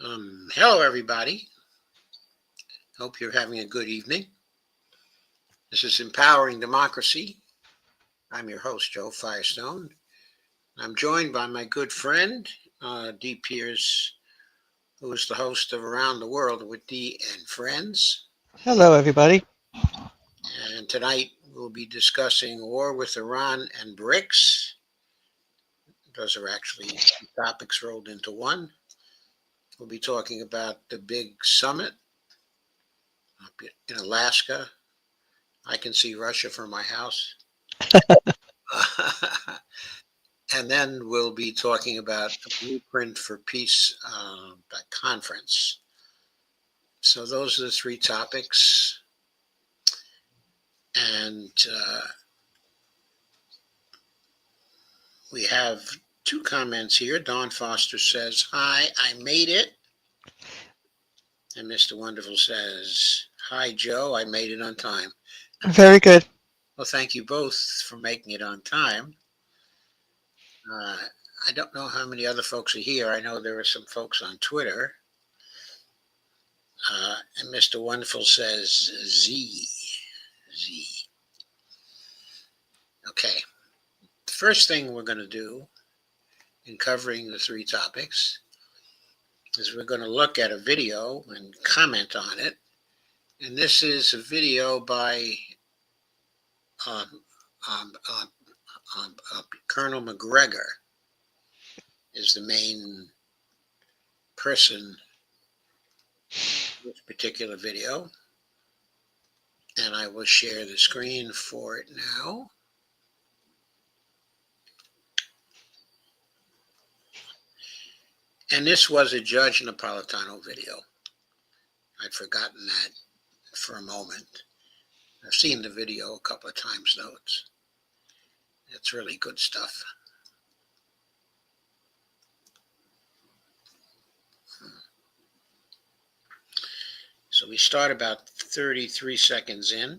Hello, everybody. Hope you're having a good evening. This is Empowering Democracy. I'm your host, Joe Firestone. I'm joined by my good friend, Dee Pierce, who is the host of Around the World with Dee and Friends. Hello, everybody. And tonight we'll be discussing war with Iran and BRICS. Those are actually two topics rolled into one. We'll be talking about the big summit up in Alaska. I can see Russia from my house. And then we'll be talking about a blueprint for peace conference. So those are the three topics. And we have two comments here. Don Foster says, "Hi, I made it." And Mr. Wonderful says, "Hi, Joe, I made it on time." Very good. Well, thank you both for making it on time. I don't know how many other folks are here. I know there are some folks on Twitter. And Mr. Wonderful says, Z. Okay. The first thing we're going to do in covering the three topics is we're going to look at a video and comment on it. And this is a video by Colonel Mcgregor, is the main person in this particular video. And I will share the screen for it now. And this was a Judge Napolitano video. I'd forgotten that for a moment. I've seen the video a couple of times, though. It's really good stuff. So we start about 33 seconds in.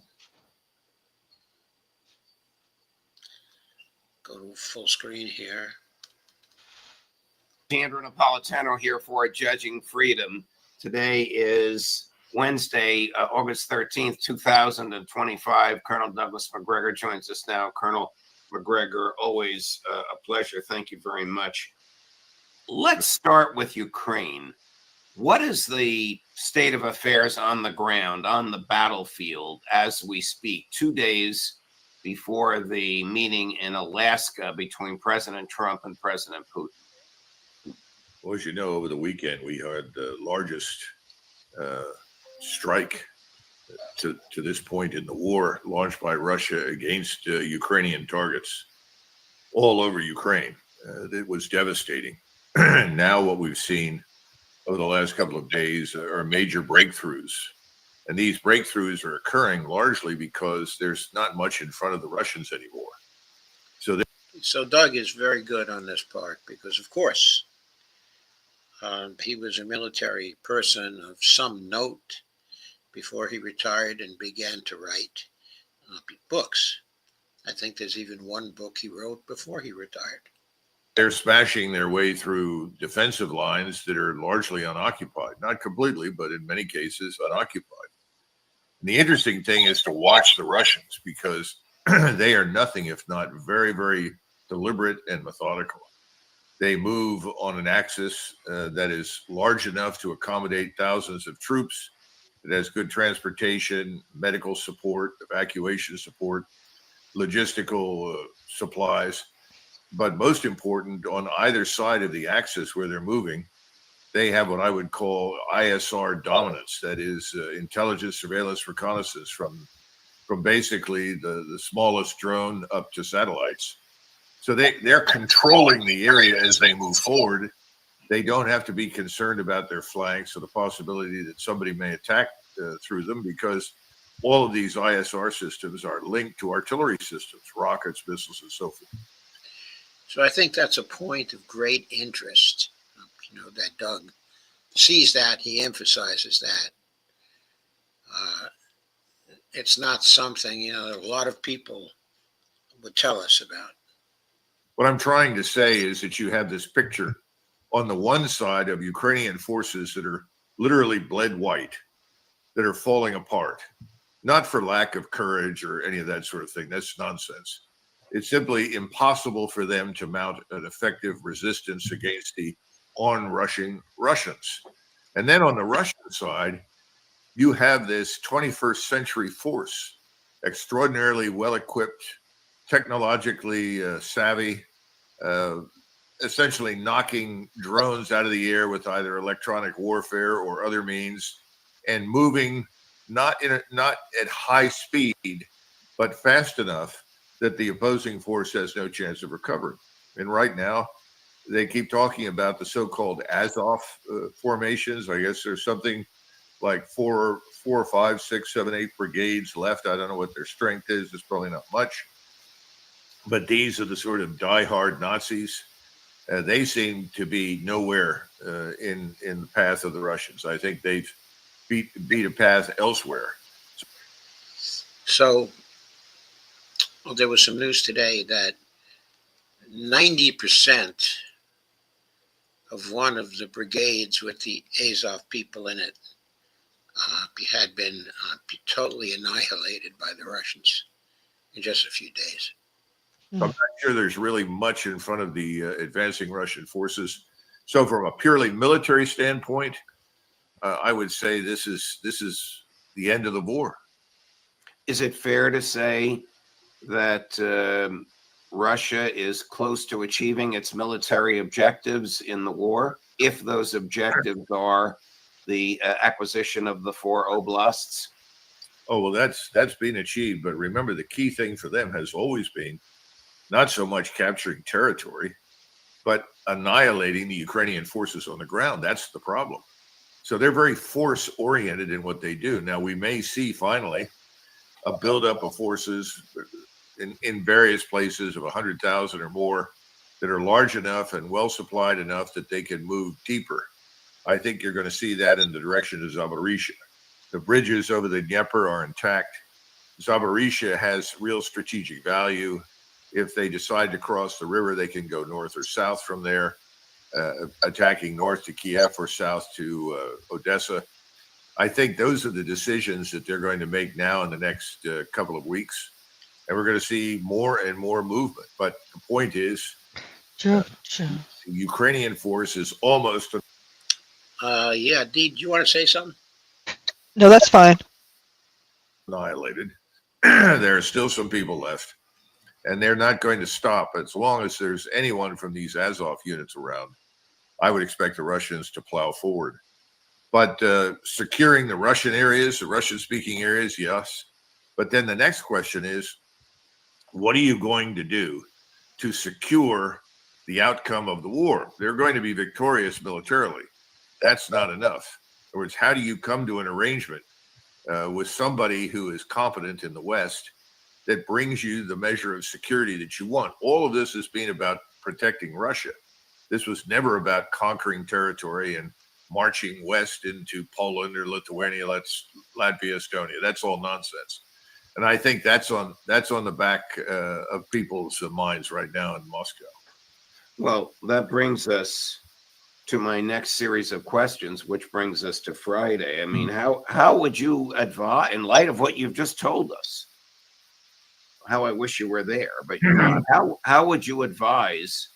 Go to full screen here. Andrew Napolitano here for Judging Freedom. Today is Wednesday, August 13th, 2025. Colonel Douglas Mcgregor joins us now. Colonel Mcgregor, always a pleasure. Thank you very much. Let's start with Ukraine. What is the state of affairs on the ground, on the battlefield, as we speak, 2 days before the meeting in Alaska between President Trump and President Putin? Well, as you know, over the weekend, we had the largest strike to this point in the war launched by Russia against Ukrainian targets all over Ukraine. It was devastating. Now what we've seen over the last couple of days are major breakthroughs. And these breakthroughs are occurring largely because there's not much in front of the Russians anymore. So Doug is very good on this part because, of course, he was a military person of some note before he retired and began to write books. I think there's even one book he wrote before he retired. They're smashing their way through defensive lines that are largely unoccupied. Not completely, but in many cases unoccupied. And the interesting thing is to watch the Russians because they are nothing if not very, very deliberate and methodical. They move on an axis that is large enough to accommodate thousands of troops. It has good transportation, medical support, evacuation support, logistical supplies. But most important, on either side of the axis where they're moving, they have what I would call ISR dominance. That is intelligence, surveillance, reconnaissance from basically the smallest drone up to satellites. So they're controlling the area as they move forward. They don't have to be concerned about their flanks or the possibility that somebody may attack through them because all of these ISR systems are linked to artillery systems, rockets, missiles, and so forth. So I think that's a point of great interest, that Doug sees that, he emphasizes that. It's not something, a lot of people would tell us about. What I'm trying to say is that you have this picture on the one side of Ukrainian forces that are literally bled white, that are falling apart, not for lack of courage or any of that sort of thing. That's nonsense. It's simply impossible for them to mount an effective resistance against the on-rushing Russians. And then on the Russian side, you have this 21st century force, extraordinarily well-equipped, technologically savvy, essentially knocking drones out of the air with either electronic warfare or other means, and moving not at high speed, but fast enough that the opposing force has no chance of recovering. And right now, they keep talking about the so-called Azov formations. I guess there's something like four or five, 6, 7, 8 brigades left. I don't know what their strength is. It's probably not much. But these are the sort of diehard Nazis. They seem to be nowhere in the path of the Russians. I think they've beat a path elsewhere. So, well, there was some news today that 90% of one of the brigades with the Azov people in it had been totally annihilated by the Russians in just a few days. I'm not sure there's really much in front of the advancing Russian forces. So from a purely military standpoint, I would say this is the end of the war. Is it fair to say that Russia is close to achieving its military objectives in the war, if those objectives are the acquisition of the 4 oblasts? Oh, well, that's been achieved. But remember, the key thing for them has always been not so much capturing territory, but annihilating the Ukrainian forces on the ground. That's the problem. So they're very force-oriented in what they do. Now, we may see finally a buildup of forces in various places of 100,000 or more that are large enough and well-supplied enough that they can move deeper. I think you're going to see that in the direction of Zaporizhzhia. The bridges over the Dnieper are intact. Zaporizhzhia has real strategic value. If they decide to cross the river, they can go north or south from there, attacking north to Kiev or south to Odessa. I think those are the decisions that they're going to make now in the next couple of weeks. And we're going to see more and more movement. But the point is, the Ukrainian force is almost Yeah, Dee, do you want to say something? No, that's fine. annihilated. There are still some people left. And they're not going to stop as long as there's anyone from these Azov units around. I would expect the Russians to plow forward. But securing the Russian areas, the Russian-speaking areas, yes. But then the next question is, what are you going to do to secure the outcome of the war? They're going to be victorious militarily. That's not enough. In other words, how do you come to an arrangement with somebody who is competent in the West that brings you the measure of security that you want? All of this has been about protecting Russia. This was never about conquering territory and marching west into Poland or Lithuania, Latvia, Estonia. That's all nonsense. And I think that's on the back of people's minds right now in Moscow. Well, that brings us to my next series of questions, which brings us to Friday. I mean, how would you advise, in light of what you've just told us, how I wish you were there, but you're not, how would you advise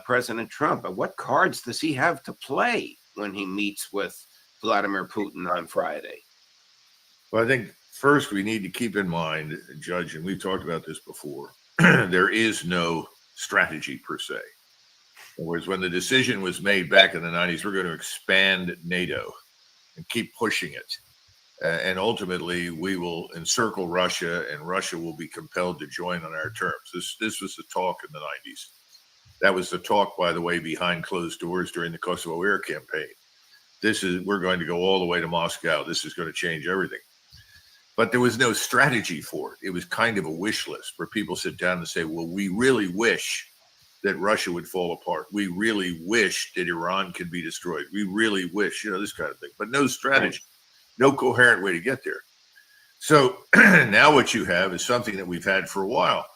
President Trump? And what cards does he have to play when he meets with Vladimir Putin on Friday? Well, I think first we need to keep in mind, Judge, and we've talked about this before, there is no strategy per se. In other words, when the decision was made back in the 90s, we're going to expand NATO and keep pushing it. And ultimately, we will encircle Russia, and Russia will be compelled to join on our terms. This was the talk in the 90s. That was the talk, by the way, behind closed doors during the Kosovo Air campaign. We're going to go all the way to Moscow. This is going to change everything. But there was no strategy for it. It was kind of a wish list where people sit down and say, well, we really wish that Russia would fall apart. We really wish that Iran could be destroyed. We really wish, this kind of thing. But no strategy, no coherent way to get there. So now what you have is something that we've had for a while.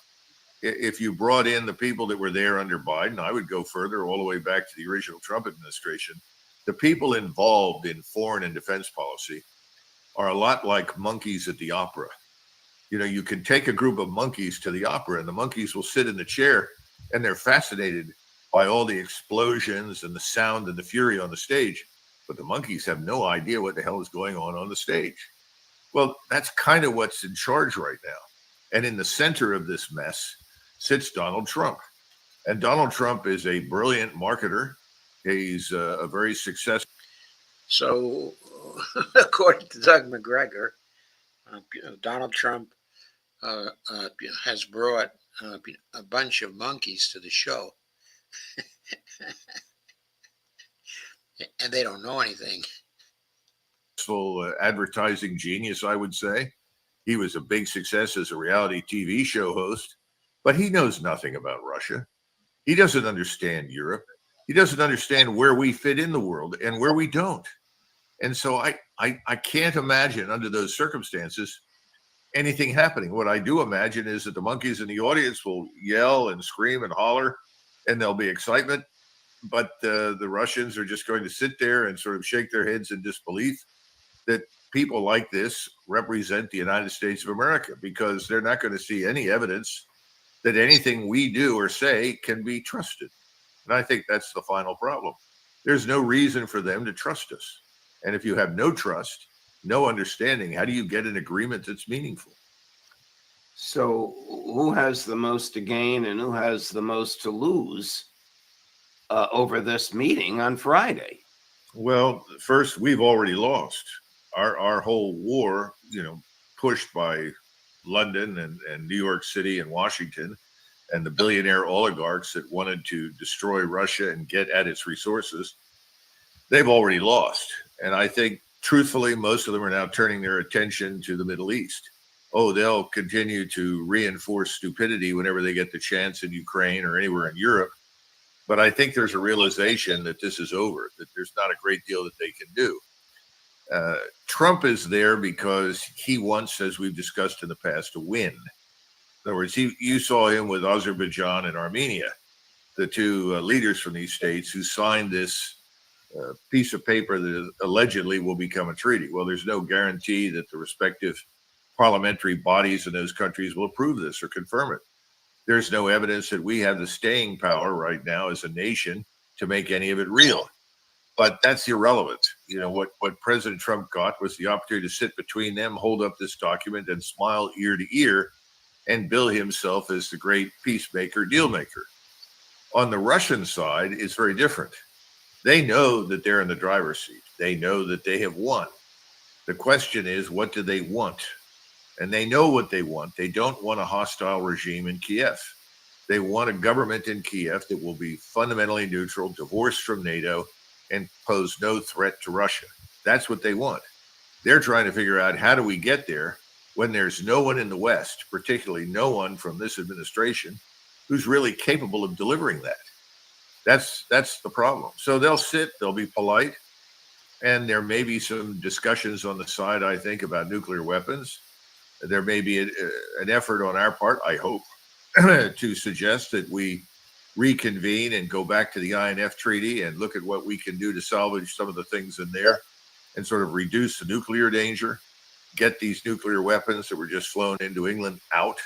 If you brought in the people that were there under Biden, I would go further all the way back to the original Trump administration. The people involved in foreign and defense policy are a lot like monkeys at the opera. You know, you can take a group of monkeys to the opera and the monkeys will sit in the chair and they're fascinated by all the explosions and the sound and the fury on the stage. But the monkeys have no idea what the hell is going on the stage. Well, that's kind of what's in charge right now. And in the center of this mess sits Donald Trump. And Donald Trump is a brilliant marketer. He's a very successful. So, according to Doug Mcgregor, Donald Trump has brought a bunch of monkeys to the show, and they don't know anything. Advertising genius, I would say. He was a big success as a reality TV show host, but he knows nothing about Russia. He doesn't understand Europe. He doesn't understand where we fit in the world and where we don't. And so I can't imagine under those circumstances anything happening. What I do imagine is that the monkeys in the audience will yell and scream and holler, and there'll be excitement. But the Russians are just going to sit there and sort of shake their heads in disbelief that people like this represent the United States of America, because they're not going to see any evidence that anything we do or say can be trusted. And I think that's the final problem. There's no reason for them to trust us. And if you have no trust, no understanding, how do you get an agreement that's meaningful? So who has the most to gain and who has the most to lose over this meeting on Friday? Well, first, we've already lost. Our whole war, pushed by London and New York City and Washington and the billionaire oligarchs that wanted to destroy Russia and get at its resources, they've already lost. And I think, truthfully, most of them are now turning their attention to the Middle East. Oh, they'll continue to reinforce stupidity whenever they get the chance in Ukraine or anywhere in Europe. But I think there's a realization that this is over, that there's not a great deal that they can do. Trump is there because he wants, as we've discussed in the past, to win. In other words, you saw him with Azerbaijan and Armenia, the two leaders from these states who signed this piece of paper that allegedly will become a treaty. Well, there's no guarantee that the respective parliamentary bodies in those countries will approve this or confirm it. There's no evidence that we have the staying power right now as a nation to make any of it real. But that's irrelevant. What President Trump got was the opportunity to sit between them, hold up this document, and smile ear to ear and bill himself as the great peacemaker, deal maker. On the Russian side, it's very different. They know that they're in the driver's seat. They know that they have won. The question is, what do they want? And they know what they want. They don't want a hostile regime in Kiev. They want a government in Kiev that will be fundamentally neutral, divorced from NATO, and pose no threat to Russia. That's what they want. They're trying to figure out, how do we get there when there's no one in the West, particularly no one from this administration, who's really capable of delivering that. That's the problem. So they'll sit, they'll be polite, and there may be some discussions on the side, I think, about nuclear weapons. There may be an effort on our part, I hope, to suggest that we reconvene and go back to the INF Treaty and look at what we can do to salvage some of the things in there and sort of reduce the nuclear danger, get these nuclear weapons that were just flown into England out.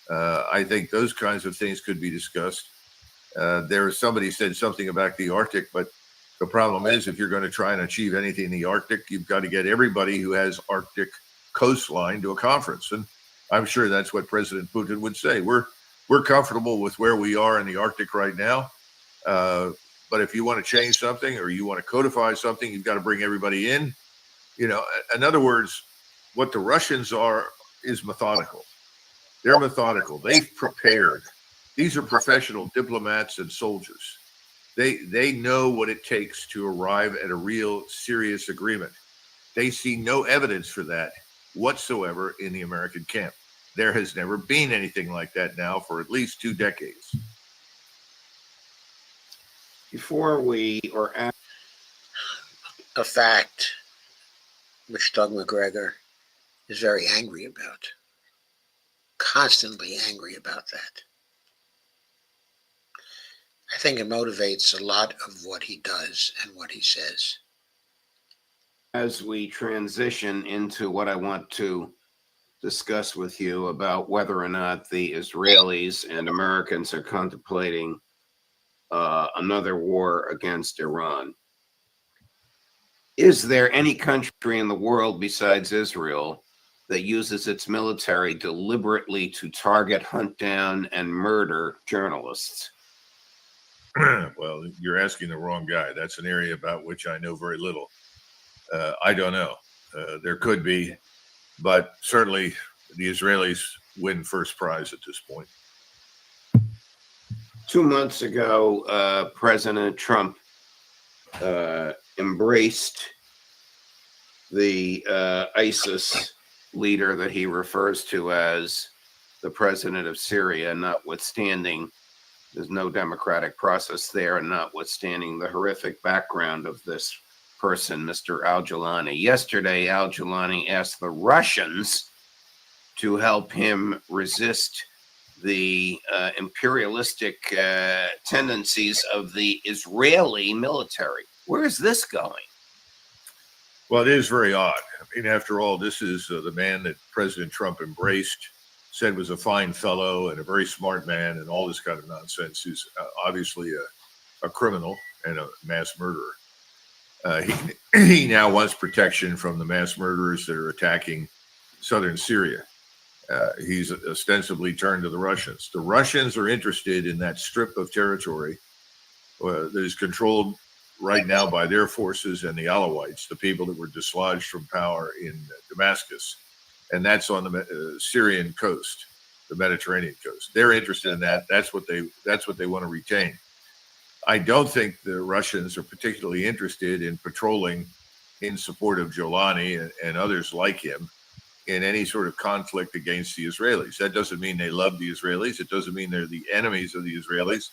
I think those kinds of things could be discussed. Somebody said something about the Arctic, but the problem is, if you're going to try and achieve anything in the Arctic, you've got to get everybody who has Arctic coastline to a conference. And I'm sure that's what President Putin would say. We're comfortable with where we are in the Arctic right now. But if you want to change something or you want to codify something, you've got to bring everybody in. In other words, what the Russians are is methodical. They're methodical. They've prepared. These are professional diplomats and soldiers. They know what it takes to arrive at a real serious agreement. They see no evidence for that whatsoever in the American camp. There has never been anything like that now for at least 2 decades. Before we or after A fact which Doug Mcgregor is very angry about, constantly angry about that. I think it motivates a lot of what he does and what he says. As we transition into what I want to discuss with you about whether or not the Israelis and Americans are contemplating another war against Iran. Is there any country in the world besides Israel that uses its military deliberately to target, hunt down, and murder journalists? Well, you're asking the wrong guy. That's an area about which I know very little. I don't know. There could be, but certainly the Israelis win first prize at this point. 2 months ago, President Trump embraced the ISIS leader that he refers to as the president of Syria, notwithstanding there's no democratic process there, and notwithstanding the horrific background of this person, Mr. Al-Jilani. Yesterday, Al-Jilani asked the Russians to help him resist the imperialistic tendencies of the Israeli military. Where is this going? Well, it is very odd. I mean, after all, this is the man that President Trump embraced, said was a fine fellow and a very smart man and all this kind of nonsense. He's obviously a criminal and a mass murderer. He now wants protection from the mass murderers that are attacking southern Syria. He's ostensibly turned to the Russians. The Russians are interested in that strip of territory that is controlled right now by their forces and the Alawites, the people that were dislodged from power in Damascus. And that's on the Syrian coast, the Mediterranean coast. They're interested in that. That's what they want to retain. I don't think the Russians are particularly interested in patrolling in support of Jolani and others like him in any sort of conflict against the Israelis. That doesn't mean they love the Israelis. It doesn't mean they're the enemies of the Israelis.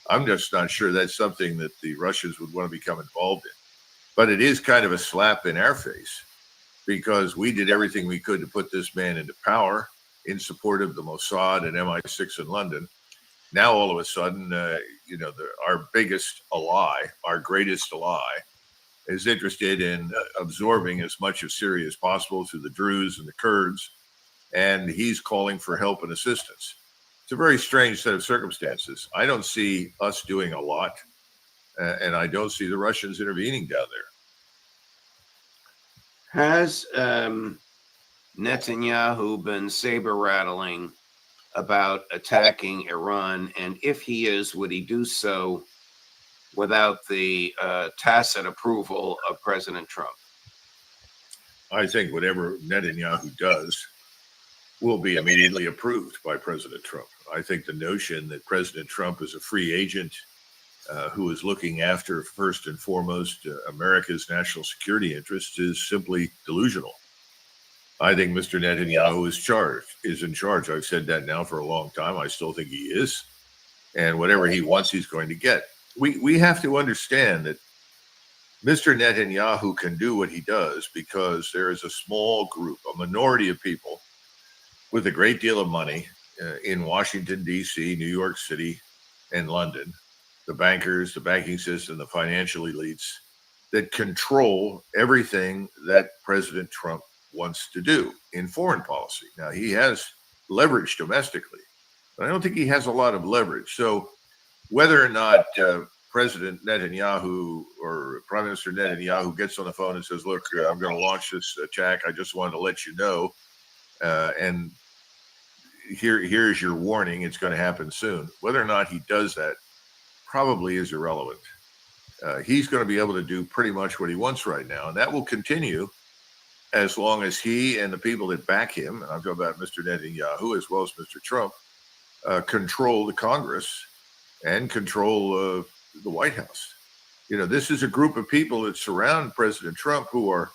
I'm just not sure that's something that the Russians would want to become involved in. But it is kind of a slap in our face because we did everything we could to put this man into power in support of the Mossad and MI6 in London. Now, all of a sudden, our biggest ally, our greatest ally, is interested in absorbing as much of Syria as possible through the Druze and the Kurds, and he's calling for help and assistance. It's a very strange set of circumstances. I don't see us doing a lot, and I don't see the Russians intervening down there. Has Netanyahu been saber rattling about attacking Iran? And if he is, would he do so without the tacit approval of President Trump? I think whatever Netanyahu does will be immediately approved by President Trump. I think the notion that President Trump is a free agent who is looking after, first and foremost, America's national security interests is simply delusional. I think Mr. Netanyahu is in charge. I've said that now for a long time. I still think he is. And whatever he wants, he's going to get. We have to understand that Mr. Netanyahu can do what he does because there is a small group, a minority of people with a great deal of money in Washington, D.C., New York City, and London, the bankers, the banking system, the financial elites that control everything that President Trump wants to do in foreign policy. Now, he has leverage domestically, but I don't think he has a lot of leverage. So whether or not President Netanyahu or Prime Minister Netanyahu gets on the phone and says, look, I'm going to launch this attack. I just wanted to let you know. And here's your warning. It's going to happen soon. Whether or not he does that probably is irrelevant. He's going to be able to do pretty much what he wants right now. And that will continue as long as he and the people that back him, and I'm talking about Mr. Netanyahu as well as Mr. Trump, control the Congress and control the White House. This is a group of people that surround President Trump who are,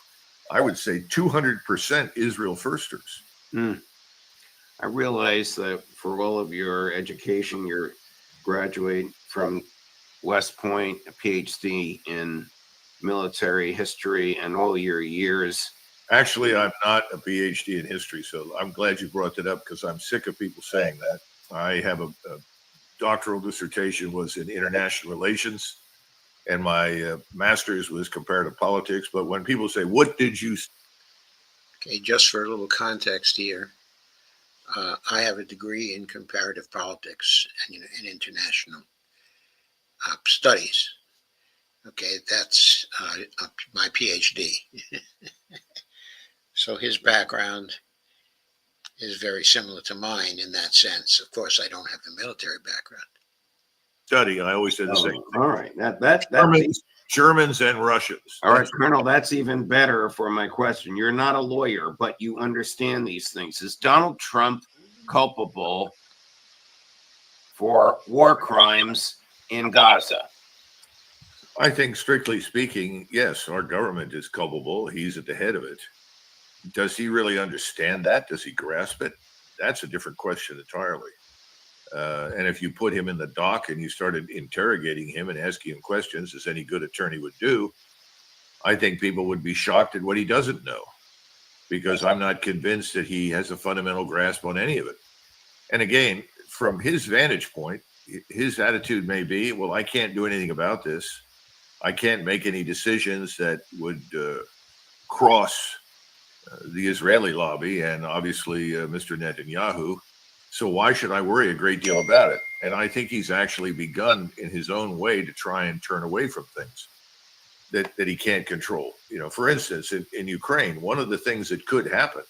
I would say, 200% Israel firsters. I realize that for all of your education, you're graduate from West Point, a PhD in military history, and all your years. Actually, I'm not a PhD in history, so I'm glad you brought that up because I'm sick of people saying that. I have a doctoral dissertation was in international relations, and my master's was comparative politics. But when people say, "What did you?" Okay, just for a little context here, I have a degree in comparative politics and in international studies. Okay, that's my PhD. So his background is very similar to mine in that sense. Of course, I don't have the military background. study? I always said the same. Oh, all right. That Germans and Russians. all right, Colonel, that's even better for my question. You're not a lawyer, but you understand these things. Is Donald Trump culpable for war crimes in Gaza? I think, strictly speaking, yes, our government is culpable. He's at the head of it. Does he really understand that? Does he grasp it? That's a different question entirely. And if you put him in the dock and you started interrogating him and asking him questions, as any good attorney would do, I think people would be shocked at what he doesn't know, because I'm not convinced that he has a fundamental grasp on any of it. And again, from his vantage point, his attitude may be, well, I can't do anything about this. I can't make any decisions that would cross the Israeli lobby and obviously Mr. Netanyahu. So why should I worry a great deal about it? And I think he's actually begun in his own way to try and turn away from things that he can't control. You know, for instance, in Ukraine, one of the things that could happen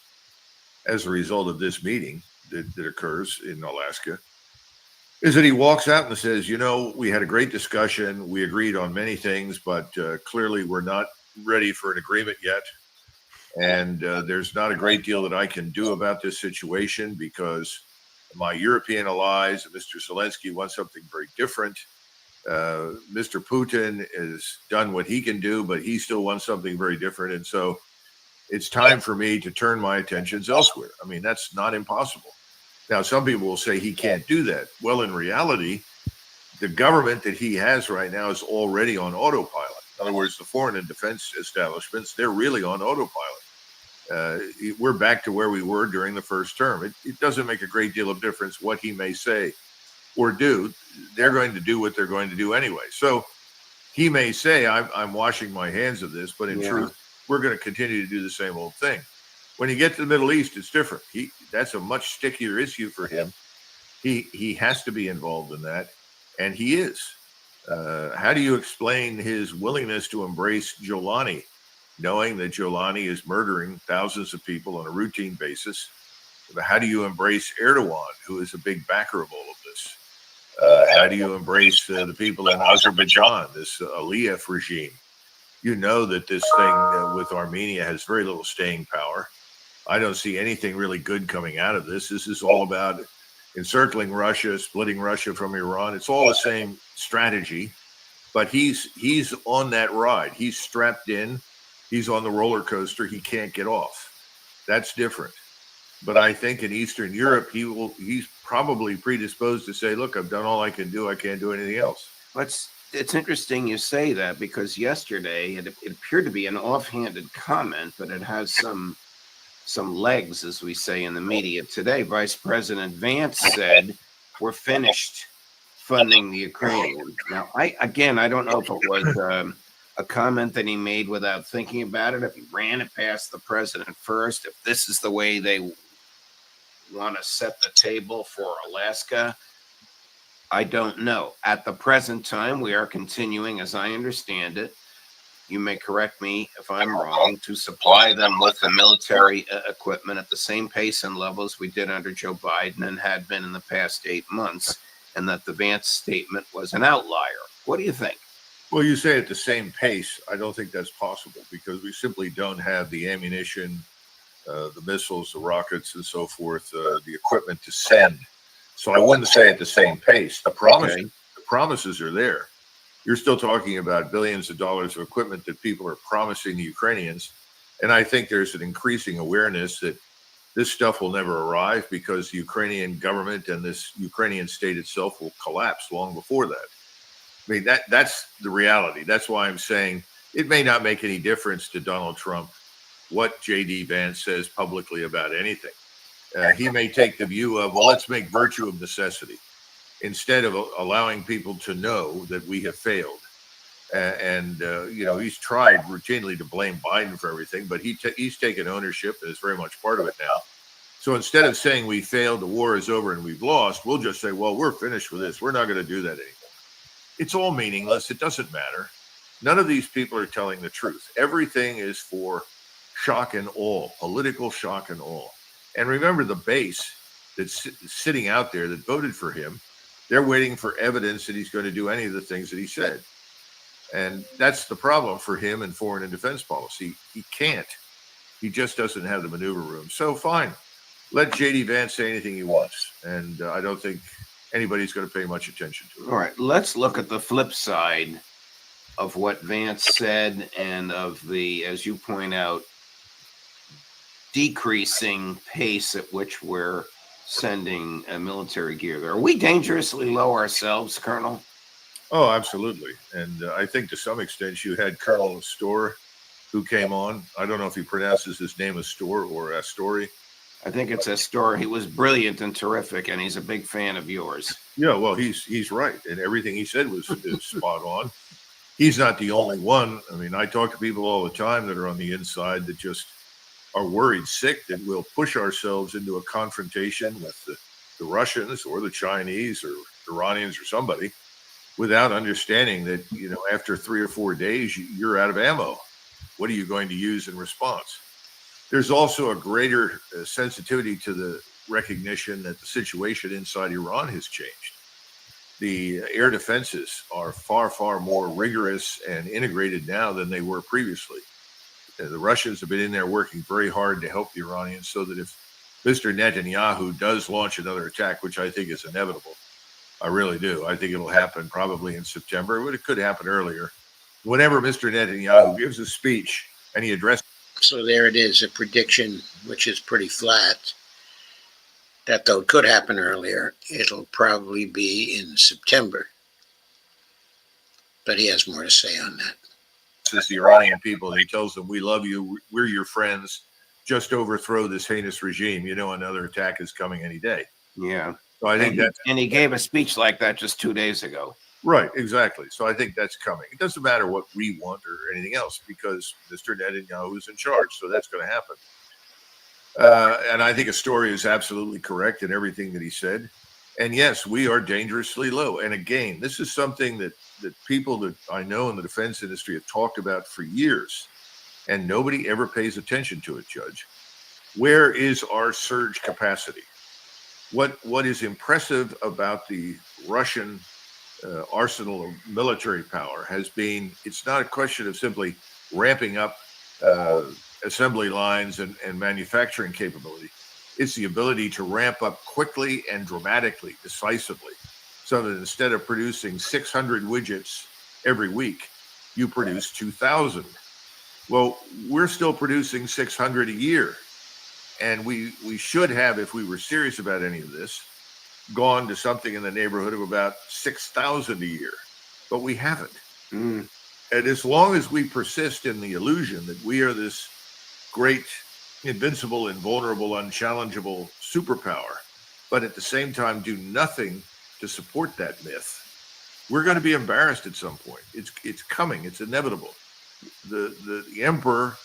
as a result of this meeting that occurs in Alaska is that he walks out and says, you know, we had a great discussion. We agreed on many things, but clearly we're not ready for an agreement yet. And there's not a great deal that I can do about this situation because my European allies, Mr. Zelensky, want something very different. Mr. Putin has done what he can do, but he still wants something very different. And so it's time for me to turn my attentions elsewhere. I mean, that's not impossible. Now, some people will say he can't do that. Well, in reality, the government that he has right now is already on autopilot. In other words, the foreign and defense establishments, they're really on autopilot. We're back to where we were during the first term. It doesn't make a great deal of difference what he may say or do. They're going to do what they're going to do anyway. So he may say, I'm washing my hands of this, but in truth, we're going to continue to do the same old thing. When you get to the Middle East, it's different. That's a much stickier issue for him. He has to be involved in that, and he is. How do you explain his willingness to embrace Jolani, knowing that Jolani is murdering thousands of people on a routine basis? How do you embrace Erdogan, who is a big backer of all of this? How do you embrace the people in Azerbaijan, this Aliyev regime? You know that this thing with Armenia has very little staying power. I don't see anything really good coming out of this. This is all about encircling Russia, splitting Russia from Iran. It's all the same strategy, but he's on that ride. He's strapped in. He's on the roller coaster. He can't get off. That's different. But I think in Eastern Europe, he's probably predisposed to say, look, I've done all I can do. I can't do anything else. It's interesting you say that, because yesterday it appeared to be an offhanded comment, but it has some legs, as we say in the media today. Vice President Vance said, we're finished funding the Ukrainians. Now, I don't know if it was a comment that he made without thinking about it, if he ran it past the president first, if this is the way they want to set the table for Alaska. I don't know. At the present time, we are continuing, as I understand it, you may correct me if I'm wrong, to supply them with the military equipment at the same pace and levels we did under Joe Biden and had been in the past 8 months, and that the Vance statement was an outlier. What do you think? Well, you say at the same pace. I don't think that's possible because we simply don't have the ammunition, the missiles, the rockets, and so forth, the equipment to send. So I wouldn't say at the same pace. The promises are there. You're still talking about billions of dollars of equipment that people are promising the Ukrainians. And I think there's an increasing awareness that this stuff will never arrive because the Ukrainian government and this Ukrainian state itself will collapse long before that. I mean, that's the reality. That's why I'm saying it may not make any difference to Donald Trump what J.D. Vance says publicly about anything. He may take the view of, well, let's make virtue of necessity. instead of allowing people to know that we have failed. He's tried routinely to blame Biden for everything, but he's taken ownership and is very much part of it now. So instead of saying we failed, the war is over and we've lost, we'll just say, well, we're finished with this. We're not going to do that anymore. It's all meaningless. It doesn't matter. None of these people are telling the truth. Everything is for shock and awe, political shock and awe. And remember, the base that's sitting out there that voted for him, they're waiting for evidence that he's going to do any of the things that he said. And that's the problem for him in foreign and defense policy. He can't. He just doesn't have the maneuver room. So fine, let J.D. Vance say anything he wants. And I don't think anybody's going to pay much attention to it. All right, let's look at the flip side of what Vance said and of the, as you point out, decreasing pace at which we're sending military gear. Are we dangerously low ourselves, Colonel? Oh, absolutely. And I think to some extent you had Colonel Astor who came on. I don't know if he pronounces his name Astor or Astori. I think it's Astor. He was brilliant and terrific, and he's a big fan of yours. Yeah, well, he's right. And everything he said is spot on. He's not the only one. I mean, I talk to people all the time that are on the inside that just are worried sick that we'll push ourselves into a confrontation with the Russians or the Chinese or Iranians or somebody without understanding that, after 3 or 4 days, you're out of ammo. What are you going to use in response? There's also a greater sensitivity to the recognition that the situation inside Iran has changed. The air defenses are far, far more rigorous and integrated now than they were previously. The Russians have been in there working very hard to help the Iranians so that if Mr. Netanyahu does launch another attack, which I think is inevitable, I really do. I think it'll happen probably in September, but it could happen earlier. Whenever Mr. Netanyahu gives a speech and he addresses. So there it is, a prediction which is pretty flat. That, though it could happen earlier, it'll probably be in September. But he has more to say on that. Says the Iranian people, he tells them, we love you, we're your friends, just overthrow this heinous regime. Another attack is coming any day. Yeah. So I think and he gave a speech like that just 2 days ago. Right, exactly. So I think that's coming. It doesn't matter what we want or anything else because Mr. Netanyahu is in charge, so that's going to happen. And I think Astori is absolutely correct in everything that he said. And yes, we are dangerously low. And again, this is something that people that I know in the defense industry have talked about for years, and nobody ever pays attention to it, Judge. Where is our surge capacity? What is impressive about the Russian arsenal of military power has been, it's not a question of simply ramping up assembly lines and manufacturing capability. It's the ability to ramp up quickly and dramatically, decisively, so that instead of producing 600 widgets every week, you produce 2,000. Well, we're still producing 600 a year. And we should have, if we were serious about any of this, gone to something in the neighborhood of about 6,000 a year. But we haven't. And as long as we persist in the illusion that we are this great, invincible, invulnerable, unchallengeable superpower, but at the same time do nothing to support that myth, we're going to be embarrassed at some point. It's coming. It's inevitable. The emperor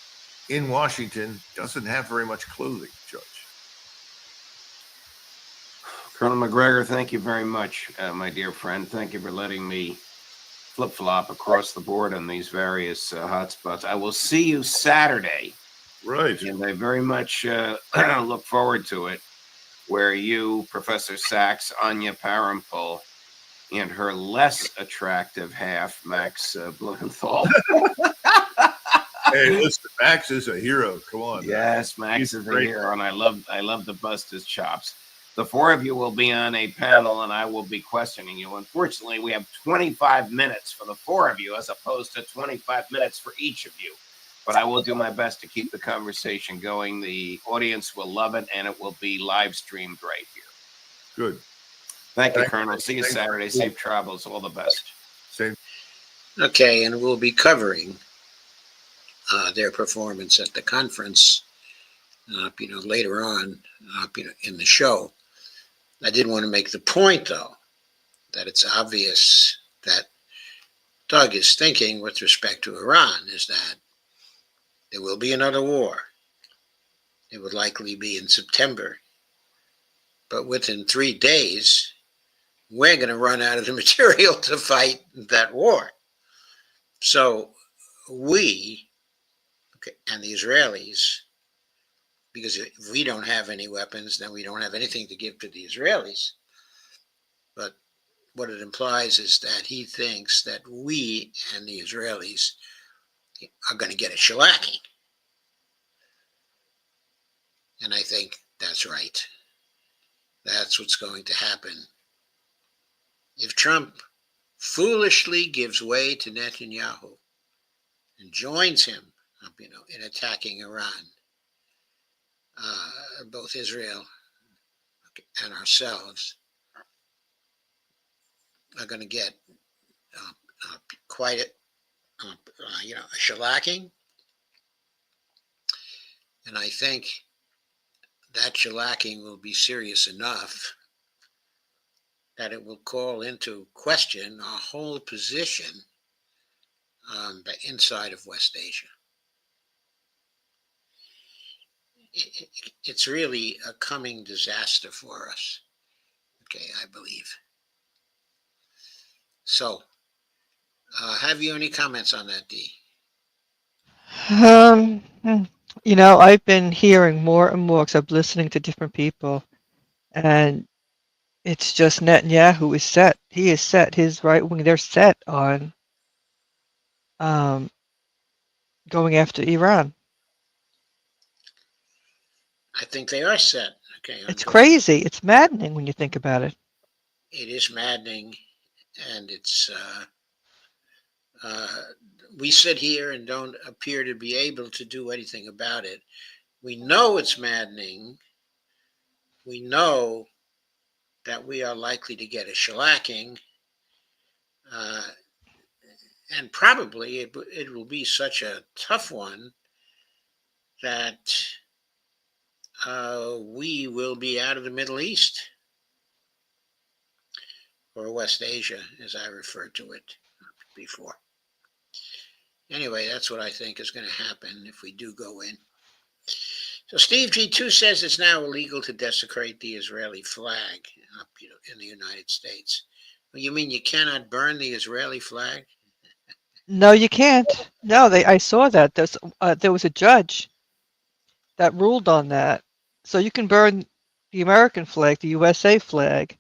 in Washington doesn't have very much clothing, Judge. Colonel Mcgregor, thank you very much, my dear friend. Thank you for letting me flip-flop across the board on these various hotspots. I will see you Saturday. Right. And I very much look forward to it, where you, Professor Sachs, Anya Parampil, and her less attractive half, Max Blumenthal. Hey, listen, Max is a hero. Come on. Yes, Max He's is a great. hero, and I love to bust his chops. The four of you will be on a panel, and I will be questioning you. Unfortunately, we have 25 minutes for the four of you, as opposed to 25 minutes for each of you. But I will do my best to keep the conversation going. The audience will love it, and it will be live streamed right here. Good. Thank you, Thank Colonel. you. See you Thank you. Saturday. Safe travels. All the best. Same. Okay, and we'll be covering their performance at the conference, later on, in the show. I did want to make the point, though, that it's obvious that Doug is thinking with respect to Iran is that there will be another war. It would likely be in September. But within 3 days, we're going to run out of the material to fight that war. So we, and the Israelis, because if we don't have any weapons, then we don't have anything to give to the Israelis. But what it implies is that he thinks that we and the Israelis are going to get a shellacking. And I think that's right. That's what's going to happen. If Trump foolishly gives way to Netanyahu and joins him, in attacking Iran, both Israel and ourselves are going to get quite a shellacking. And I think that shellacking will be serious enough that it will call into question our whole position on the inside of West Asia. It's really a coming disaster for us, I believe. So, have you any comments on that, Dee? I've been hearing more and more because I'm listening to different people, and it's just Netanyahu is set. He is set. His right wing, they're set on going after Iran. I think they are set. It's crazy. It's maddening when you think about it. It is maddening, and it's we sit here and don't appear to be able to do anything about it. We know it's maddening. We know that we are likely to get a shellacking, and probably it will be such a tough one that we will be out of the Middle East, or West Asia, as I referred to it before. Anyway, that's what I think is going to happen if we do go in. So Steve G2 says it's now illegal to desecrate the Israeli flag in the United States. Well, you mean you cannot burn the Israeli flag? No, you can't. No, I saw that. There was a judge that ruled on that. So you can burn the American flag, the USA flag,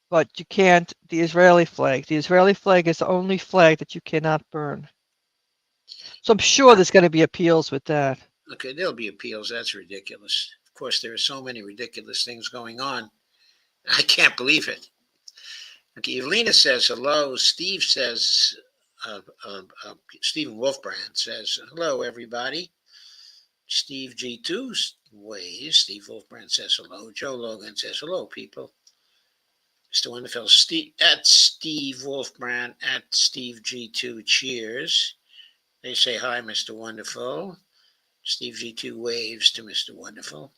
but you can't the Israeli flag. The Israeli flag is the only flag that you cannot burn. So I'm sure there's going to be appeals with that. Okay, there'll be appeals. That's ridiculous. Of course, there are so many ridiculous things going on. I can't believe it. Okay, Evelina says hello. Steve says, Stephen Wolfbrand says, hello, everybody. Steve G2 waves. Steve Wolfbrand says hello. Joe Logan says hello, people. Mr. Wonderful, at Steve Wolfbrand, at Steve G2 cheers. They say hi, Mr. Wonderful. Steve G2 waves to Mr. Wonderful.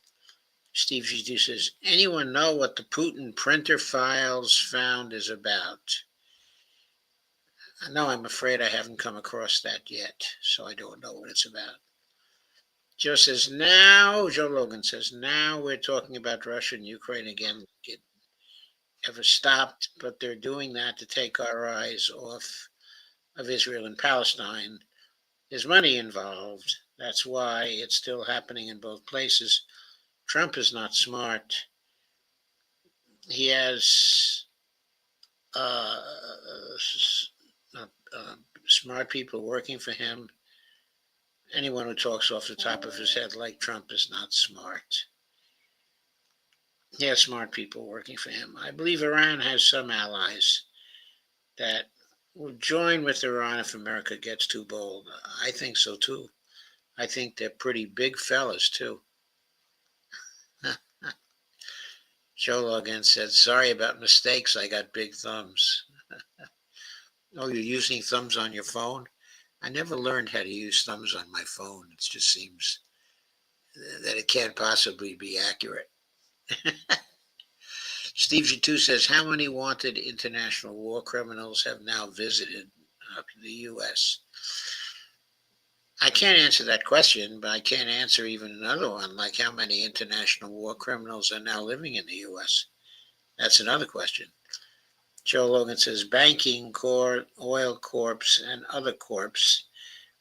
Steve G2 says, anyone know what the Putin printer files found is about? No, I'm afraid I haven't come across that yet, so I don't know what it's about. Joe Logan says, now we're talking about Russia and Ukraine again. It ever stopped, but they're doing that to take our eyes off of Israel and Palestine. There's money involved. That's why it's still happening in both places. Trump is not smart. He has smart people working for him. Anyone who talks off the top of his head like Trump is not smart. He has smart people working for him. I believe Iran has some allies that will join with Iran if America gets too bold. I think so too. I think they're pretty big fellas too. Joe Logan said, sorry about mistakes. I got big thumbs. Oh, you're using thumbs on your phone? I never learned how to use thumbs on my phone. It just seems that it can't possibly be accurate. Steve G2 says, how many wanted international war criminals have now visited the U.S.? I can't answer that question, but I can't answer even another one, like how many international war criminals are now living in the U.S. That's another question. Joe Logan says, banking, oil corps, and other corps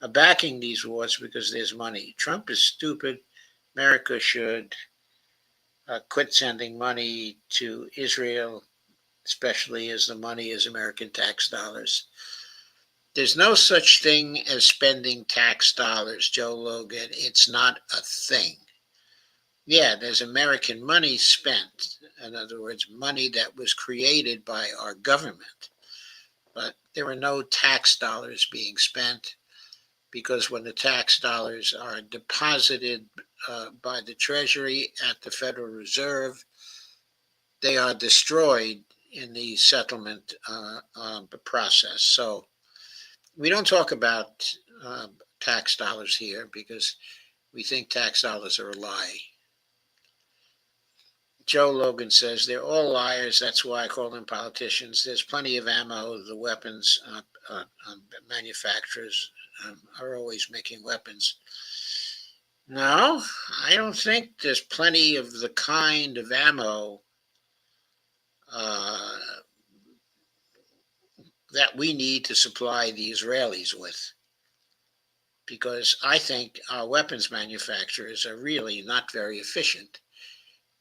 are backing these wars because there's money. Trump is stupid. America should quit sending money to Israel, especially as the money is American tax dollars. There's no such thing as spending tax dollars, Joe Logan. It's not a thing. Yeah, there's American money spent. In other words, money that was created by our government. But there are no tax dollars being spent because when the tax dollars are deposited by the Treasury at the Federal Reserve, they are destroyed in the settlement process. So we don't talk about tax dollars here because we think tax dollars are a lie. Joe Logan says they're all liars. That's why I call them politicians. There's plenty of ammo. The weapons manufacturers are always making weapons. No, I don't think there's plenty of the kind of ammo that we need to supply the Israelis with. Because I think our weapons manufacturers are really not very efficient.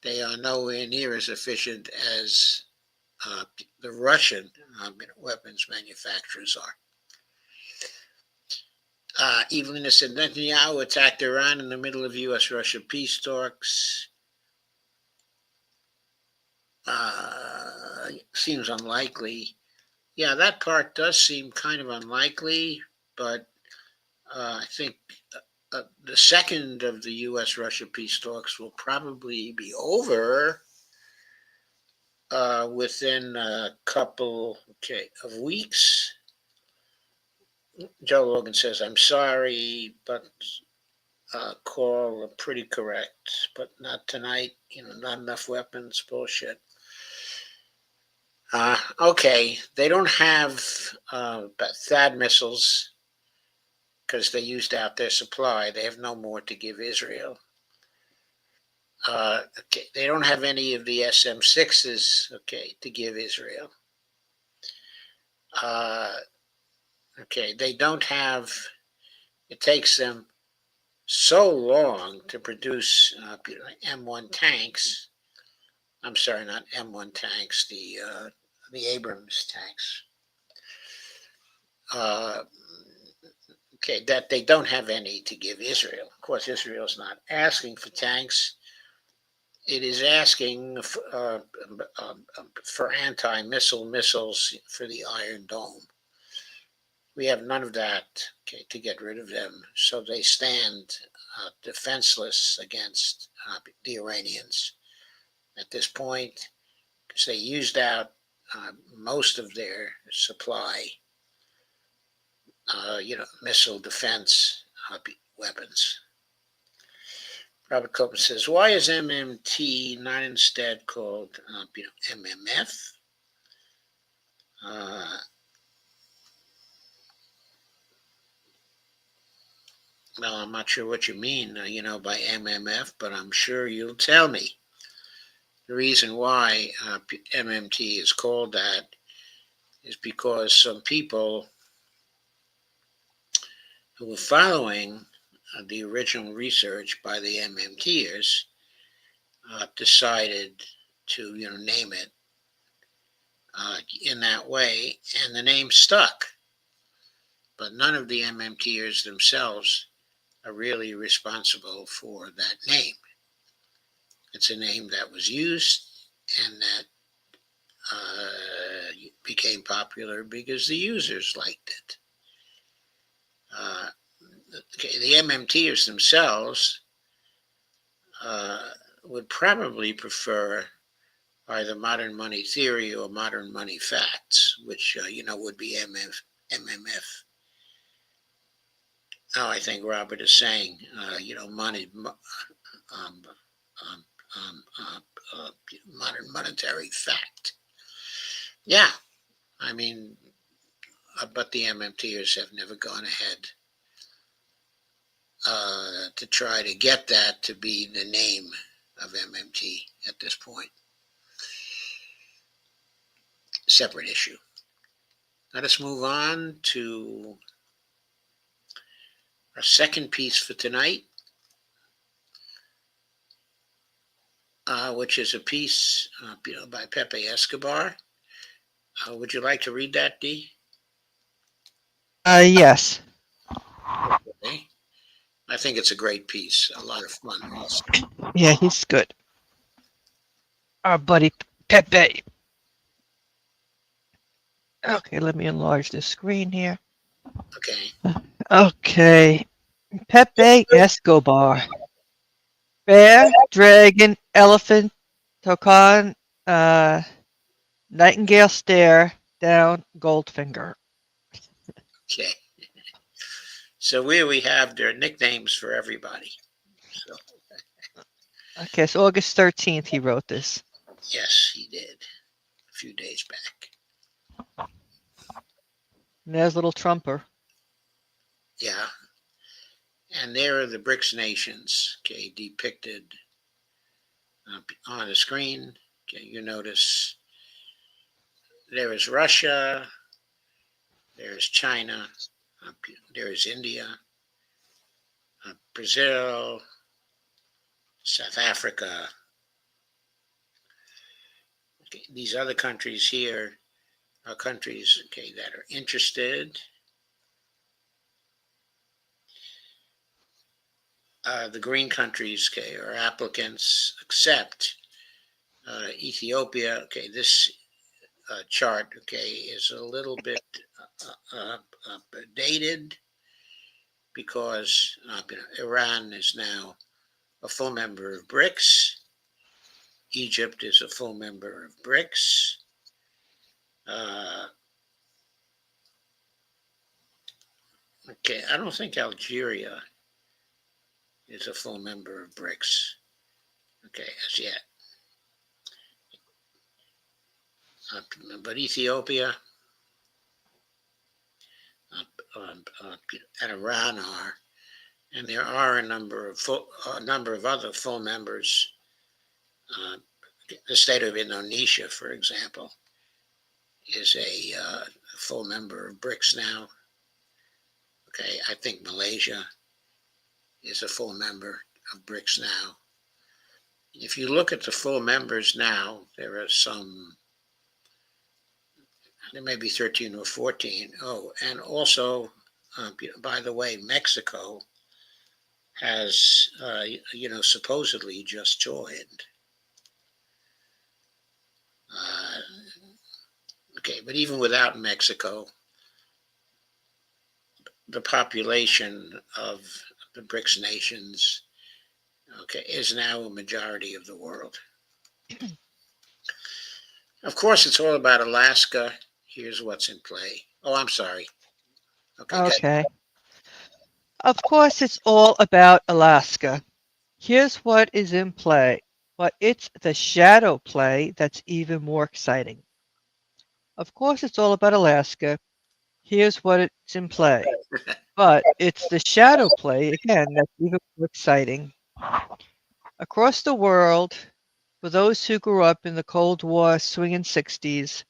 They are nowhere near as efficient as the Russian weapons manufacturers are. Evelina said Netanyahu attacked Iran in the middle of U.S.-Russia peace talks. Seems unlikely. Yeah, that part does seem kind of unlikely, but I think the second of the U.S.-Russia peace talks will probably be over within a couple of weeks. Joe Logan says, I'm sorry, but call pretty correct, but not tonight. Not enough weapons. Bullshit. Okay, they don't have THAAD missiles because they used out their supply. They have no more to give Israel. Okay, they don't have any of the SM-6s, to give Israel. They don't have, it takes them so long to produce M1 tanks. I'm sorry, not M1 tanks, the Abrams tanks. That they don't have any to give Israel. Of course, Israel's not asking for tanks. It is asking for anti-missile missiles for the Iron Dome. We have none of that to get rid of them, so they stand defenseless against the Iranians at this point because they used out most of their supply, missile defense weapons. Robert Copeland says, why is MMT not instead called MMF? Well, I'm not sure what you mean, by MMF, but I'm sure you'll tell me. The reason why MMT is called that is because some people who were following the original research by the MMTers decided to, name it in that way, and the name stuck. But none of the MMTers themselves are really responsible for that name. It's a name that was used and that became popular because the users liked it. The MMTers themselves would probably prefer either modern money theory or modern money facts, which, would be MMF. Now I think Robert is saying, modern monetary fact. Yeah, I mean, but the MMTers have never gone ahead to try to get that to be the name of MMT at this point. Separate issue. Let us move on to our second piece for tonight, which is a piece by Pepe Escobar. Would you like to read that, Dee? Yes. Okay. I think it's a great piece. A lot of fun also. Yeah, he's good. Our buddy Pepe. Okay, let me enlarge the screen here. Okay. Okay. Pepe Escobar. Bear, dragon, elephant, toucan, nightingale stare, down, Goldfinger. Okay. So we have their nicknames for everybody. So Okay, so August 13th he wrote this. yes, he did a few days back. And there's little Trumper. Yeah. And there are the BRICS nations, okay, depicted on the screen. Okay, you notice there is Russia, there is China, there is India, Brazil, South Africa. Okay, these other countries here are countries, okay, that are interested. The green countries, okay, are applicants, except Ethiopia. Okay, this chart, okay, is a little bit dated because Iran is now a full member of BRICS. Egypt is a full member of BRICS. Okay, I don't think Algeria is a full member of BRICS. Okay, as yet. But Ethiopia and Iran are, and there are a number of other full members. The state of Indonesia, for example, is a full member of BRICS now. Okay, I think Malaysia is a full member of BRICS now. If you look at the full members now, there are some, there may be 13 or 14. Oh, and also, by the way, Mexico has, supposedly just joined. Okay, but even without Mexico, the population of the BRICS nations, okay, is now a majority of the world. Of course, it's all about Alaska. Here's what's in play. Oh, I'm sorry. Okay. Of course, it's all about Alaska. Here's what is in play, but it's the shadow play that's even more exciting. Of course, it's all about Alaska. Here's what it's in play, but it's the shadow play, again, that's even more exciting. Across the world, for those who grew up in the Cold War swinging 60s,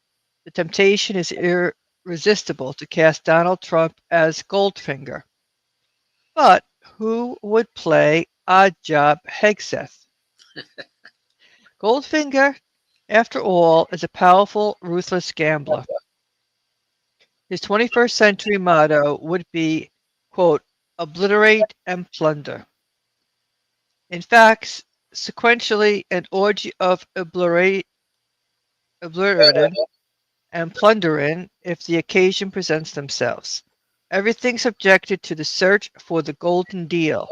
the temptation is irresistible to cast Donald Trump as Goldfinger. But who would play Oddjob Hegseth? Goldfinger, after all, is a powerful, ruthless gambler. His 21st century motto would be, quote, obliterate and plunder. In fact, sequentially, an orgy of obliterating and plundering if the occasion presents themselves. Everything subjected to the search for the golden deal.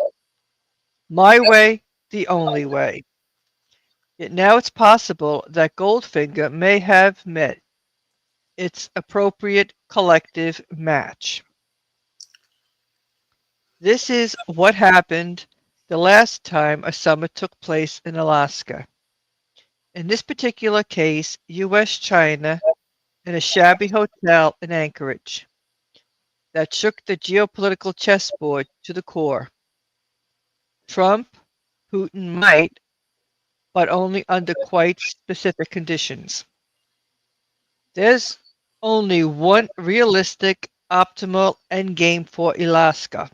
My way, the only way. Yet now it's possible that Goldfinger may have met its appropriate collective match. This is what happened the last time a summit took place in Alaska. In this particular case, US-China in a shabby hotel in Anchorage that shook the geopolitical chessboard to the core. Trump, Putin might, but only under quite specific conditions. There's only one realistic, optimal endgame for Alaska,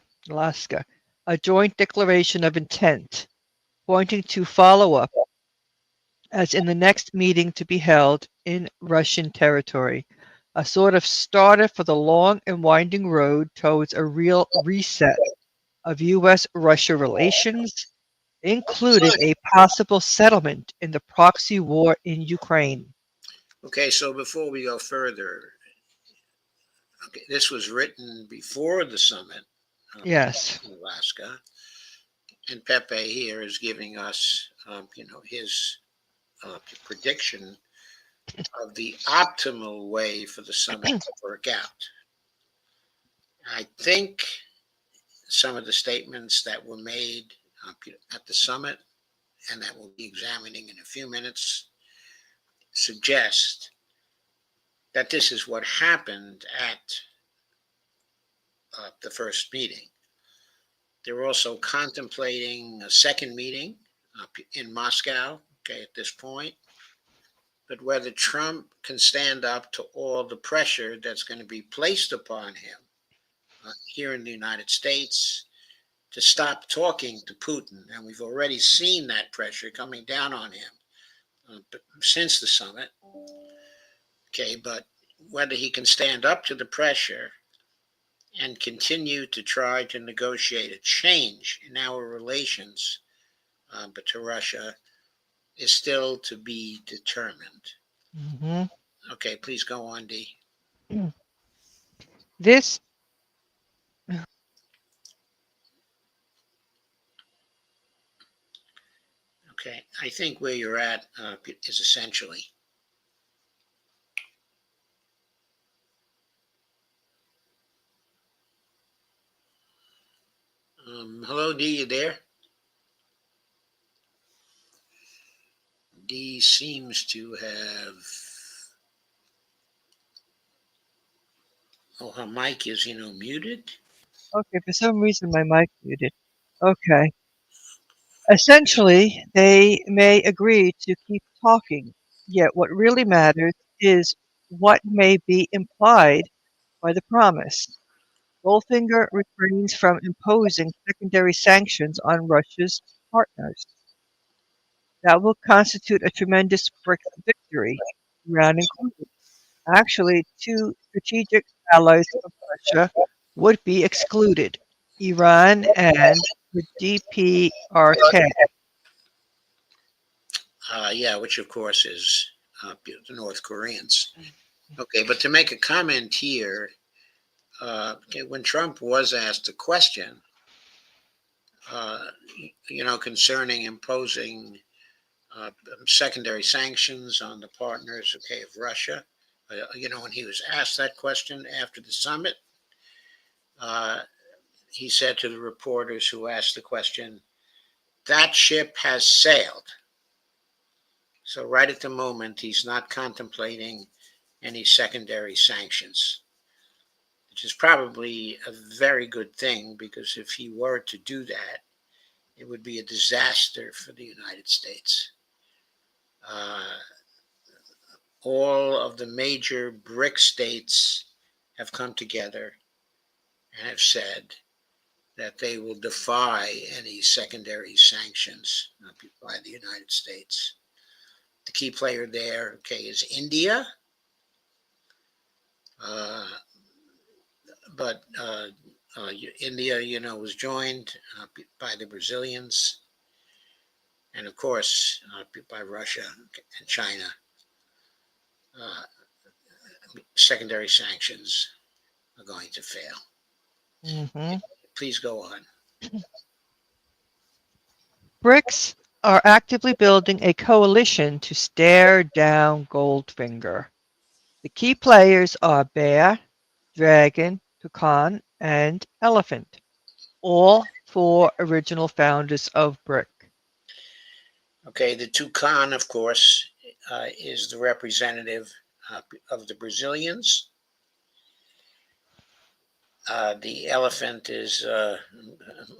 a joint declaration of intent, pointing to follow-up, as in the next meeting to be held in Russian territory, a sort of starter for the long and winding road towards a real reset of US-Russia relations, including a possible settlement in the proxy war in Ukraine. Okay, so before we go further, okay, this was written before the summit Yes. in Alaska, and Pepe here is giving us, his prediction of the optimal way for the summit to work out. I think some of the statements that were made at the summit and that we'll be examining in a few minutes suggest that this is what happened at the first meeting. They're also contemplating a second meeting in Moscow, okay, at this point. But whether Trump can stand up to all the pressure that's going to be placed upon him here in the United States to stop talking to Putin. And we've already seen that pressure coming down on him since the summit. Okay, but whether he can stand up to the pressure and continue to try to negotiate a change in our relations but to Russia is still to be determined. Mhm. Okay, please go on, Dee. This Okay, I think where you're at is essentially. Hello, Dee, you there? Dee seems to have. Oh, her mic is, muted. okay, for some reason my mic muted. Okay. Essentially, they may agree to keep talking, yet what really matters is what may be implied by the promise. Goldfinger refrains from imposing secondary sanctions on Russia's partners. That will constitute a tremendous BRICS victory, Iran included. Actually, two strategic allies of Russia would be excluded, Iran and the DPRK. Yeah, which of course is the North Koreans. Okay, but to make a comment here, when Trump was asked a question, concerning imposing secondary sanctions on the partners, okay, of Russia, when he was asked that question after the summit, he said to the reporters who asked the question, that ship has sailed. So right at the moment, he's not contemplating any secondary sanctions, which is probably a very good thing, because if he were to do that, it would be a disaster for the United States. All of the major BRICS states have come together and have said that they will defy any secondary sanctions by the United States. The key player there, okay, is India. But India, was joined by the Brazilians, and of course by Russia and China. Secondary sanctions are going to fail. Mhm. Please go on. BRICS are actively building a coalition to stare down Goldfinger. The key players are bear, dragon, toucan, and elephant, all four original founders of BRIC. Okay, the toucan, of course, is the representative of the Brazilians. The elephant is,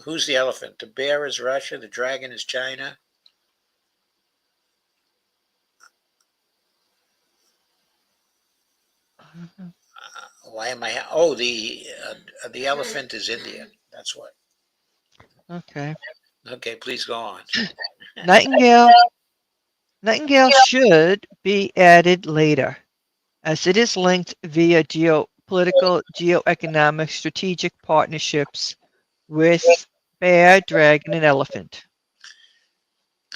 who's the elephant? The bear is Russia, the dragon is China. Why am I? Oh, the elephant is India. That's what. Okay. Okay, please go on. Nightingale should be added later, as it is linked via geopolitical, geoeconomic, strategic partnerships with bear, dragon, and elephant.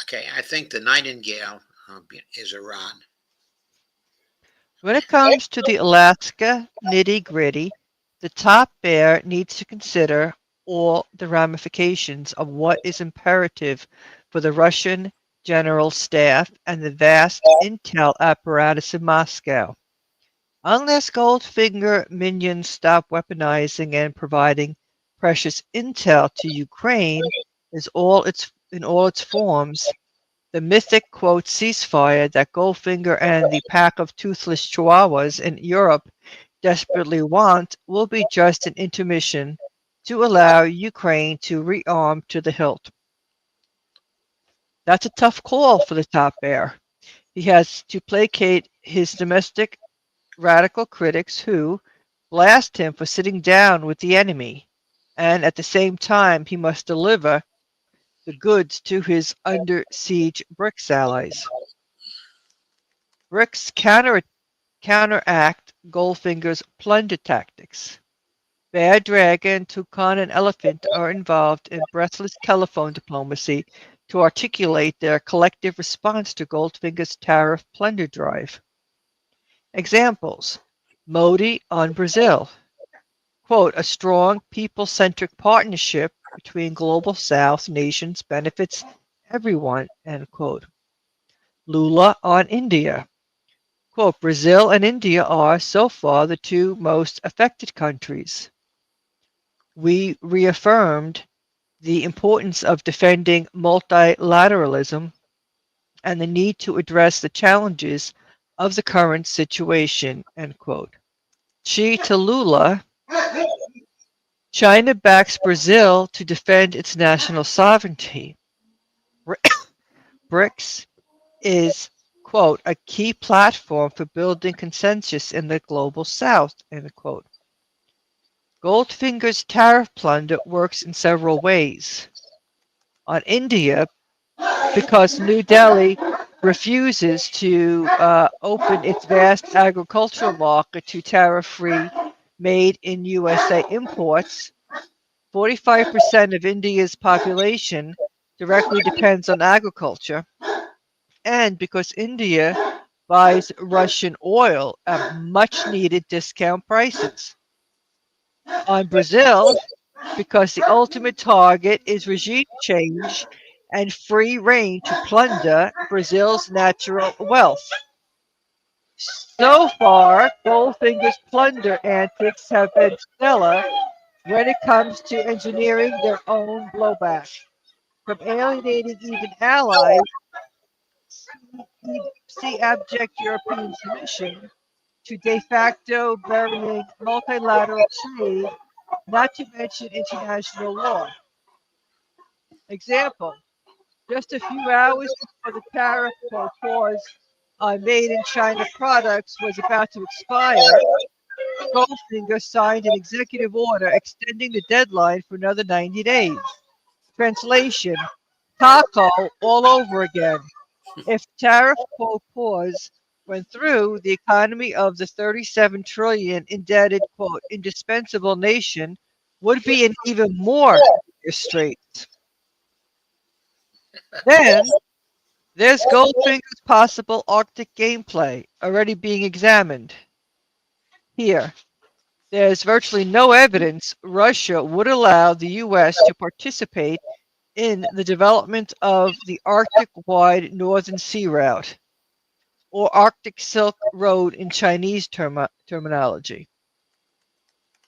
Okay, I think the nightingale is Iran. When it comes to the Alaska nitty-gritty, the top bear needs to consider all the ramifications of what is imperative for the Russian general staff and the vast intel apparatus in Moscow. Unless Goldfinger minions stop weaponizing and providing precious intel to Ukraine in all its forms, the mythic quote ceasefire that Goldfinger and the pack of toothless chihuahuas in Europe desperately want will be just an intermission to allow Ukraine to rearm to the hilt. That's a tough call for the top bear. He has to placate his domestic radical critics who blast him for sitting down with the enemy, and at the same time he must deliver the goods to his under siege BRICS allies. BRICS counteract Goldfinger's plunder tactics. Bear, dragon, toucan, and elephant are involved in breathless telephone diplomacy to articulate their collective response to Goldfinger's tariff plunder drive. Examples: Modi on Brazil. Quote, a strong people-centric partnership between global South nations benefits everyone, end quote. Lula on India. Quote, Brazil and India are, so far, the two most affected countries. We reaffirmed the importance of defending multilateralism and the need to address the challenges of the current situation, end quote. Xi to Lula. China backs Brazil to defend its national sovereignty. BRICS is, quote, a key platform for building consensus in the global South, end quote. Goldfinger's tariff plunder works in several ways. On India, because New Delhi refuses to open its vast agricultural market to tariff-free made in USA imports, 45% of India's population directly depends on agriculture, and because India buys Russian oil at much-needed discount prices. On Brazil, because the ultimate target is regime change and free rein to plunder Brazil's natural wealth. So far, Goldfinger's plunder antics have been stellar when it comes to engineering their own blowback. From alienating even allies, see abject European submission, to de facto burying multilateral trade, not to mention international law. Example, just a few hours before the tariff pause on made in China products was about to expire, Goldfinger signed an executive order extending the deadline for another 90 days. Translation, taco all over again. If tariff pause went through, the economy of the 37 trillion indebted, quote, indispensable nation would be in even more straits. Then there's Goldfinger's possible Arctic gameplay already being examined. Here, there's virtually no evidence Russia would allow the US to participate in the development of the Arctic-wide Northern Sea Route, or Arctic Silk Road in Chinese terminology.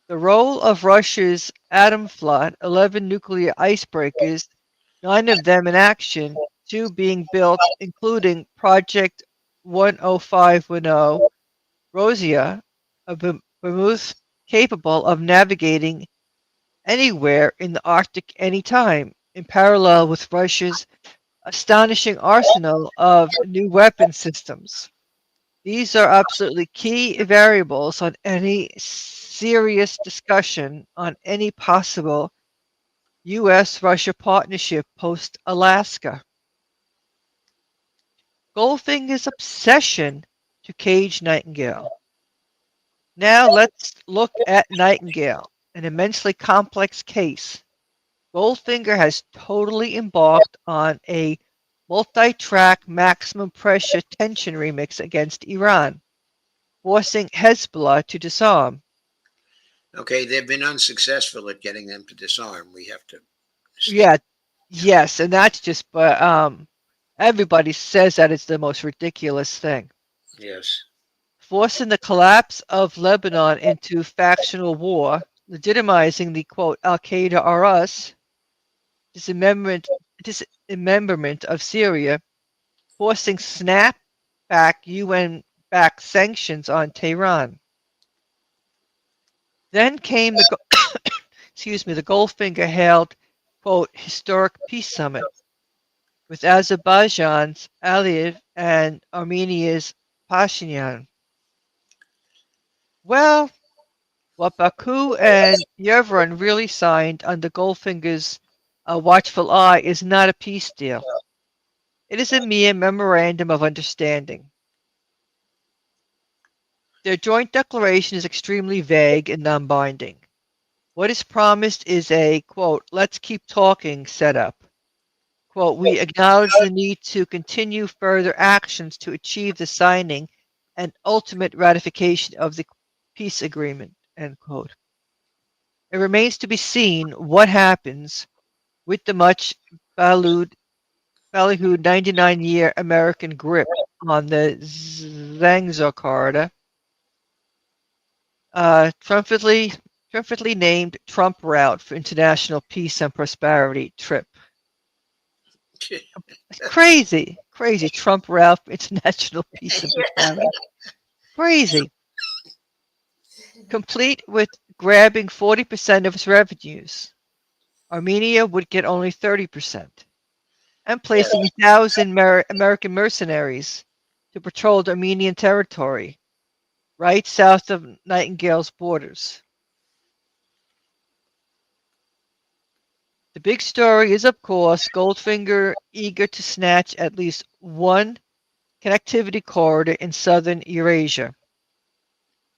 The role of Russia's atom flood, 11 nuclear icebreakers, 9 of them in action, 2 being built, including Project 10510, Rosia, a behemoth capable of navigating anywhere in the Arctic anytime, in parallel with Russia's astonishing arsenal of new weapon systems. These are absolutely key variables on any serious discussion on any possible US Russia partnership post Alaska. Goldfinger's obsession to cage Nightingale. Now let's look at Nightingale, an immensely complex case. Goldfinger has totally embarked on a multi-track maximum pressure tension remix against Iran, forcing Hezbollah to disarm. Okay, they've been unsuccessful at getting them to disarm. We have to state. Yeah, yes, and that's just, but everybody says that it's the most ridiculous thing. Yes. Forcing the collapse of Lebanon into factional war, legitimizing the quote Al Qaeda or us, dismemberment of Syria, forcing snapback UN-backed sanctions on Tehran. Then came the the Goldfinger-hailed quote historic peace summit with Azerbaijan's Aliyev and Armenia's Pashinyan. Well, what Baku and Yerevan really signed under Goldfinger's watchful eye is not a peace deal. It is a mere memorandum of understanding. Their joint declaration is extremely vague and non-binding. What is promised is a, quote, let's keep talking setup. Quote, we acknowledge the need to continue further actions to achieve the signing and ultimate ratification of the peace agreement, end quote. It remains to be seen what happens with the much ballyhooed 99-year American grip on the Zangzo corridor, triumphantly named Trump Route for International Peace and Prosperity trip. It's crazy, crazy Trump Route for International Peace and Prosperity. Crazy. Complete with grabbing 40% of its revenues. Armenia would get only 30%. And placing 1,000 American mercenaries to patrol the Armenian territory, right south of Nightingale's borders. The big story is, of course, Goldfinger eager to snatch at least one connectivity corridor in southern Eurasia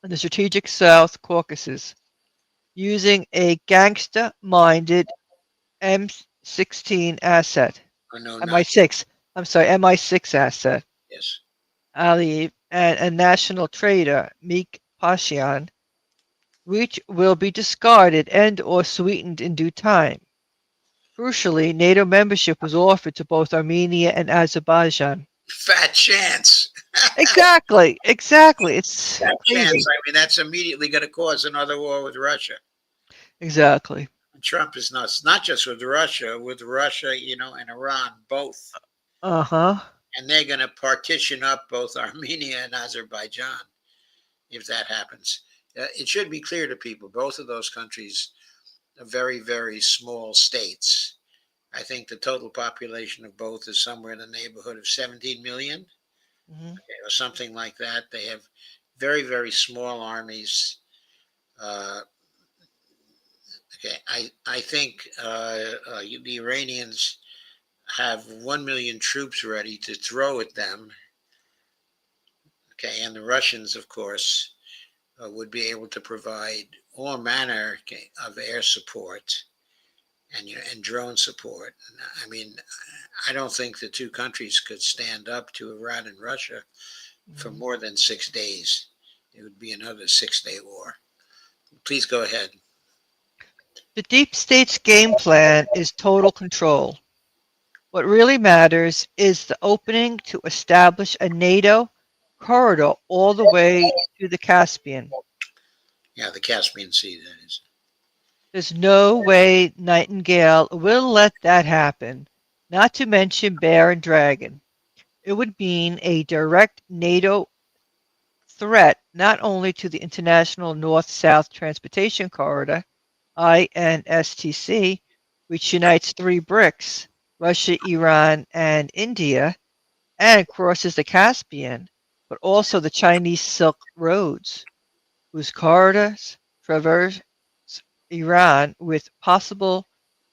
and the strategic South Caucasus, using a gangster-minded M16 asset. Or no, not. MI6. I'm sorry, MI6 asset. Yes. Aliyev and a national trader, Meek Pashinyan, which will be discarded and or sweetened in due time. Crucially, NATO membership was offered to both Armenia and Azerbaijan. Fat chance. Exactly. It's Fat crazy. chance. I mean, that's immediately going to cause another war with Russia. Exactly. Trump is not just with Russia, and Iran, both. Uh-huh. And they're going to partition up both Armenia and Azerbaijan if that happens. It should be clear to people, both of those countries are very, very small states. I think the total population of both is somewhere in the neighborhood of 17 million, Mhm. or something like that. They have very, very small armies. I think the Iranians have 1 million troops ready to throw at them. Okay, and the Russians, of course, would be able to provide all manner of air support and drone support. I mean, I don't think the two countries could stand up to Iran and Russia for more than 6 days. It would be another 6-day war. Please go ahead. The deep state's game plan is total control. What really matters is the opening to establish a NATO corridor all the way to the Caspian. Yeah, the Caspian Sea, that is. There's no way Nightingale will let that happen, not to mention Bear and Dragon. It would mean a direct NATO threat not only to the International North-South Transportation Corridor, INSTC, which unites three BRICS, Russia, Iran, and India, and crosses the Caspian, but also the Chinese Silk Roads, whose corridors traverse Iran with possible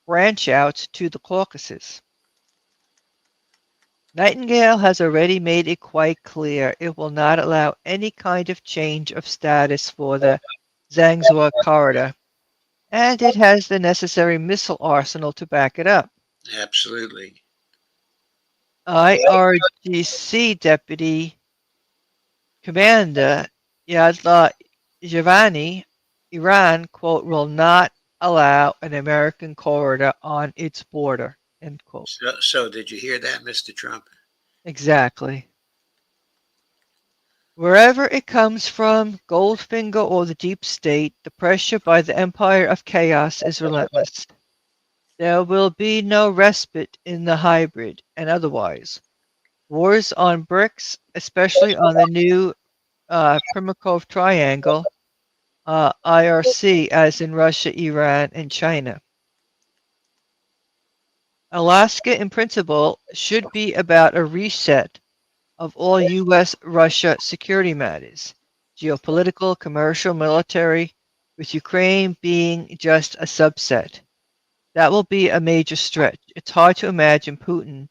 branch outs to the Caucasus. Nightingale has already made it quite clear it will not allow any kind of change of status for the Zangezur corridor, and it has the necessary missile arsenal to back it up. Absolutely. IRGC Deputy Commander Yadla Giovanni, Iran, quote, will not allow an American corridor on its border, end quote. So did you hear that, Mr. Trump? Exactly. Wherever it comes from, Goldfinger or the deep state, the pressure by the empire of chaos is relentless. There will be no respite in the hybrid and otherwise. Wars on BRICS, especially on the new Primakov Triangle, IRC, as in Russia, Iran, and China. Alaska, in principle, should be about a reset of all U.S.-Russia security matters, geopolitical, commercial, military, with Ukraine being just a subset. That will be a major stretch. It's hard to imagine Putin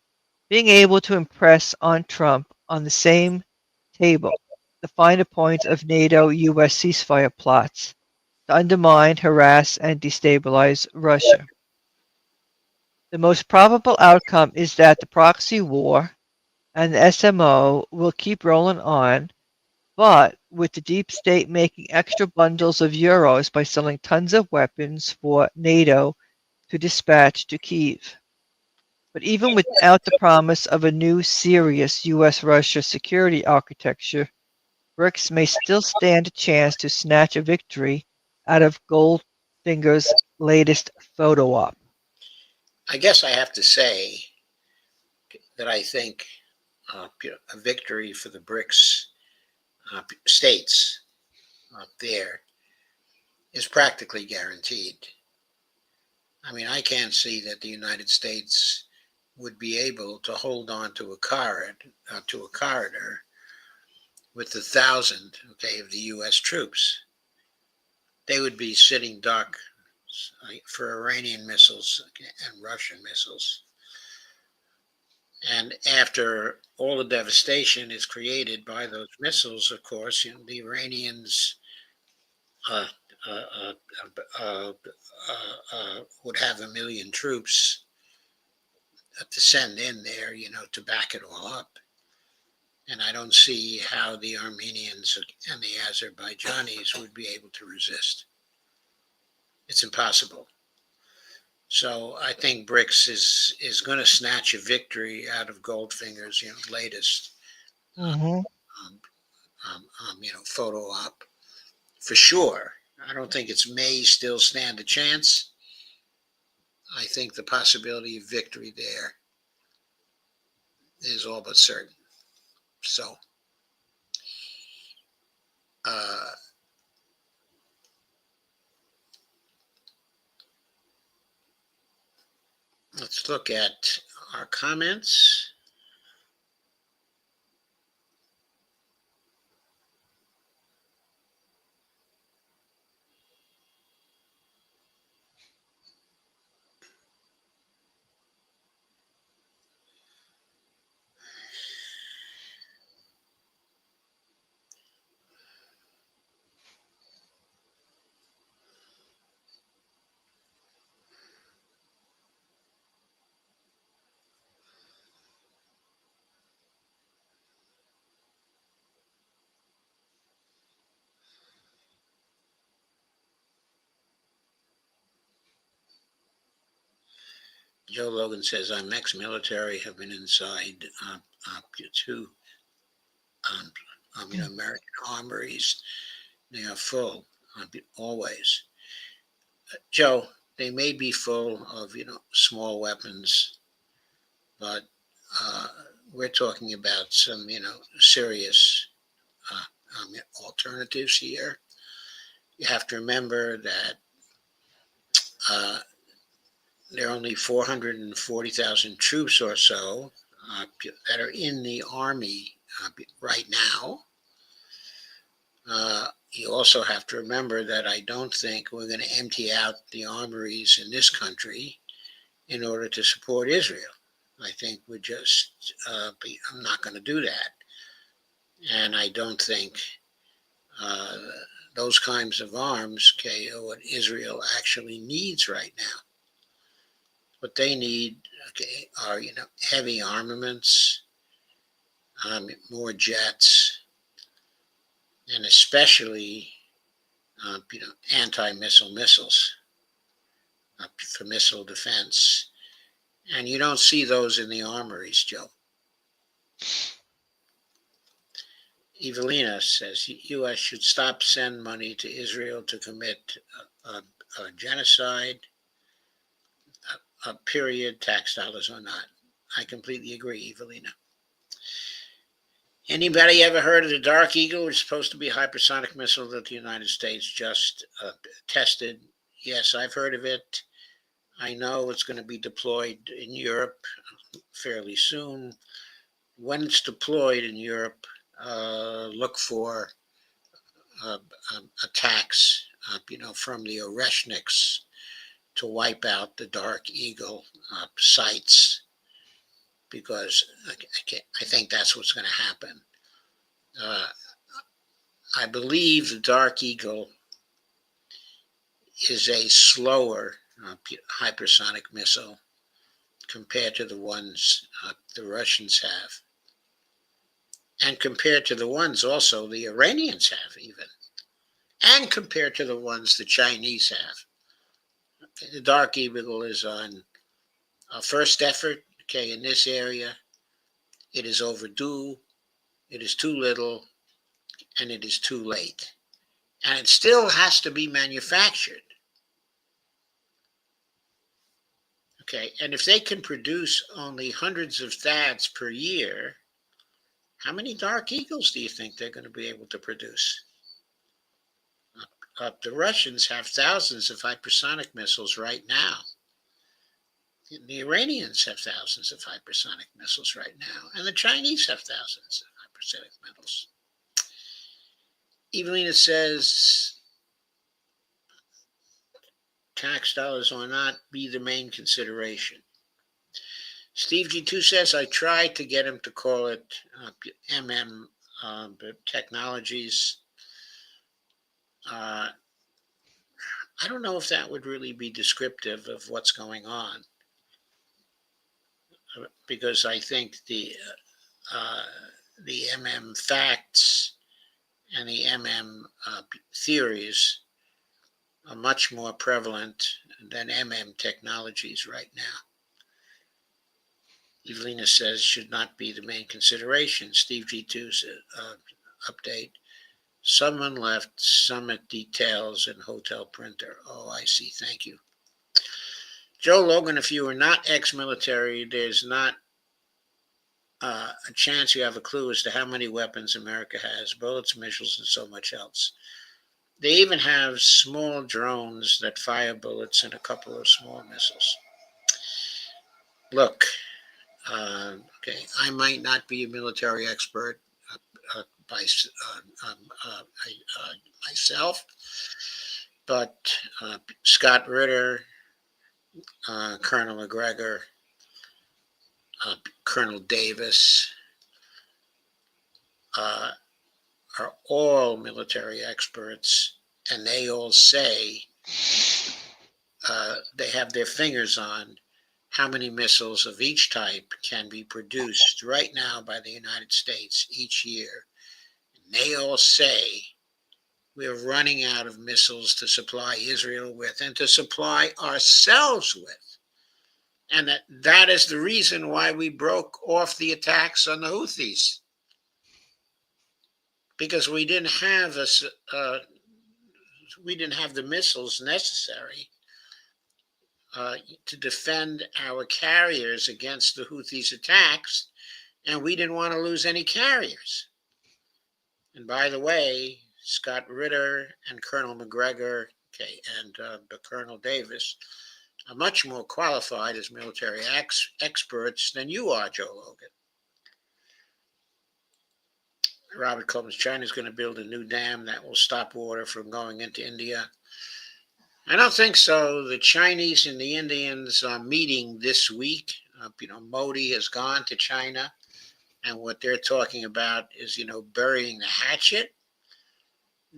being able to impress on Trump on the same table the finer points of NATO-US ceasefire plots to undermine, harass, and destabilize Russia. The most probable outcome is that the proxy war and the SMO will keep rolling on, but with the deep state making extra bundles of euros by selling tons of weapons for NATO to dispatch to Kyiv. But even without the promise of a new serious US-Russia security architecture, BRICS may still stand a chance to snatch a victory out of Goldfinger's latest photo op. I guess I have to say that I think a victory for the BRICS states up there is practically guaranteed. I mean, I can't see that the United States would be able to hold on to a corridor with 1,000, okay, of the U.S. troops. They would be sitting duck for Iranian missiles and Russian missiles. And after all the devastation is created by those missiles, of course, the Iranians uh, uh, would have 1 million troops to send in there, to back it all up. And I don't see how the Armenians and the Azerbaijanis would be able to resist. It's impossible. So I think BRICS is going to snatch a victory out of Goldfinger's latest Mm-hmm. photo op for sure. I don't think it may still stand a chance. I think the possibility of victory there is all but certain. So let's look at our comments. Joe Logan says, I'm ex-military, have been inside two American armories. They are full. always. Joe, they may be full of, small weapons, but we're talking about some, serious alternatives here. You have to remember that uh, there are only 440,000 troops or so that are in the army right now. You also have to remember that I don't think we're going to empty out the armories in this country in order to support Israel. I think we're just, I'm not going to do that. And I don't think those kinds of arms, are what Israel actually needs right now. What they need, are, heavy armaments, more jets, and especially, anti-missile missiles for missile defense. And you don't see those in the armories, Joe. Evelina says U.S. should stop send money to Israel to commit a genocide, period, tax dollars or not. I completely agree, Evelina. Anybody ever heard of the Dark Eagle, which is supposed to be a hypersonic missile that the United States just tested? Yes, I've heard of it. I know it's going to be deployed in Europe fairly soon. When it's deployed in Europe, look for attacks, from the Oreshniks to wipe out the Dark Eagle sites, because I think that's what's going to happen. I believe the Dark Eagle is a slower hypersonic missile compared to the ones the Russians have, and compared to the ones also the Iranians have even, and compared to the ones the Chinese have. The Dark Eagle is on a first effort, in this area. It is overdue, it is too little, and it is too late. And it still has to be manufactured. And if they can produce only hundreds of THAADs per year, how many Dark Eagles do you think they're going to be able to produce? The Russians have thousands of hypersonic missiles right now. The Iranians have thousands of hypersonic missiles right now, and the Chinese have thousands of hypersonic missiles. Evelina says, tax dollars or not be the main consideration. Steve G2 says, I tried to get him to call it technologies. I don't know if that would really be descriptive of what's going on, because I think the facts and the theories are much more prevalent than technologies right now. Evelina says should not be the main consideration. Steve G2's update. Someone left summit details and hotel printer. Oh, I see. Thank you. Joe Logan, if you are not ex-military, there's not a chance you have a clue as to how many weapons America has, bullets, missiles, and so much else. They even have small drones that fire bullets and a couple of small missiles. Look, I might not be a military expert myself, but Scott Ritter, Colonel Mcgregor, Colonel Davis are all military experts, and they all say they have their fingers on how many missiles of each type can be produced right now by the United States each year. And they all say we're running out of missiles to supply Israel with and to supply ourselves with. And that is the reason why we broke off the attacks on the Houthis. Because we didn't have we didn't have the missiles necessary to defend our carriers against the Houthis' attacks, and we didn't want to lose any carriers. And by the way, Scott Ritter and Colonel Mcgregor, and Colonel Davis are much more qualified as military experts than you are, Joe Logan. Robert Coleman's China's going to build a new dam that will stop water from going into India. I don't think so. The Chinese and the Indians are meeting this week. Modi has gone to China, and what they're talking about is, burying the hatchet.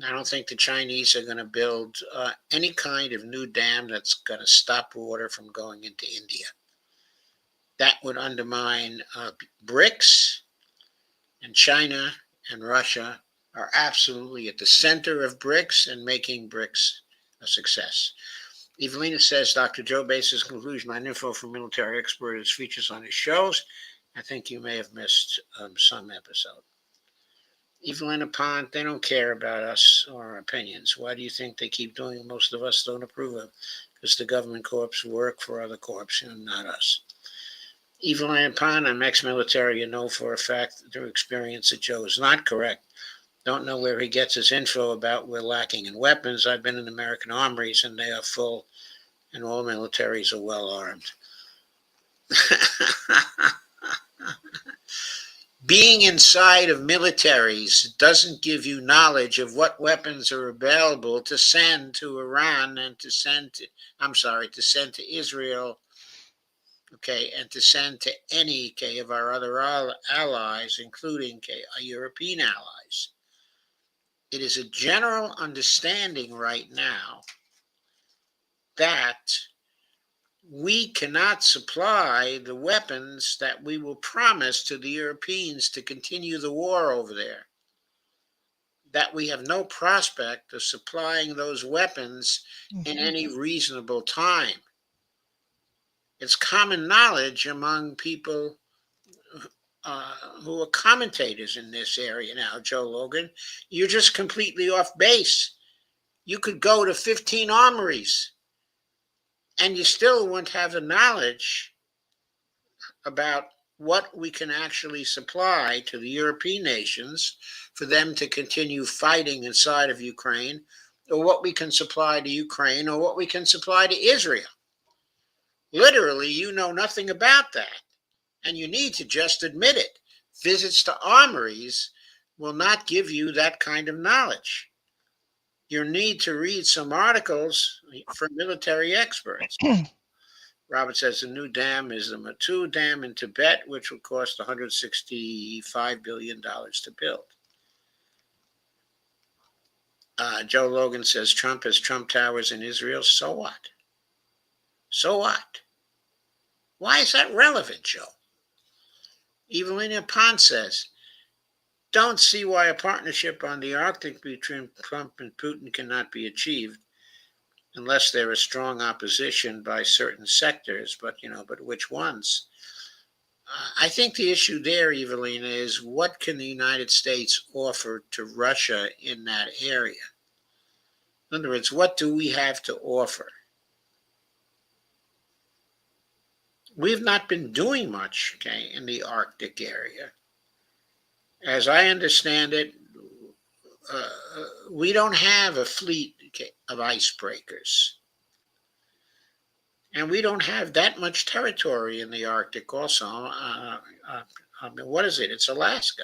I don't think the Chinese are going to build any kind of new dam that's going to stop water from going into India. That would undermine BRICS, and China and Russia are absolutely at the center of BRICS and making BRICS a success. Evelina says, Dr. Joe bases conclusion on info from military experts features on his shows. I think you may have missed some episode. Evelina Pont, they don't care about us or our opinions. Why do you think they keep doing what most of us don't approve of? Because the government corps work for other corps and not us. Evelina Pont, I'm ex-military, for a fact through experience that Joe is not correct. Don't know where he gets his info about we're lacking in weapons. I've been in American armories and they are full, and all militaries are well armed. Being inside of militaries doesn't give you knowledge of what weapons are available to send to Iran and to send to Israel, and to send to any of our other allies, including our European allies. It is a general understanding right now that we cannot supply the weapons that we will promise to the Europeans to continue the war over there. That we have no prospect of supplying those weapons in any reasonable time. It's common knowledge among people who are commentators in this area now, Joe Logan. You're just completely off base. You could go to 15 armories and you still wouldn't have the knowledge about what we can actually supply to the European nations for them to continue fighting inside of Ukraine, or what we can supply to Ukraine, or what we can supply to Israel. Literally, you know nothing about that, and you need to just admit it. Visits to armories will not give you that kind of knowledge. You need to read some articles from military experts. Robert says the new dam is the Matu Dam in Tibet, which will cost $165 billion to build. Joe Logan says Trump has Trump Towers in Israel. So what? So what? Why is that relevant, Joe? Evelina Pont says, don't see why a partnership on the Arctic between Trump and Putin cannot be achieved unless there is strong opposition by certain sectors, but which ones? I think the issue there, Evelina, is what can the United States offer to Russia in that area? In other words, what do we have to offer? We've not been doing much, in the Arctic area. As I understand it, we don't have a fleet of icebreakers. And we don't have that much territory in the Arctic also. What is it? It's Alaska.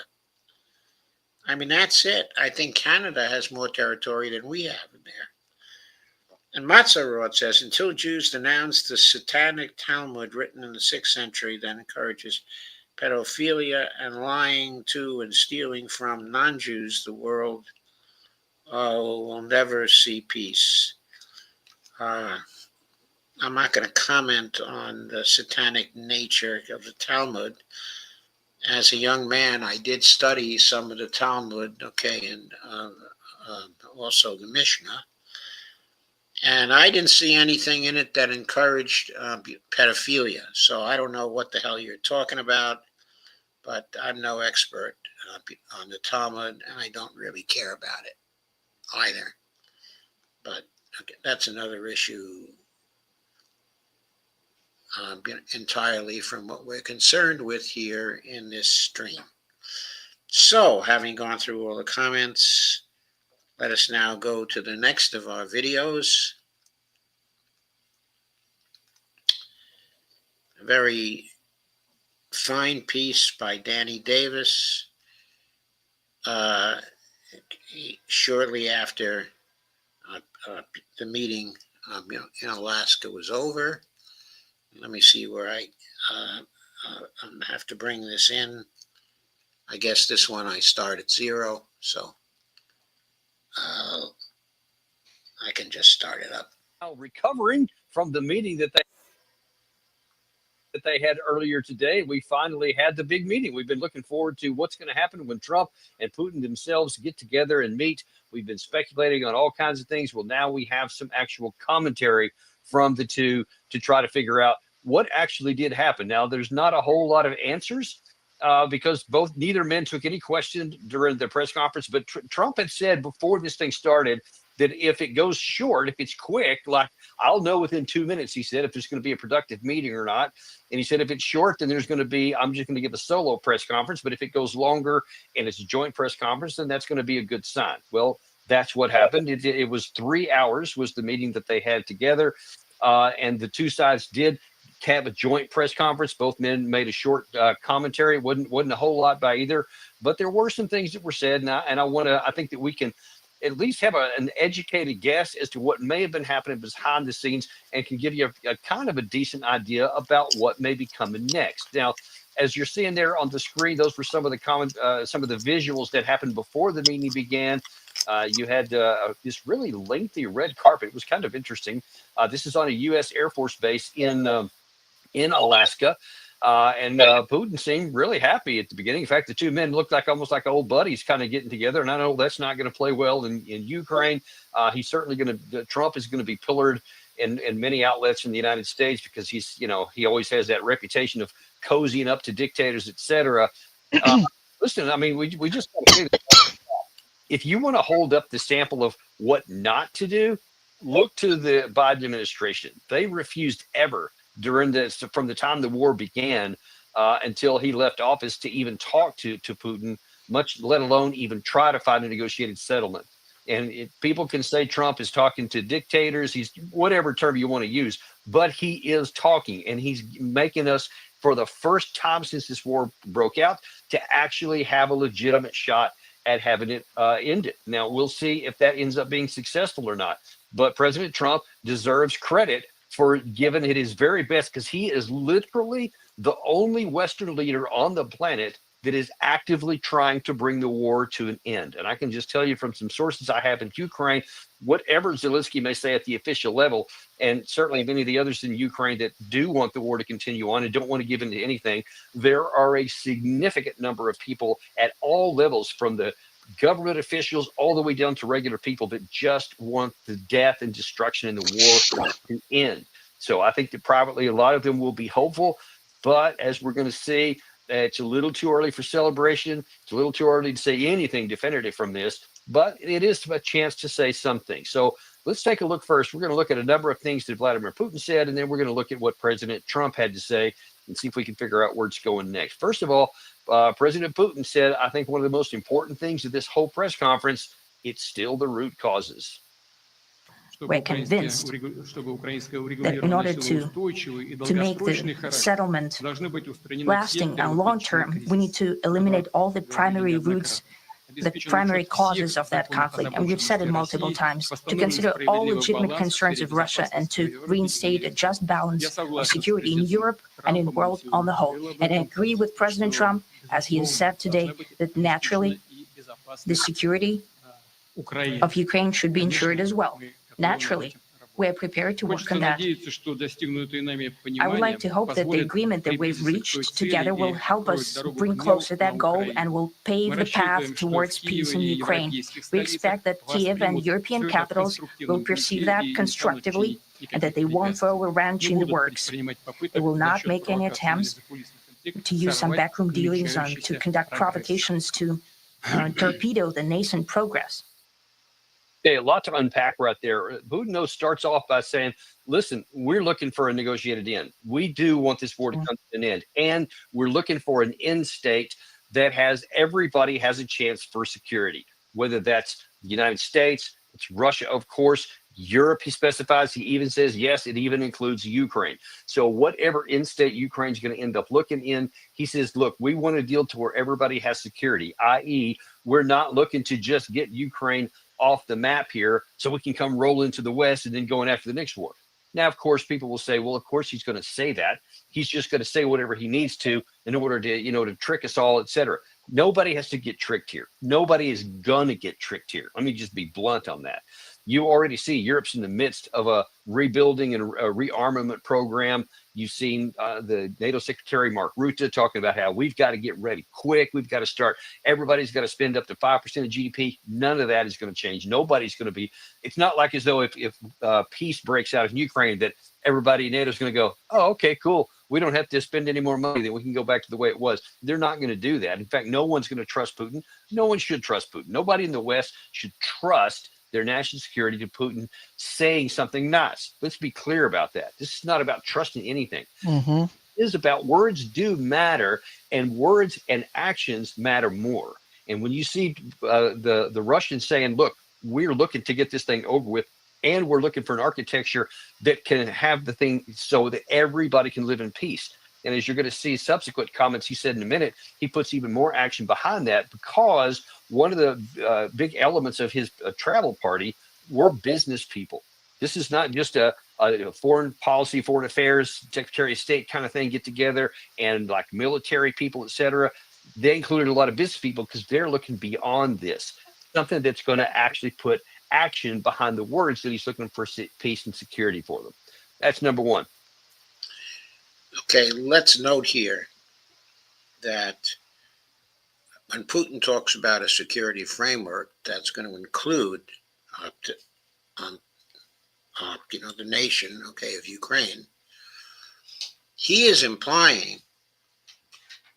That's it. I think Canada has more territory than we have in there. And Matzerot says, until Jews denounced the satanic Talmud written in the 6th century that encourages pedophilia and lying to and stealing from non-Jews, the world will never see peace. I'm not going to comment on the satanic nature of the Talmud. As a young man, I did study some of the Talmud, and also the Mishnah. And I didn't see anything in it that encouraged pedophilia. So I don't know what the hell you're talking about, but I'm no expert on the Talmud, and I don't really care about it either. But okay, that's another issue entirely from what we're concerned with here in this stream. So, having gone through all the comments, let us now go to the next of our videos. A very fine piece by Danny Davis shortly after the meeting in Alaska was over. Let me see where I have to bring this in. I guess this one I start at 0, so I can just start it up. Now recovering from the meeting that they had earlier today, we finally had the big meeting. We've been looking forward to what's going to happen when Trump and Putin themselves get together and meet. We've been speculating on all kinds of things. Well, now we have some actual commentary from the two to try to figure out what actually did happen. Now, there's not a whole lot of answers because neither men took any questions during the press conference. But Trump had said before this thing started that if it goes short, if it's quick, like I'll know within 2 minutes, he said, if there's going to be a productive meeting or not. And he said, if it's short, then I'm just going to give a solo press conference. But if it goes longer and it's a joint press conference, then that's going to be a good sign. Well, that's what happened. It was 3 hours was the meeting that they had together. And the two sides did have a joint press conference. Both men made a short commentary. It wasn't a whole lot by either, but there were some things that were said. And I think that we can at least have an educated guess as to what may have been happening behind the scenes and can give you a kind of a decent idea about what may be coming next. Now, as you're seeing there on the screen, those were some of the visuals that happened before the meeting began. You had this really lengthy red carpet. It was kind of interesting. This is on a U.S. Air Force base in Alaska. And Putin seemed really happy at the beginning. In fact, the two men looked almost like old buddies kind of getting together. And I know that's not going to play well in Ukraine. He's certainly Trump is going to be pillared in many outlets in the United States because he always has that reputation of cozying up to dictators, etc. Listen, I mean, we just got to say this. If you want to hold up the sample of what not to do, look to the Biden administration. They refused ever from the time the war began until he left office to even talk to Putin, much let alone even try to find a negotiated settlement. And people can say Trump is talking to dictators, he's whatever term you want to use, but he is talking, and he's making us, for the first time since this war broke out, to actually have a legitimate shot at having it ended. Now, we'll see if that ends up being successful or not. But President Trump deserves credit for giving it his very best, because he is literally the only Western leader on the planet that is actively trying to bring the war to an end. And I can just tell you from some sources I have in Ukraine, whatever Zelensky may say at the official level, and certainly many of the others in Ukraine that do want the war to continue on and don't want to give in to anything, there are a significant number of people at all levels, from the government officials all the way down to regular people, that just want the death and destruction in the war to end. So I think that privately, a lot of them will be hopeful, but as we're going to see, it's a little too early for celebration. It's a little too early to say anything definitive from this, but it is a chance to say something. So let's take a look first. We're going to look at a number of things that Vladimir Putin said, and then we're going to look at what President Trump had to say and see if we can figure out where it's going next. First of all, President Putin said, I think one of the most important things of this whole press conference, it's still the root causes. We're convinced that in order to make the settlement lasting and long-term, we need to eliminate all the primary roots, the primary causes of that conflict. And we've said it multiple times, to consider all legitimate concerns of Russia and to reinstate a just balance of security in Europe and in the world on the whole. And I agree with President Trump, as he has said today, that naturally the security of Ukraine should be ensured as well. Naturally, we are prepared to work on that. I would like to hope that the agreement that we've reached together will help us bring closer that goal and will pave the path towards peace in Ukraine. We expect that Kiev and European capitals will perceive that constructively and that they won't throw a wrench in the works. They will not make any attempts to use some backroom dealings to conduct provocations to torpedo the nascent progress. Okay, a lot to unpack right there. Putin starts off by saying, listen, we're looking for a negotiated end. We do want this war to come to an end. And we're looking for an end state that has everybody has a chance for security, whether that's the United States, it's Russia, of course, Europe, he specifies. He even says, yes, it even includes Ukraine. So whatever end state Ukraine's going to end up looking in, he says, look, we want a deal to where everybody has security, i.e., we're not looking to just get Ukraine off the map here so we can come roll into the West and then going after the next war. Now, of course, people will say, well, of course he's going to say that. He's just going to say whatever he needs to in order to, to trick us all, etc. Nobody has to get tricked here. Nobody is going to get tricked here. Let me just be blunt on that. You already see Europe's in the midst of a rebuilding and a rearmament program. You've seen the NATO Secretary Mark Rutte talking about how we've got to get ready quick. We've got to start. Everybody's got to spend up to 5% of GDP. None of that is going to change. Nobody's going to be. It's not like as though if peace breaks out in Ukraine that everybody in NATO is going to go, oh, okay, cool. We don't have to spend any more money. Then we can go back to the way it was. They're not going to do that. In fact, no one's going to trust Putin. No one should trust Putin. Nobody in the West should trust their national security to Putin saying something nice. Let's be clear about that. This is not about trusting anything. It is about words do matter, and words and actions matter more. And when you see the Russians saying, look, we're looking to get this thing over with, and we're looking for an architecture that can have the thing so that everybody can live in peace. And as you're going to see subsequent comments he said in a minute, he puts even more action behind that, because one of the big elements of his travel party were business people. This is not just a foreign policy, foreign affairs, Secretary of State kind of thing get together and like military people, etc. They included a lot of business people because they're looking beyond this, something that's going to actually put action behind the words that he's looking for peace and security for them. That's number one. Okay, let's note here that when Putin talks about a security framework, that's going to include the nation, of Ukraine. He is implying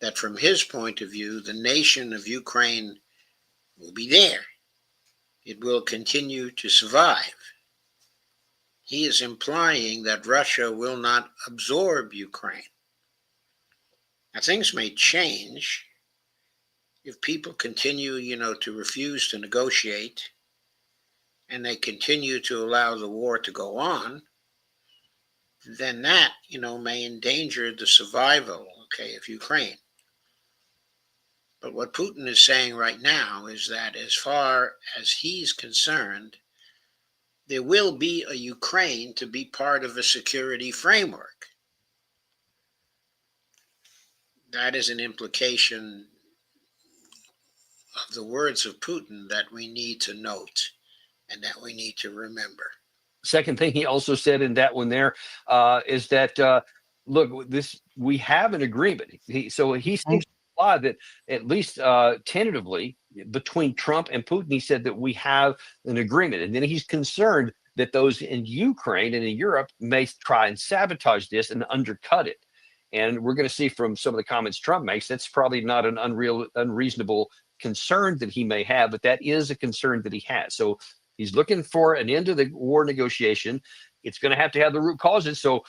that from his point of view, the nation of Ukraine will be there. It will continue to survive. He is implying that Russia will not absorb Ukraine. Now, things may change if people continue, to refuse to negotiate, and they continue to allow the war to go on. Then that, may endanger the survival, of Ukraine. But what Putin is saying right now is that as far as he's concerned, there will be a Ukraine to be part of a security framework. That is an implication of the words of Putin that we need to note and that we need to remember. Second thing he also said in that one there is that, look, we have an agreement. So he seems to imply that at least tentatively between Trump and Putin, he said that we have an agreement. And then he's concerned that those in Ukraine and in Europe may try and sabotage this and undercut it. And we're going to see from some of the comments Trump makes, that's probably not an unreasonable concern that he may have, but that is a concern that he has. So he's looking for an end to the war negotiation. It's going to have the root causes. So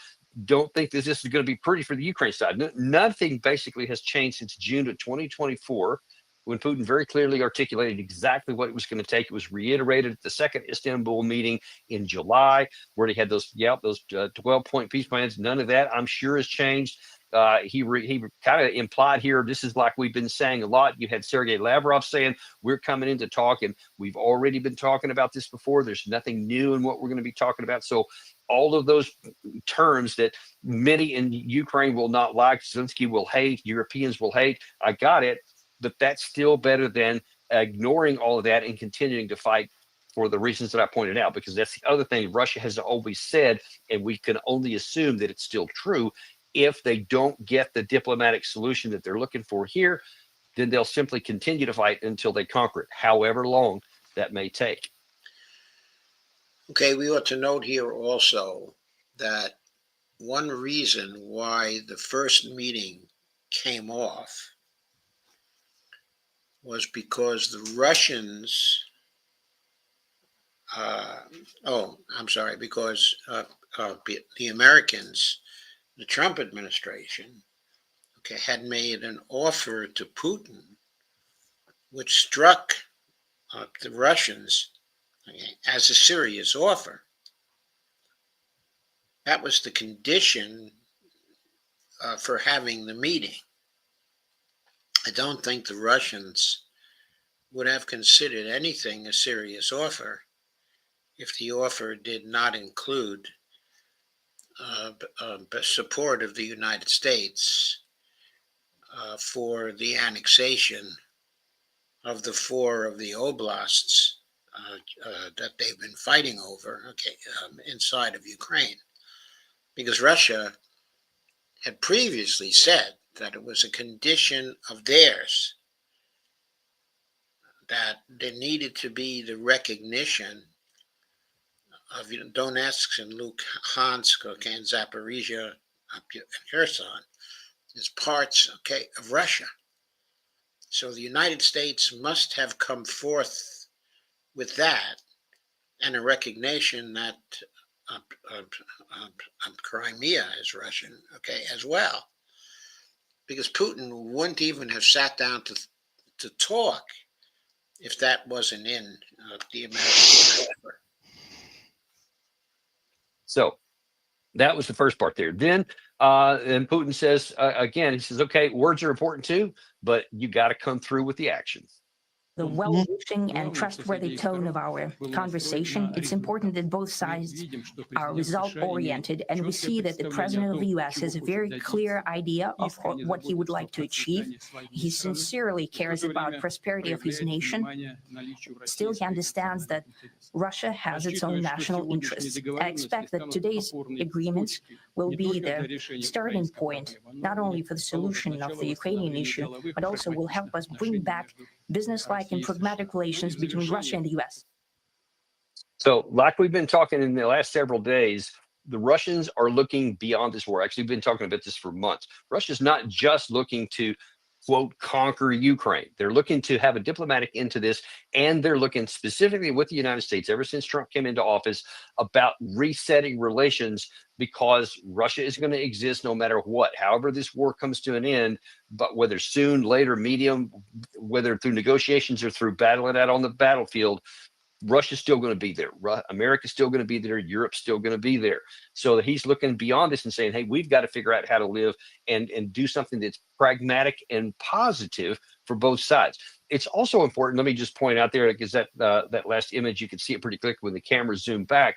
don't think this is going to be pretty for the Ukraine side. Nothing basically has changed since June of 2024, when Putin very clearly articulated exactly what it was going to take. It was reiterated at the second Istanbul meeting in July, where he had those 12-point peace plans. None of that, I'm sure, has changed. He kind of implied here, this is like we've been saying a lot. You had Sergei Lavrov saying, we're coming in to talk, and we've already been talking about this before. There's nothing new in what we're going to be talking about. So all of those terms that many in Ukraine will not like, Zelensky will hate, Europeans will hate, I got it. But that's still better than ignoring all of that and continuing to fight for the reasons that I pointed out, because that's the other thing Russia has always said, and we can only assume that it's still true. If they don't get the diplomatic solution that they're looking for here, then they'll simply continue to fight until they conquer it, however long that may take. Okay, we ought to note here also that one reason why the first meeting came off was because the Russians I'm sorry, because the Americans, the Trump administration, had made an offer to Putin, which struck the Russians as a serious offer. That was the condition for having the meeting. I don't think the Russians would have considered anything a serious offer if the offer did not include support of the United States for the annexation of the 4 of the oblasts that they've been fighting over inside of Ukraine. Because Russia had previously said that it was a condition of theirs that there needed to be the recognition of Donetsk and Luhansk, and Zaporizhia and Kherson as parts, of Russia. So the United States must have come forth with that and a recognition that Crimea is Russian, as well. Because Putin wouldn't even have sat down to talk if that wasn't in the American offer. So that was the first part there. Then and Putin says, again, he says, okay, words are important too, but you got to come through with the action. The well-wishing and trustworthy tone of our conversation, it's important that both sides are result-oriented, and we see that the president of the U.S. has a very clear idea of what he would like to achieve. He sincerely cares about prosperity of his nation. Still, he understands that Russia has its own national interests. I expect that today's agreements will be the starting point, not only for the solution of the Ukrainian issue, but also will help us bring back business-like and pragmatic relations between Russia and the U.S. So, like we've been talking in the last several days, the Russians are looking beyond this war. Actually, we've been talking about this for months. Russia's not just looking to, quote, conquer Ukraine. They're looking to have a diplomatic end to this, and they're looking specifically with the United States, ever since Trump came into office, about resetting relations, because Russia is going to exist no matter what. However this war comes to an end, but whether soon, later, medium, whether through negotiations or through battling out on the battlefield, Russia's still going to be there. America's still going to be there. Europe's still going to be there. So he's looking beyond this and saying, hey, we've got to figure out how to live and do something that's pragmatic and positive for both sides. It's also important, let me just point out there, because that last image, you can see it pretty quick when the camera zoomed back,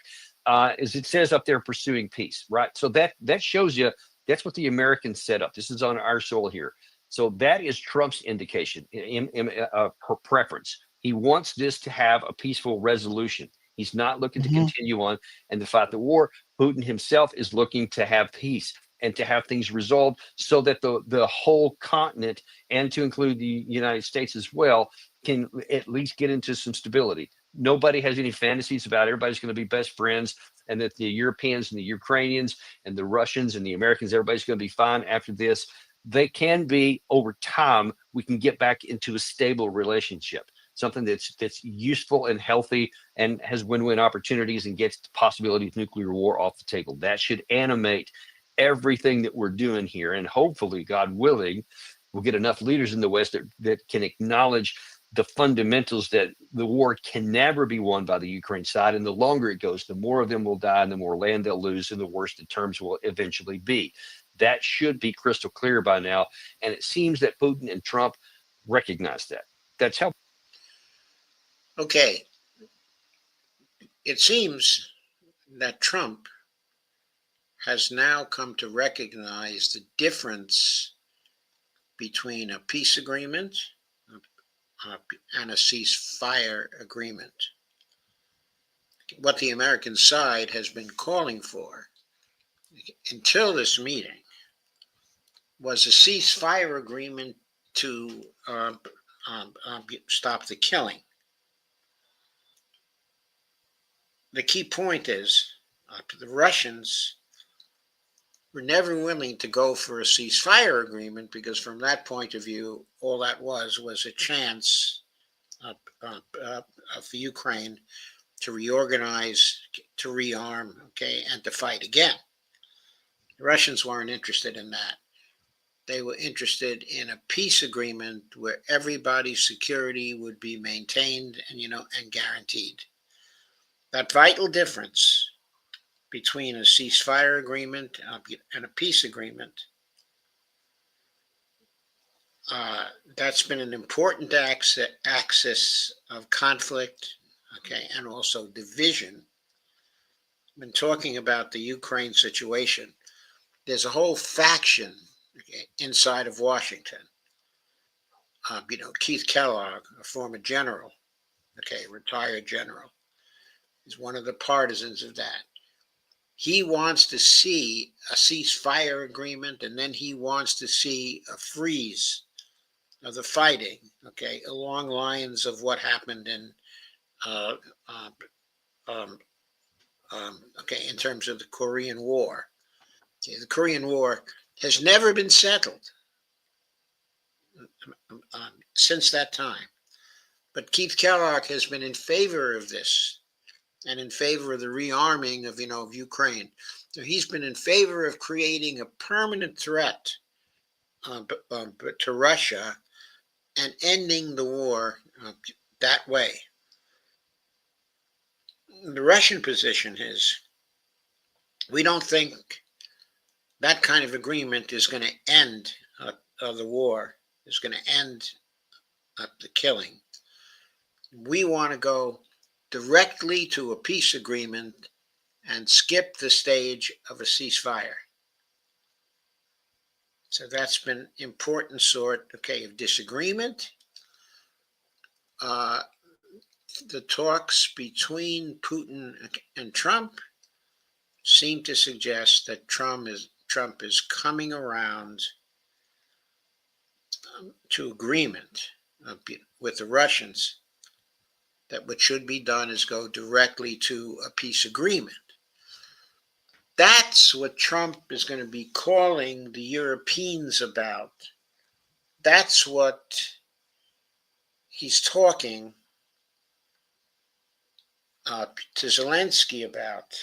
is it says up there, pursuing peace, right? So that shows you that's what the Americans set up. This is on our soil here. So that is Trump's indication, her preference. He wants this to have a peaceful resolution. He's not looking to continue on and to fight the war. Putin himself is looking to have peace and to have things resolved so that the whole continent, and to include the United States as well, can at least get into some stability. Nobody has any fantasies about everybody's going to be best friends, and that the Europeans and the Ukrainians and the Russians and the Americans, everybody's going to be fine after this. They can be, over time, we can get back into a stable relationship, something that's useful and healthy and has win-win opportunities and gets the possibility of nuclear war off the table. That should animate everything that we're doing here. And hopefully, God willing, we'll get enough leaders in the West that can acknowledge the fundamentals that the war can never be won by the Ukraine side. And the longer it goes, the more of them will die and the more land they'll lose, and the worse the terms will eventually be. That should be crystal clear by now. And it seems that Putin and Trump recognize that. That's how. Okay. It seems that Trump has now come to recognize the difference between a peace agreement and a ceasefire agreement. What the American side has been calling for until this meeting was a ceasefire agreement to stop the killing. The key point is the Russians were never willing to go for a ceasefire agreement, because from that point of view, all that was a chance for Ukraine to reorganize, to rearm, okay, and to fight again. The Russians weren't interested in that. They were interested in a peace agreement where everybody's security would be maintained and, and guaranteed. That vital difference between a ceasefire agreement and a peace agreement, that's been an important axis of conflict, okay, and also division. I've been talking about the Ukraine situation. There's a whole faction, okay, inside of Washington. Keith Kellogg, a former general, okay, retired general, is one of the partisans of that. He wants to see a ceasefire agreement, and then he wants to see a freeze of the fighting, okay, along lines of what happened in, okay, in terms of the Korean War. Okay, the Korean War has never been settled since that time. But Keith Kellogg has been in favor of this and in favor of the rearming of, of Ukraine. So he's been in favor of creating a permanent threat to Russia and ending the war that way. The Russian position is, we don't think that kind of agreement is going to end the war, is going to end the killing. We want to go directly to a peace agreement and skip the stage of a ceasefire. So that's been important sort, okay, of disagreement. The talks between Putin and Trump seem to suggest that Trump is coming around to agreement with the Russians that what should be done is go directly to a peace agreement. That's what Trump is going to be calling the Europeans about. That's what he's talking to Zelensky about.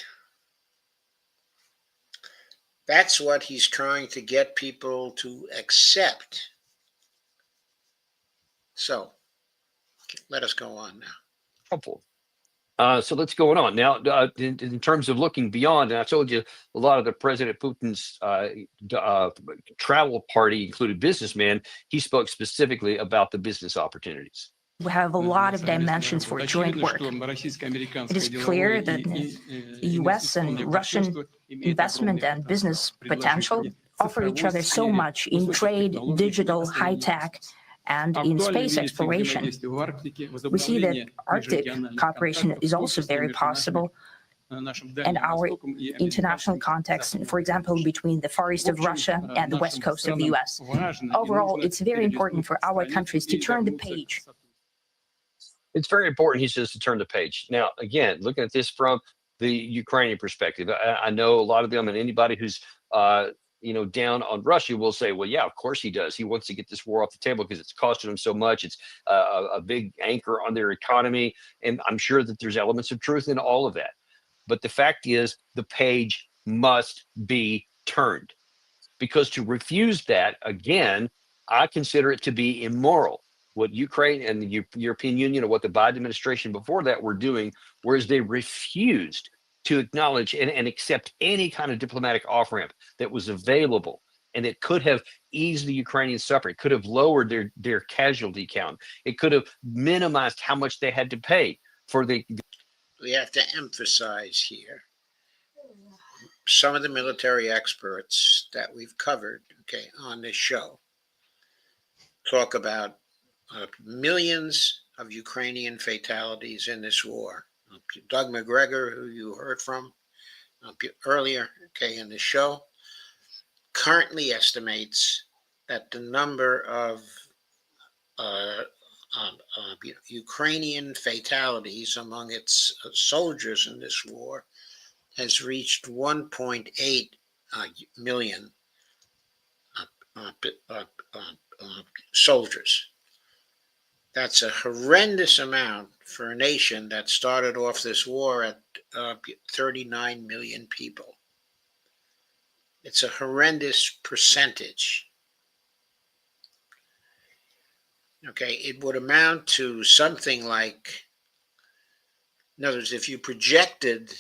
That's what he's trying to get people to accept. So, let us go on now. Helpful. So let's go on now. In terms of looking beyond, and I told you a lot of the President Putin's travel party included businessmen. He spoke specifically about the business opportunities. We have a lot of dimensions for joint work. It is clear that the US and Russian investment and business potential offer each other so much in trade, digital, high tech, and in space exploration. We see that Arctic cooperation is also very possible, and our international context, for example, between the Far East of Russia and the West Coast of the US. Overall, it's very important for our countries to turn the page. It's very important, he says, to turn the page. Now, again, looking at this from the Ukrainian perspective, I know a lot of them, and anybody who's down on Russia will say, well, yeah, of course he does. He wants to get this war off the table because it's costing him so much. It's a big anchor on their economy. And I'm sure that there's elements of truth in all of that. But the fact is, the page must be turned, because to refuse that, again, I consider it to be immoral. What Ukraine and the European Union, or what the Biden administration before that were doing, whereas they refused to acknowledge and accept any kind of diplomatic off-ramp that was available, and it could have eased the Ukrainian suffering, could have lowered their casualty count, it could have minimized how much they had to pay for the. We have to emphasize here some of the military experts that we've covered, okay, on this show talk about millions of Ukrainian fatalities in this war. Doug Mcgregor, who you heard from earlier, okay, in the show, currently estimates that the number of Ukrainian fatalities among its soldiers in this war has reached 1.8 million soldiers. That's a horrendous amount for a nation that started off this war at 39 million people. It's a horrendous percentage. Okay, it would amount to something like, in other words, if you projected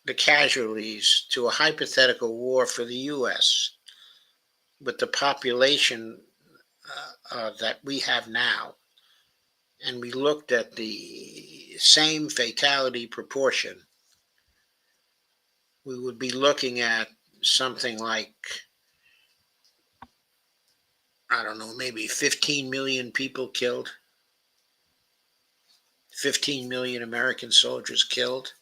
the casualties to a hypothetical war for the U.S. with the population that we have now, and we looked at the same fatality proportion, we would be looking at something like, I don't know, maybe 15 million people killed, 15 million American soldiers killed.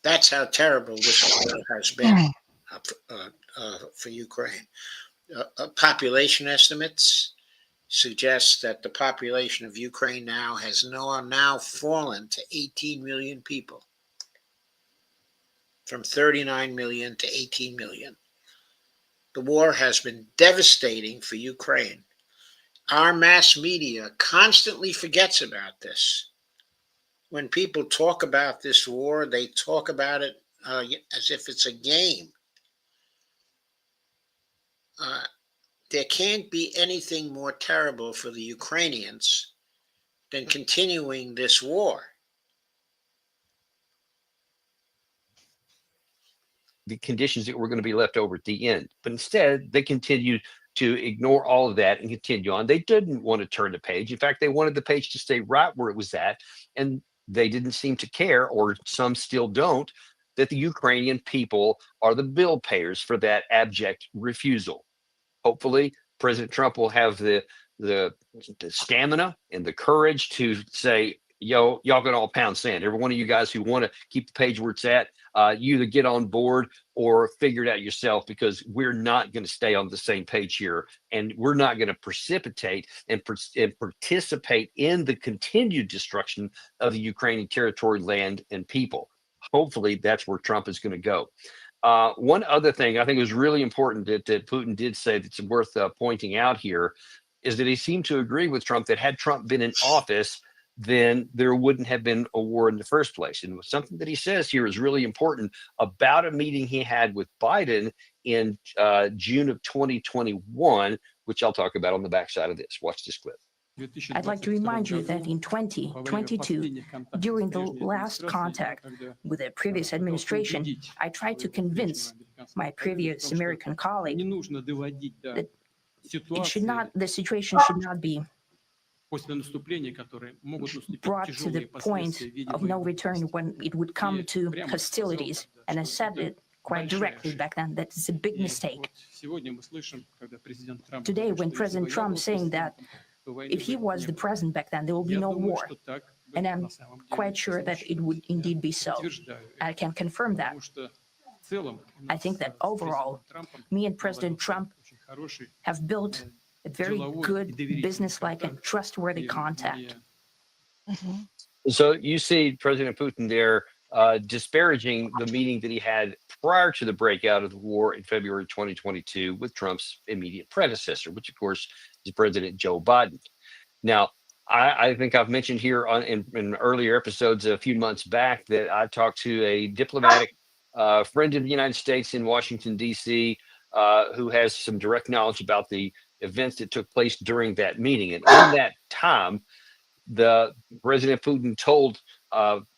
That's how terrible this war has been for Ukraine. Population estimates suggest that the population of Ukraine now has now fallen to 18 million people, from 39 million to 18 million. The war has been devastating for Ukraine. Our mass media constantly forgets about this. When people talk about this war, they talk about it as if it's a game. There can't be anything more terrible for the Ukrainians than continuing this war. The conditions that were going to be left over at the end. But instead, they continued to ignore all of that and continue on. They didn't want to turn the page. In fact, they wanted the page to stay right where it was at. And they didn't seem to care, or some still don't, that the Ukrainian people are the bill payers for that abject refusal. Hopefully, President Trump will have the stamina and the courage to say, yo, y'all can all pound sand. Every one of you guys who want to keep the page where it's at, you either get on board or figure it out yourself, because we're not going to stay on the same page here. And we're not going to precipitate and participate in the continued destruction of the Ukrainian territory, land, and people. Hopefully, that's where Trump is going to go. One other thing I think was really important that Putin did say that's worth pointing out here is that he seemed to agree with Trump that had Trump been in office, then there wouldn't have been a war in the first place. And something that he says here is really important about a meeting he had with Biden in June of 2021, which I'll talk about on the backside of this. Watch this clip. I'd like to remind you that in 2022, during the last contact with the previous administration, I tried to convince my previous American colleague that the situation should not be brought to the point of no return when it would come to hostilities. And I said it quite directly back then, that it's a big mistake. Today, when President Trump saying that if he was the president back then, there will be no war. And I'm quite sure that it would indeed be so. I can confirm that. I think that overall, me and President Trump have built a very good, business-like and trustworthy contact. So you see President Putin there disparaging the meeting that he had prior to the breakout of the war in February 2022 with Trump's immediate predecessor, which of course is President Joe Biden. Now, I think I've mentioned here in earlier episodes a few months back that I talked to a diplomatic friend of the United States in Washington, D.C., who has some direct knowledge about the events that took place during that meeting. And in that time, the President Putin told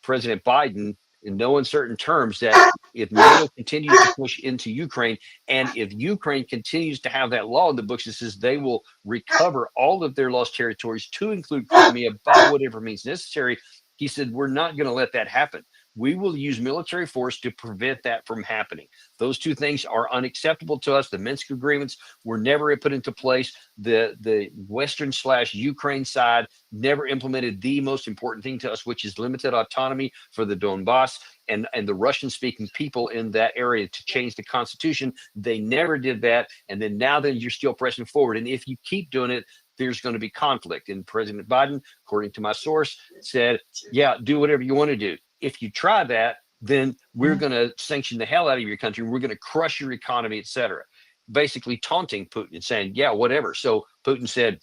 President Biden in no uncertain terms that if NATO continues to push into Ukraine, and if Ukraine continues to have that law in the books that says they will recover all of their lost territories to include Crimea by whatever means necessary, he said, we're not going to let that happen. We will use military force to prevent that from happening. Those two things are unacceptable to us. The Minsk agreements were never put into place. The Western/Ukraine side never implemented the most important thing to us, which is limited autonomy for the Donbass and the Russian-speaking people in that area to change the constitution. They never did that. And then now you're still pressing forward. And if you keep doing it, there's going to be conflict. And President Biden, according to my source, said, yeah, do whatever you want to do. If you try that, then we're going to sanction the hell out of your country. We're going to crush your economy, et cetera. basically taunting Putin and saying, yeah, whatever. So Putin said,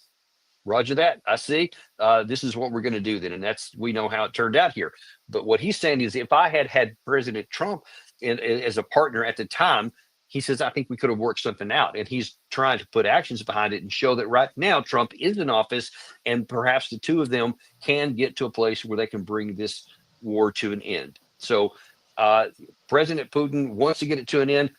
Roger that. I see. This is what we're going to do then. And we know how it turned out here. But what he's saying is if I had President Trump as a partner at the time, he says, I think we could have worked something out. And he's trying to put actions behind it and show that right now Trump is in office and perhaps the two of them can get to a place where they can bring this war to an end. So President Putin wants to get it to an end.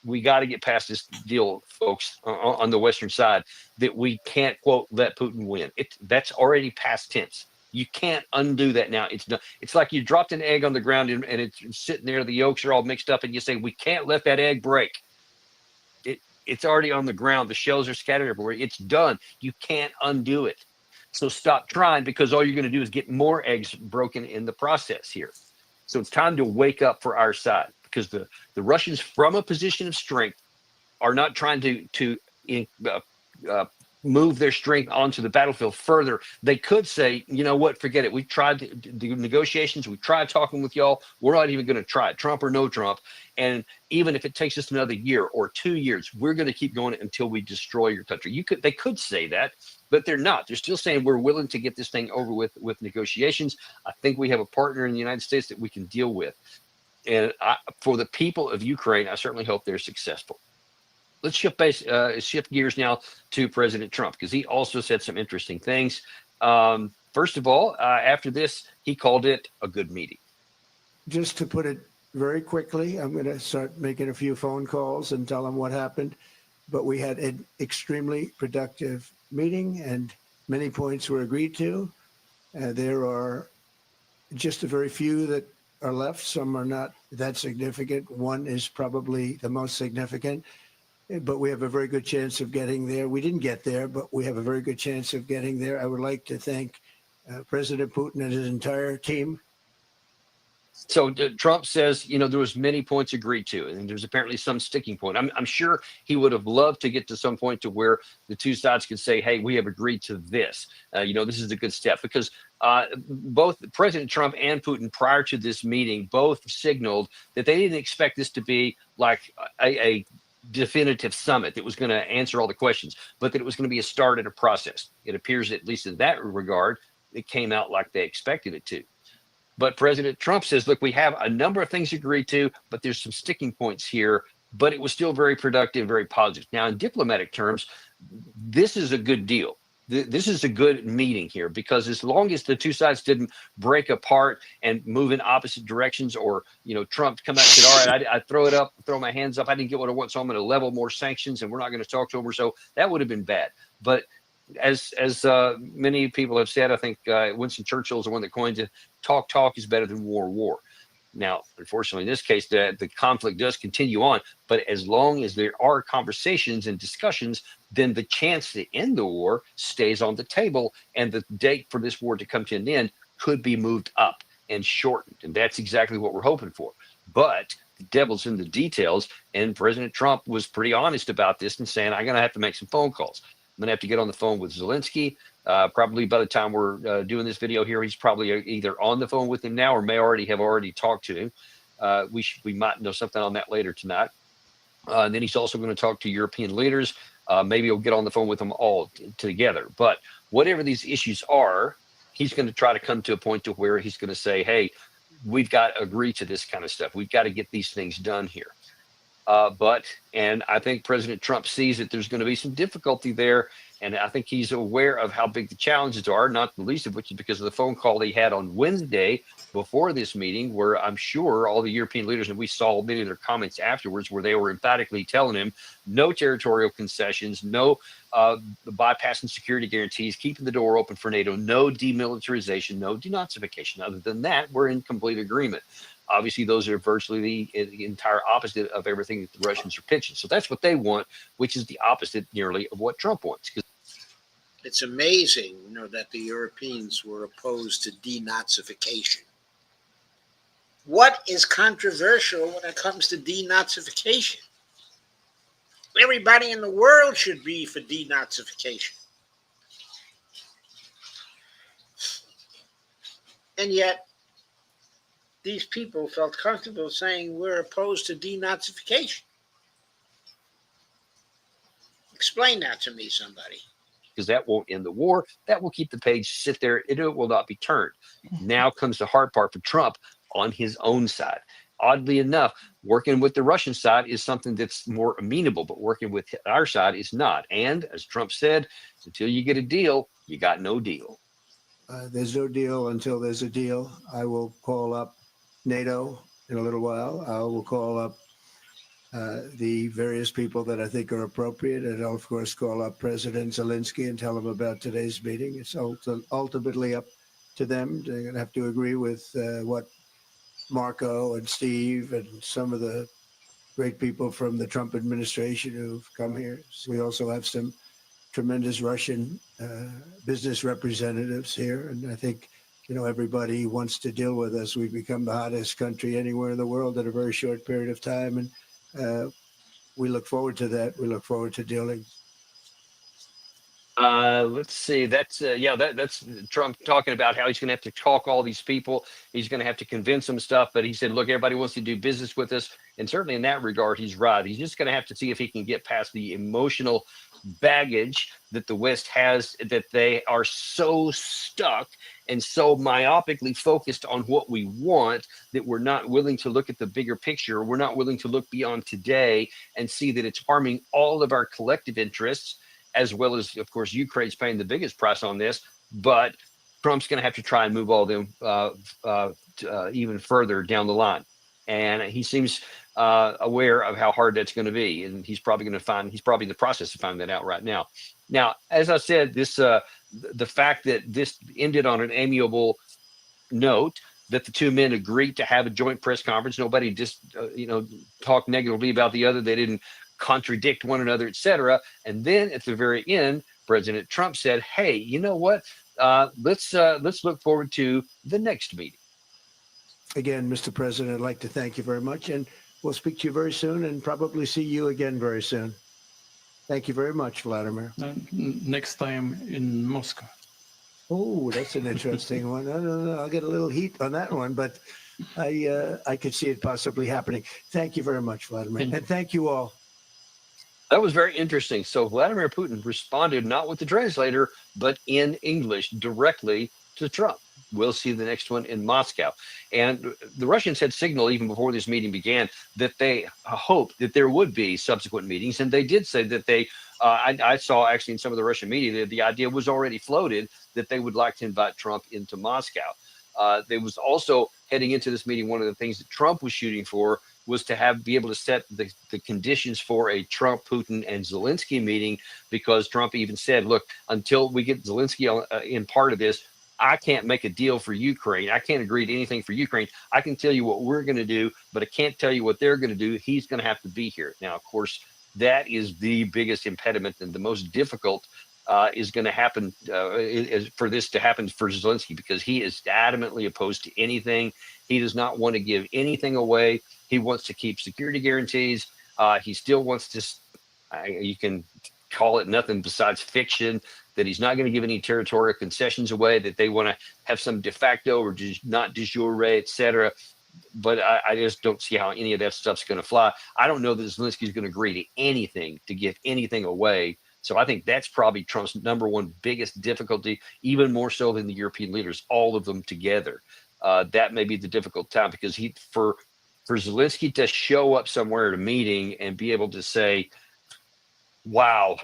We got to get past this deal, folks, on the Western side, that we can't, quote, let Putin win. That's already past tense. You can't undo that now. It's done. It's like you dropped an egg on the ground and it's sitting there. The yolks are all mixed up and you say, we can't let that egg break. It's already on the ground. The shells are scattered everywhere. It's done. You can't undo it. So stop trying, because all you're going to do is get more eggs broken in the process here. So it's time to wake up for our side, because the Russians, from a position of strength, are not trying to move their strength onto the battlefield further. They could say, you know what, forget it. We tried the negotiations. We tried talking with y'all. We're not even going to try it, Trump or no Trump. And even if it takes us another year or 2 years, we're going to keep going until we destroy your country. They could say that, but they're not. They're still saying we're willing to get this thing over with negotiations. I think we have a partner in the United States that we can deal with. And for the people of Ukraine, I certainly hope they're successful. Let's shift gears now to President Trump, because he also said some interesting things. First of all, after this, he called it a good meeting. Just to put it very quickly, I'm going to start making a few phone calls and tell them what happened. But we had an extremely productive meeting and many points were agreed to. There are just a very few that are left. Some are not that significant. One is probably the most significant. But we have a very good chance of getting there. We didn't get there, but we have a very good chance of getting there. I would like to thank President Putin and his entire team. So Trump says, there was many points agreed to, and there's apparently some sticking point. I'm sure he would have loved to get to some point to where the two sides could say, hey, we have agreed to this. This is a good step, because both President Trump and Putin, prior to this meeting, both signaled that they didn't expect this to be like a definitive summit that was going to answer all the questions, but that it was going to be a start in a process. It appears, at least in that regard, it came out like they expected it to. But President Trump says, look, we have a number of things agreed to, but there's some sticking points here, but it was still very productive, very positive. Now, in diplomatic terms, this is a good deal. This is a good meeting here, because as long as the two sides didn't break apart and move in opposite directions, or, Trump come out and said, all right, I throw my hands up. I didn't get what I want, so I'm going to level more sanctions and we're not going to talk to him. So that would have been bad. But as many people have said, I think Winston Churchill is the one that coined it, talk is better than war. Now, unfortunately, in this case, the conflict does continue on. But as long as there are conversations and discussions, then the chance to end the war stays on the table. And the date for this war to come to an end could be moved up and shortened. And that's exactly what we're hoping for. But the devil's in the details. And President Trump was pretty honest about this and saying, I'm going to have to make some phone calls. I'm going to have to get on the phone with Zelensky. Probably by the time we're doing this video here, he's probably either on the phone with him now or may already talked to him. We might know something on that later tonight. And then he's also going to talk to European leaders. Maybe he'll get on the phone with them all together. But whatever these issues are, he's going to try to come to a point to where he's going to say, hey, we've got to agree to this kind of stuff. We've got to get these things done here. And I think President Trump sees that there's going to be some difficulty there. And I think he's aware of how big the challenges are, not the least of which is because of the phone call he had on Wednesday before this meeting, where I'm sure all the European leaders, and we saw many of their comments afterwards, where they were emphatically telling him no territorial concessions, no bypassing security guarantees, keeping the door open for NATO, no demilitarization, no denazification. Other than that, we're in complete agreement. Obviously, those are virtually the entire opposite of everything that the Russians are pitching. So that's what they want, which is the opposite nearly of what Trump wants. It's amazing, that the Europeans were opposed to denazification. What is controversial when it comes to denazification? Everybody in the world should be for denazification. And yet, these people felt comfortable saying we're opposed to denazification. Explain that to me, somebody. Because that won't end the war. That will keep the page sit there. It will not be turned. Now comes the hard part for Trump on his own side. Oddly enough, working with the Russian side is something that's more amenable, but working with our side is not. And as Trump said, until you get a deal, you got no deal. There's no deal until there's a deal. I will call up NATO in a little while. I will call up the various people that I think are appropriate. And I'll, of course, call up President Zelensky and tell him about today's meeting. It's ultimately up to them. They're going to have to agree with what Marco and Steve and some of the great people from the Trump administration who've come here. We also have some tremendous Russian business representatives here. And I think, everybody wants to deal with us. We've become the hottest country anywhere in the world in a very short period of time. And we look forward to that. We look forward to dealing. Let's see. That's that's Trump talking about how he's going to have to talk all these people. He's going to have to convince them stuff. But he said, look, everybody wants to do business with us. And certainly in that regard, he's right. He's just going to have to see if he can get past the emotional baggage that the West has, that they are so stuck and so myopically focused on what we want that we're not willing to look at the bigger picture. We're not willing to look beyond today and see that it's harming all of our collective interests, as well as, of course, Ukraine's paying the biggest price on this. But Trump's going to have to try and move all them even further down the line. And he seems aware of how hard that's going to be. And he's probably in the process of finding that out right now. Now, as I said, this the fact that this ended on an amiable note, that the two men agreed to have a joint press conference. Nobody just, talked negatively about the other. They didn't contradict one another, etc. And then at the very end, President Trump said, hey, you know what? Let's look forward to the next meeting. Again, Mr. President, I'd like to thank you very much. And we'll speak to you very soon and probably see you again very soon. Thank you very much, Vladimir. Next time in Moscow. Oh, that's an interesting one. No, I'll get a little heat on that one, but I could see it possibly happening. Thank you very much, Vladimir. And thank you all. That was very interesting. So Vladimir Putin responded not with the translator, but in English directly to Trump. We'll see the next one in Moscow. And the Russians had signaled even before this meeting began that they hoped that there would be subsequent meetings. And they did say that I saw actually in some of the Russian media that the idea was already floated that they would like to invite Trump into Moscow. They was also heading into this meeting. One of the things that Trump was shooting for was to be able to set the conditions for a Trump, Putin, and Zelensky meeting, because Trump even said, look, until we get Zelensky in part of this, I can't make a deal for Ukraine. I can't agree to anything for Ukraine. I can tell you what we're going to do, but I can't tell you what they're going to do. He's going to have to be here. Now, of course, that is the biggest impediment, and the most difficult is going to happen for this to happen for Zelensky, because he is adamantly opposed to anything. He does not want to give anything away. He wants to keep security guarantees. He still wants to, you can call it nothing besides fiction, that he's not going to give any territorial concessions away, that they want to have some de facto or just not de jure, et cetera. But I just don't see how any of that stuff's going to fly. I don't know that Zelensky's going to agree to anything, to give anything away. So I think that's probably Trump's number one biggest difficulty, even more so than the European leaders, all of them together. That may be the difficult time, because for Zelensky to show up somewhere at a meeting and be able to say, wow,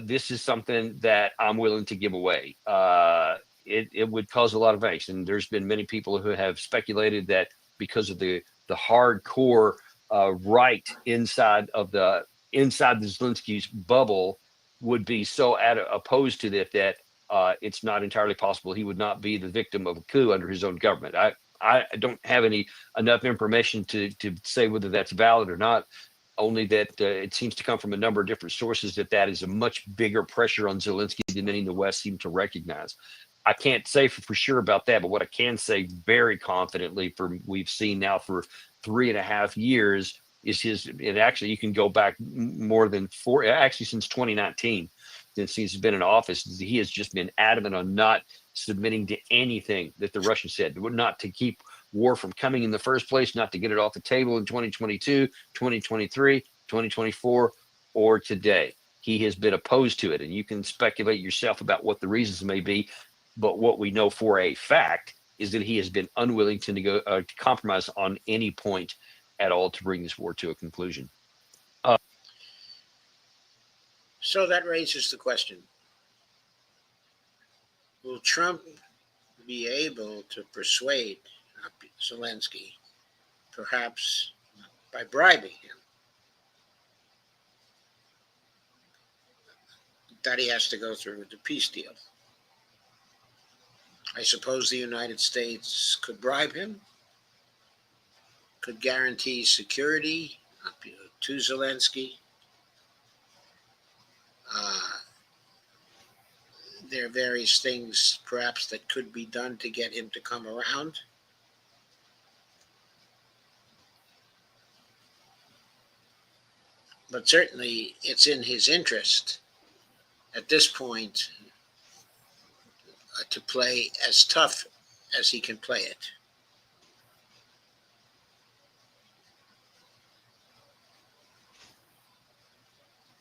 this is something that I'm willing to give away, it would cause a lot of angst. And there's been many people who have speculated that because of the hardcore right inside the Zelensky's bubble would be so opposed to that it's not entirely possible he would not be the victim of a coup under his own government. I don't have enough information to say whether that's valid or not, only that it seems to come from a number of different sources that is a much bigger pressure on Zelensky than many in the West seem to recognize. I can't say for sure about that, but what I can say very confidently, we've seen now for 3.5 years, is and actually you can go back more than since 2019, since he's been in office, he has just been adamant on not submitting to anything that the Russians said, not to keep war from coming in the first place, not to get it off the table in 2022, 2023, 2024, or today. he has been opposed to it. And you can speculate yourself about what the reasons may be. But what we know for a fact is that he has been unwilling to compromise on any point at all to bring this war to a conclusion. So that raises the question, will Trump be able to persuade Zelensky, perhaps by bribing him, that he has to go through with the peace deal? I suppose the United States could bribe him, could guarantee security to Zelensky. There are various things perhaps that could be done to get him to come around. But certainly it's in his interest at this point to play as tough as he can play it.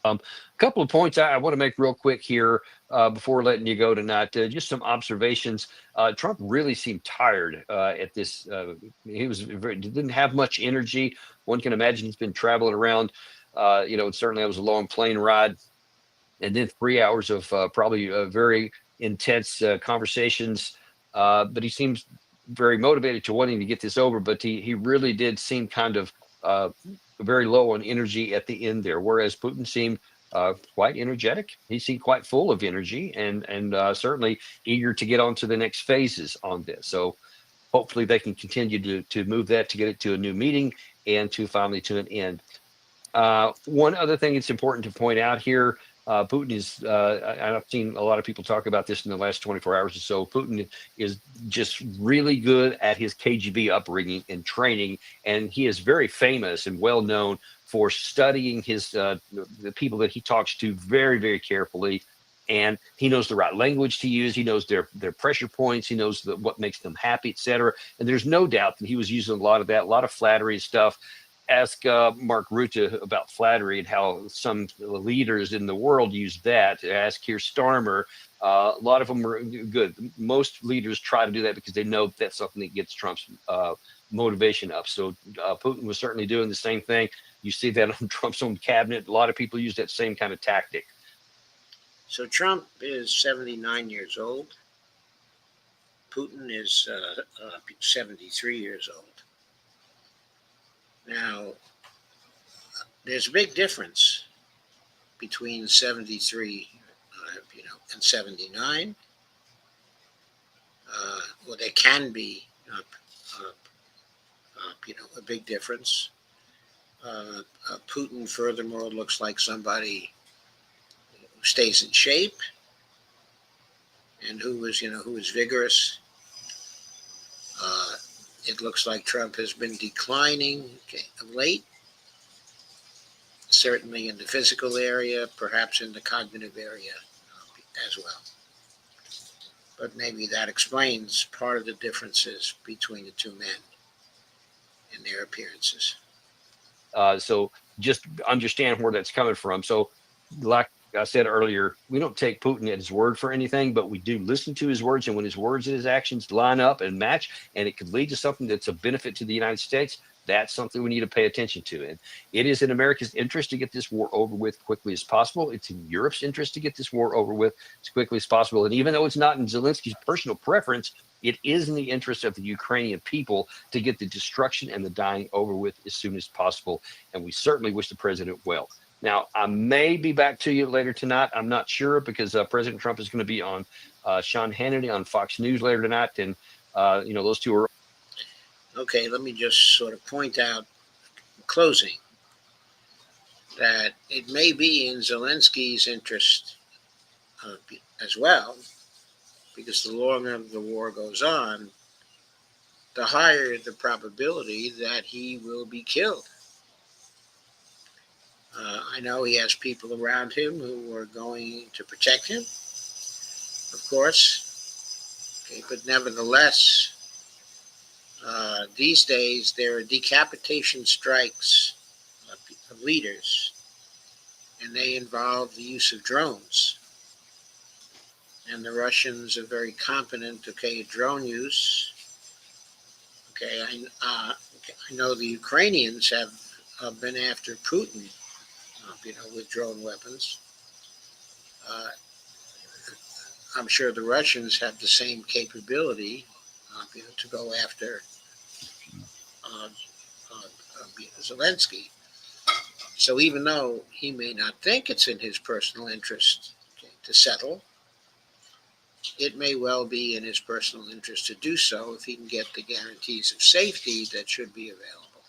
A couple of points I want to make real quick here before letting you go tonight. Just some observations. Trump really seemed tired at this. He didn't have much energy. One can imagine he's been traveling around. Certainly that was a long plane ride, and then 3 hours of probably very intense conversations. But he seems very motivated to wanting to get this over. But he really did seem kind of very low on energy at the end there, whereas Putin seemed quite energetic. He seemed quite full of energy and certainly eager to get on to the next phases on this. So hopefully they can continue to move that to get it to a new meeting and to finally to an end. One other thing that's important to point out here, Putin is, I've seen a lot of people talk about this in the last 24 hours or so. Putin is just really good at his KGB upbringing and training, and he is very famous and well known for studying the people that he talks to very, very carefully. And he knows the right language to use. He knows their pressure points. He knows what makes them happy, etc. And there's no doubt that he was using a lot of that, a lot of flattery and stuff. Ask Mark Rutte about flattery and how some leaders in the world use that. Ask Keir Starmer. A lot of them are good. Most leaders try to do that because they know that's something that gets Trump's motivation up. So Putin was certainly doing the same thing. You see that on Trump's own cabinet. A lot of people use that same kind of tactic. So Trump is 79 years old. Putin is 73 years old. Now, there's a big difference between 73, and 79. Well, there can be, a big difference. Putin, furthermore, looks like somebody who stays in shape and who is vigorous. It looks like Trump has been declining of late, certainly in the physical area, perhaps in the cognitive area as well. But maybe that explains part of the differences between the two men in their appearances. So just understand where that's coming from. So like I said earlier, we don't take Putin at his word for anything, but we do listen to his words. And when his words and his actions line up and match, and it could lead to something that's a benefit to the United States, that's something we need to pay attention to. And it is in America's interest to get this war over with quickly as possible. It's in Europe's interest to get this war over with as quickly as possible. And even though it's not in Zelensky's personal preference, it is in the interest of the Ukrainian people to get the destruction and the dying over with as soon as possible. And we certainly wish the president well. Now, I may be back to you later tonight. I'm not sure because President Trump is going to be on Sean Hannity on Fox News later tonight. And, those two are. Okay, let me just sort of point out in closing that it may be in Zelensky's interest as well, because the longer the war goes on, the higher the probability that he will be killed. I know he has people around him who are going to protect him, of course. Okay, but nevertheless, these days there are decapitation strikes of leaders and they involve the use of drones. And the Russians are very competent, at drone use. I know the Ukrainians have been after Putin, with drone weapons. I'm sure the Russians have the same capability, to go after Zelensky. So even though he may not think it's in his personal interest to settle, it may well be in his personal interest to do so if he can get the guarantees of safety that should be available.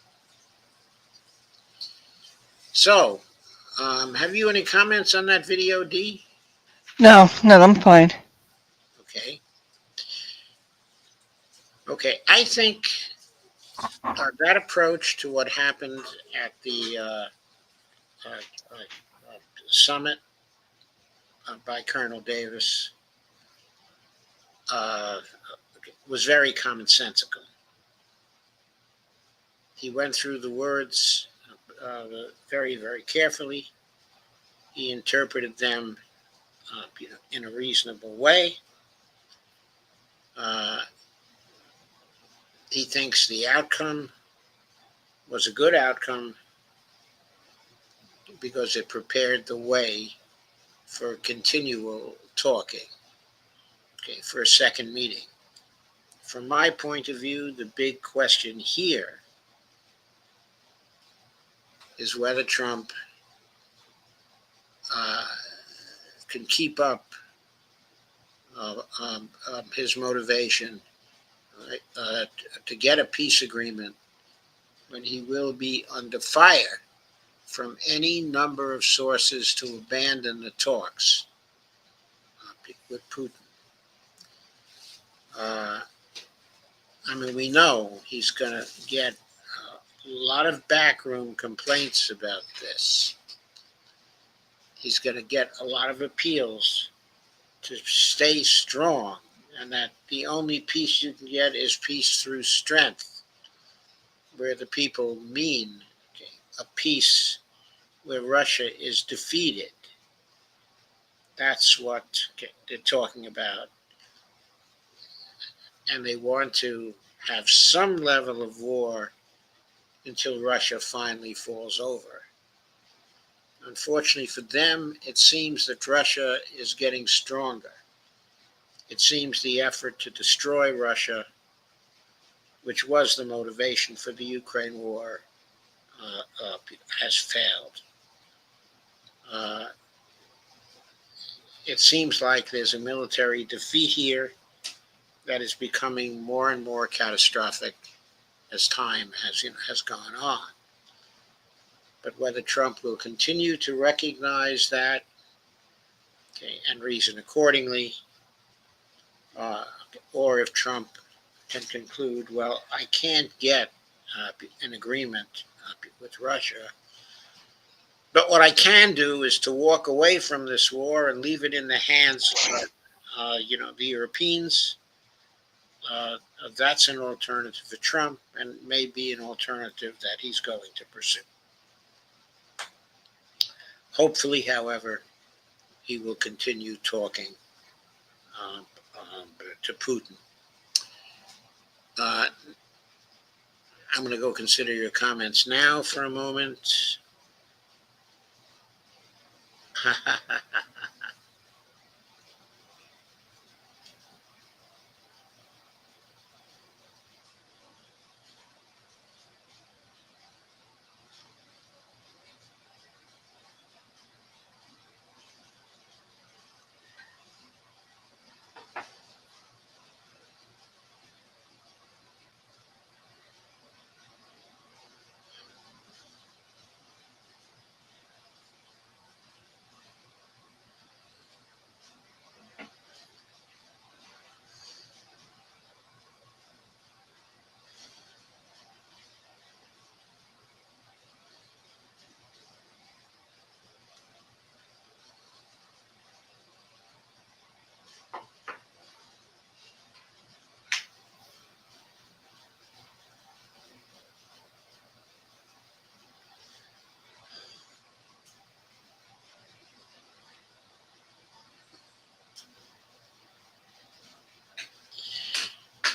So, have you any comments on that video, D? No, I'm fine. Okay. I think that approach to what happened at the summit by Colonel Davis was very commonsensical. He went through the words very, very carefully. He interpreted them in a reasonable way. He thinks the outcome was a good outcome because it prepared the way for continual talking, for a second meeting. From my point of view, the big question here is whether Trump can keep up his motivation to get a peace agreement when he will be under fire from any number of sources to abandon the talks with Putin. We know he's going to get a lot of backroom complaints about this. He's going to get a lot of appeals to stay strong, and that the only peace you can get is peace through strength, where the people mean a peace where Russia is defeated. That's what they're talking about. And they want to have some level of war until Russia finally falls over. Unfortunately for them, it seems that Russia is getting stronger. It seems the effort to destroy Russia, which was the motivation for the Ukraine war, has failed. It seems like there's a military defeat here that is becoming more and more catastrophic as time has gone on. But whether Trump will continue to recognize that, and reason accordingly, or if Trump can conclude, well, I can't get an agreement with Russia, but what I can do is to walk away from this war and leave it in the hands of, the Europeans. That's an alternative for Trump, and may be an alternative that he's going to pursue. Hopefully, however, he will continue talking to Putin. I'm going to go consider your comments now for a moment.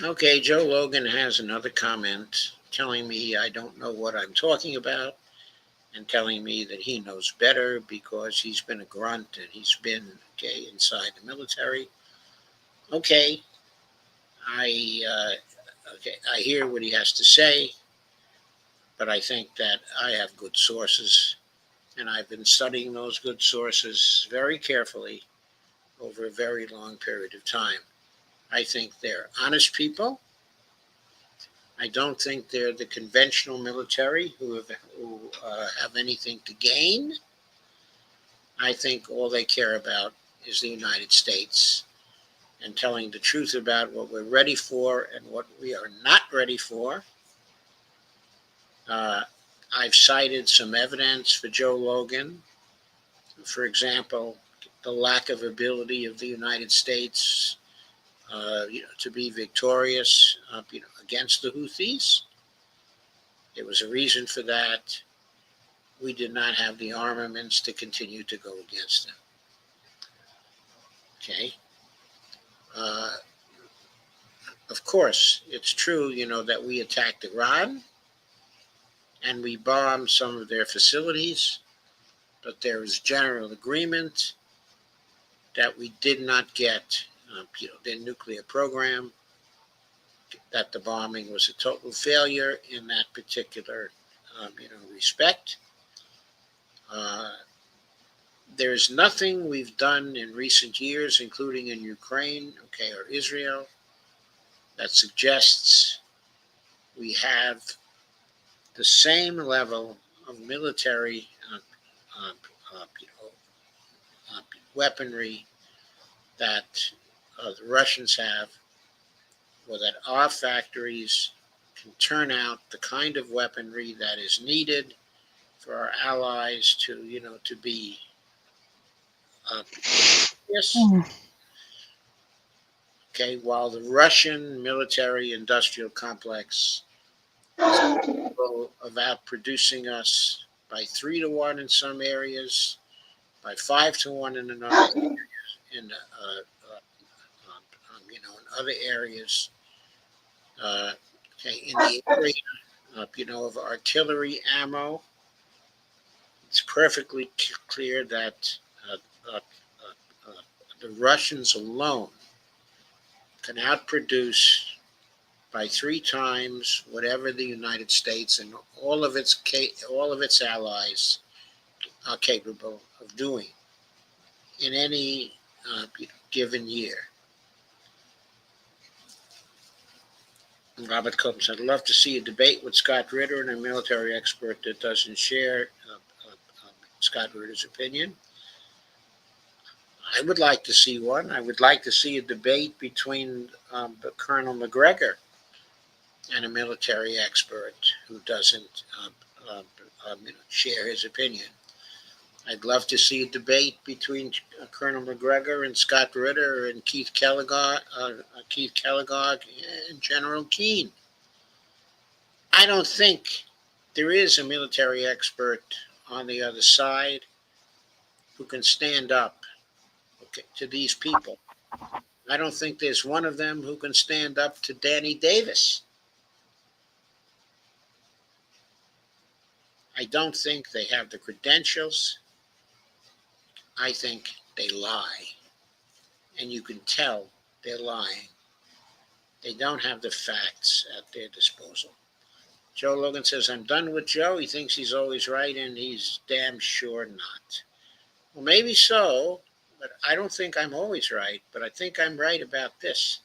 Okay, Joe Logan has another comment telling me I don't know what I'm talking about and telling me that he knows better because he's been a grunt and he's been inside the military. Okay, I hear what he has to say, but I think that I have good sources, and I've been studying those good sources very carefully over a very long period of time. I think they're honest people. I don't think they're the conventional military who have anything to gain. I think all they care about is the United States and telling the truth about what we're ready for and what we are not ready for. I've cited some evidence for Joe Logan. For example, the lack of ability of the United States to be victorious against the Houthis. There was a reason for that. We did not have the armaments to continue to go against them. Okay. Of course, it's true, that we attacked Iran and we bombed some of their facilities, but there is general agreement that we did not get, their nuclear program, that the bombing was a total failure in that particular, respect. There's nothing we've done in recent years, including in Ukraine, or Israel, that suggests we have the same level of military weaponry that the Russians have, or that our factories can turn out the kind of weaponry that is needed for our allies to be yes. Okay, while the Russian military-industrial complex is capable of outproducing us by 3-to-1 in some areas, by 5-to-1 in another areas, in other areas. In the area, of artillery ammo, it's perfectly clear that the Russians alone can outproduce by 3 times whatever the United States and all of its allies are capable of doing in any given year. Robert Combs, I'd love to see a debate with Scott Ritter and a military expert that doesn't share Scott Ritter's opinion. I would like to see one. I would like to see a debate between Colonel Mcgregor and a military expert who doesn't share his opinion. I'd love to see a debate between Colonel Mcgregor and Scott Ritter and Keith Kellogg and General Keane. I don't think there is a military expert on the other side who can stand up to these people. I don't think there's one of them who can stand up to Danny Davis. I don't think they have the credentials. I think they lie. And you can tell they're lying. They don't have the facts at their disposal. Joe Logan says, I'm done with Joe. He thinks he's always right, and he's damn sure not. Well, maybe so, but I don't think I'm always right, but I think I'm right about this.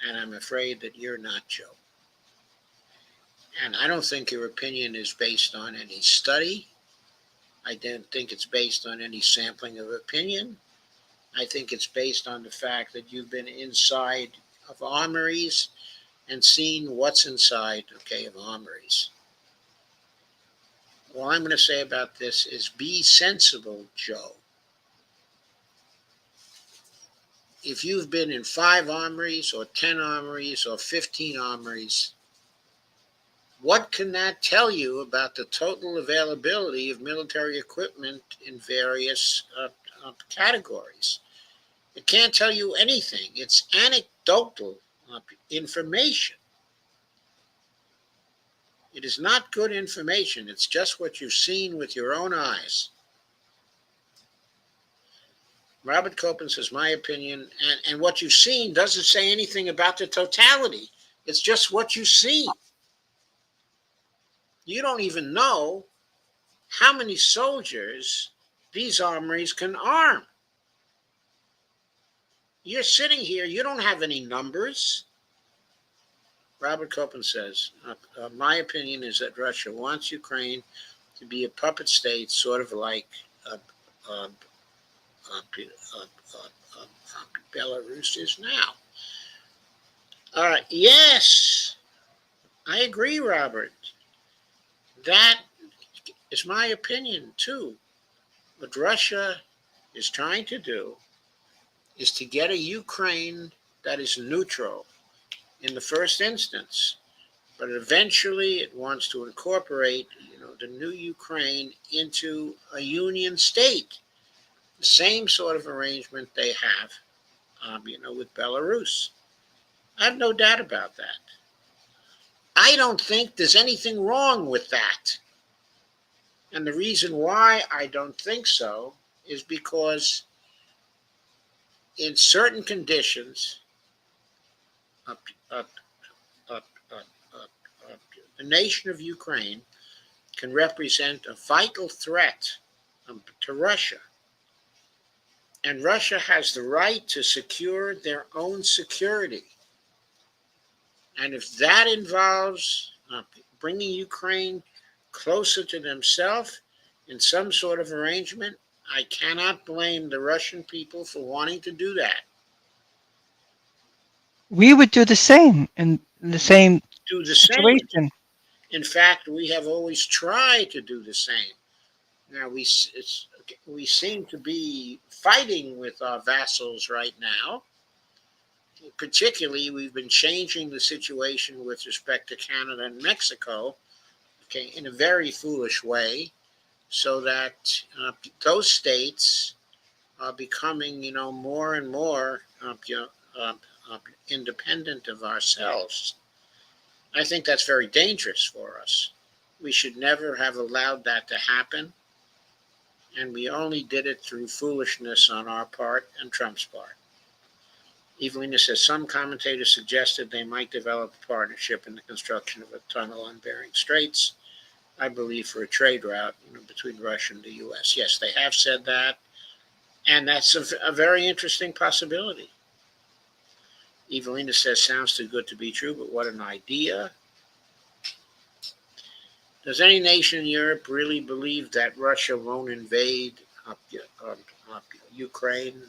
And I'm afraid that you're not, Joe. And I don't think your opinion is based on any study. I don't think it's based on any sampling of opinion. I think it's based on the fact that you've been inside of armories and seen what's inside, of armories. All I'm going to say about this is be sensible, Joe. If you've been in 5 armories or 10 armories or 15 armories, what can that tell you about the total availability of military equipment in various categories? It can't tell you anything. It's anecdotal information. It is not good information. It's just what you've seen with your own eyes. Robert Copeland says, my opinion, and what you've seen doesn't say anything about the totality. It's just what you see. You don't even know how many soldiers these armories can arm. You're sitting here, you don't have any numbers. Robert Copeland says, my opinion is that Russia wants Ukraine to be a puppet state, sort of like Belarus is now. Yes, I agree, Robert. That is my opinion, too. What Russia is trying to do is to get a Ukraine that is neutral in the first instance, but eventually it wants to incorporate, the new Ukraine into a union state. The same sort of arrangement they have, with Belarus. I have no doubt about that. I don't think there's anything wrong with that. And the reason why I don't think so is because in certain conditions, the nation of Ukraine can represent a vital threat to Russia. And Russia has the right to secure their own security. And if that involves bringing Ukraine closer to themselves in some sort of arrangement, I cannot blame the Russian people for wanting to do that. We would do the same in the same situation. In fact, we have always tried to do the same. Now, we seem to be fighting with our vassals right now. Particularly, we've been changing the situation with respect to Canada and Mexico, in a very foolish way, so that those states are becoming, more and more independent of ourselves. I think that's very dangerous for us. We should never have allowed that to happen, and we only did it through foolishness on our part and Trump's part. Evelina says, some commentators suggested they might develop a partnership in the construction of a tunnel on Bering Straits, I believe for a trade route between Russia and the U.S. Yes, they have said that, and that's a very interesting possibility. Evelina says, sounds too good to be true, but what an idea. Does any nation in Europe really believe that Russia won't invade Ukraine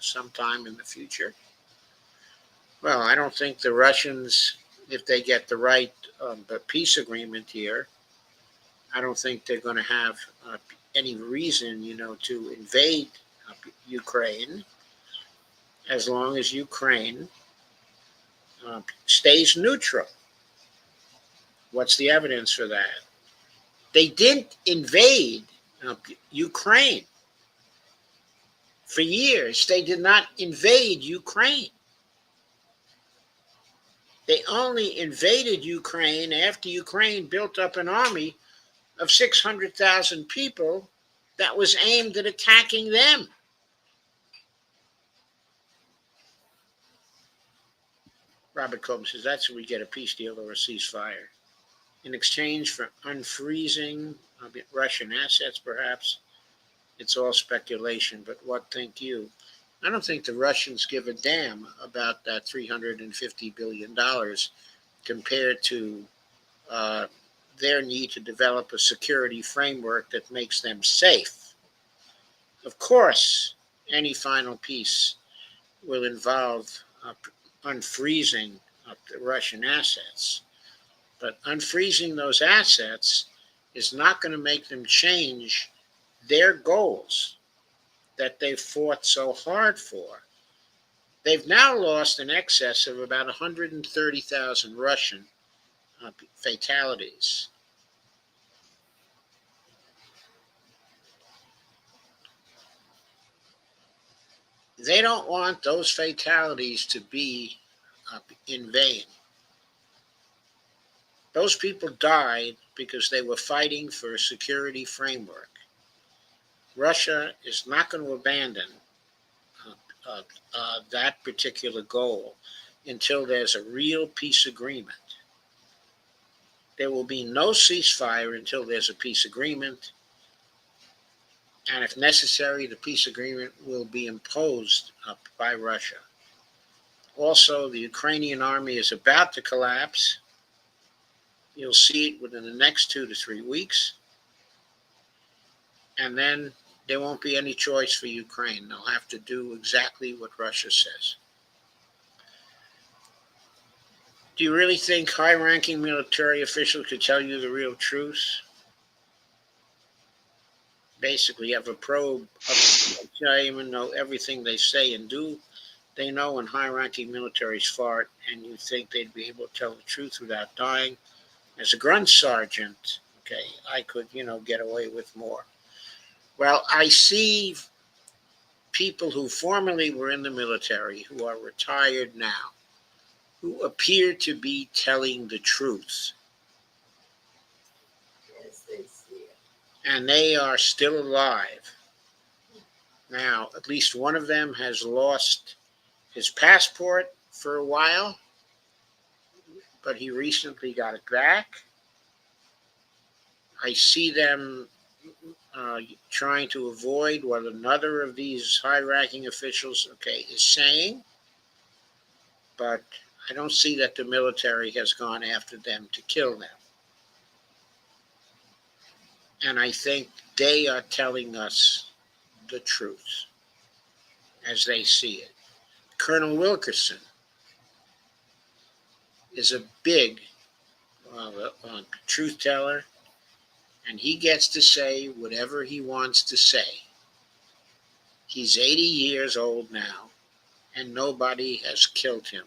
sometime in the future? Well, I don't think the Russians, if they get the right peace agreement here, I don't think they're going to have any reason, to invade Ukraine, as long as Ukraine stays neutral. What's the evidence for that? They didn't invade Ukraine. For years, they did not invade Ukraine. They only invaded Ukraine after Ukraine built up an army of 600,000 people that was aimed at attacking them. Robert Coleman says, that's when we get a peace deal or a ceasefire. In exchange for unfreezing Russian assets, perhaps. It's all speculation, but what think you? I don't think the Russians give a damn about that $350 billion compared to their need to develop a security framework that makes them safe. Of course, any final peace will involve unfreezing the Russian assets. But unfreezing those assets is not going to make them change their goals that they've fought so hard for. They've now lost in excess of about 130,000 Russian fatalities. They don't want those fatalities to be in vain. Those people died because they were fighting for a security framework. Russia is not going to abandon that particular goal until there's a real peace agreement. There will be no ceasefire until there's a peace agreement, and if necessary, the peace agreement will be imposed by Russia. Also, the Ukrainian army is about to collapse. You'll see it within the next 2 to 3 weeks, and then there won't be any choice for Ukraine. They'll have to do exactly what Russia says. Do you really think high-ranking military officials could tell you the real truth? Basically, you have a probe up to even know everything they say and do. They know when high-ranking militaries fart, and you think they'd be able to tell the truth without dying. As a grunt sergeant, okay, I could, get away with more. Well, I see people who formerly were in the military, who are retired now, who appear to be telling the truth. And they are still alive. Now, at least one of them has lost his passport for a while, but he recently got it back. I see them trying to avoid what another of these high-ranking officials, is saying, but I don't see that the military has gone after them to kill them. And I think they are telling us the truth as they see it. Colonel Wilkerson is a big truth teller, and he gets to say whatever he wants to say. He's 80 years old now, and nobody has killed him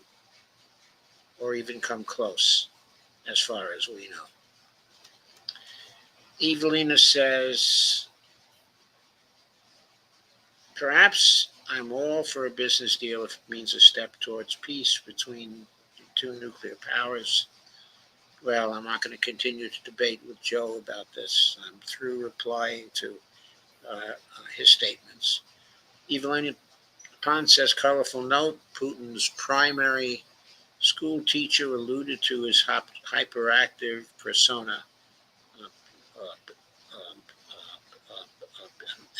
or even come close, as far as we know. Evelina says, perhaps I'm all for a business deal if it means a step towards peace between the two nuclear powers. Well, I'm not going to continue to debate with Joe about this. I'm through replying to his statements. Evelina Pond says, colorful note, Putin's primary school teacher alluded to his hyperactive persona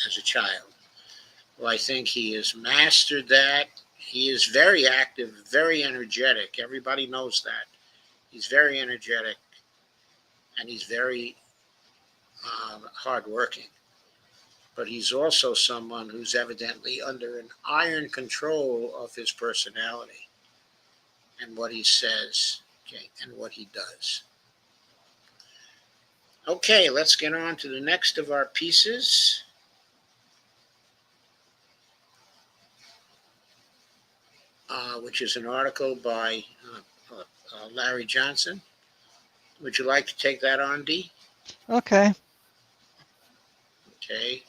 as a child. Well, I think he has mastered that. He is very active, very energetic. Everybody knows that. He's very energetic, and he's very hardworking. But he's also someone who's evidently under an iron control of his personality and what he says, and what he does. Okay, let's get on to the next of our pieces. Which is an article by Larry Johnson. Would you like to take that on, Dee? Okay. Okay.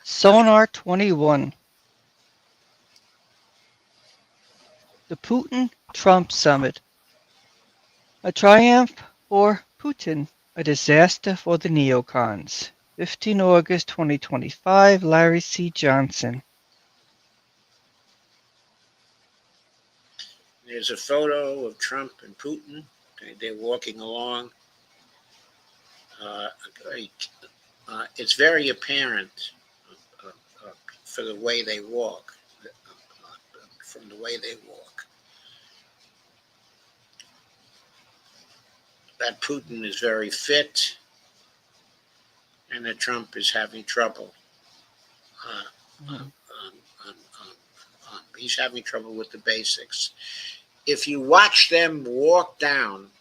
Sonar 21. The Putin-Trump Summit. A triumph for Putin, a disaster for the neocons. 15 August 2025, Larry C. Johnson. There's a photo of Trump and Putin. Okay, they're walking along. It's very apparent for the way they walk, from the way they walk, that Putin is very fit and that Trump is having trouble. He's having trouble with the basics. If you watch them walk down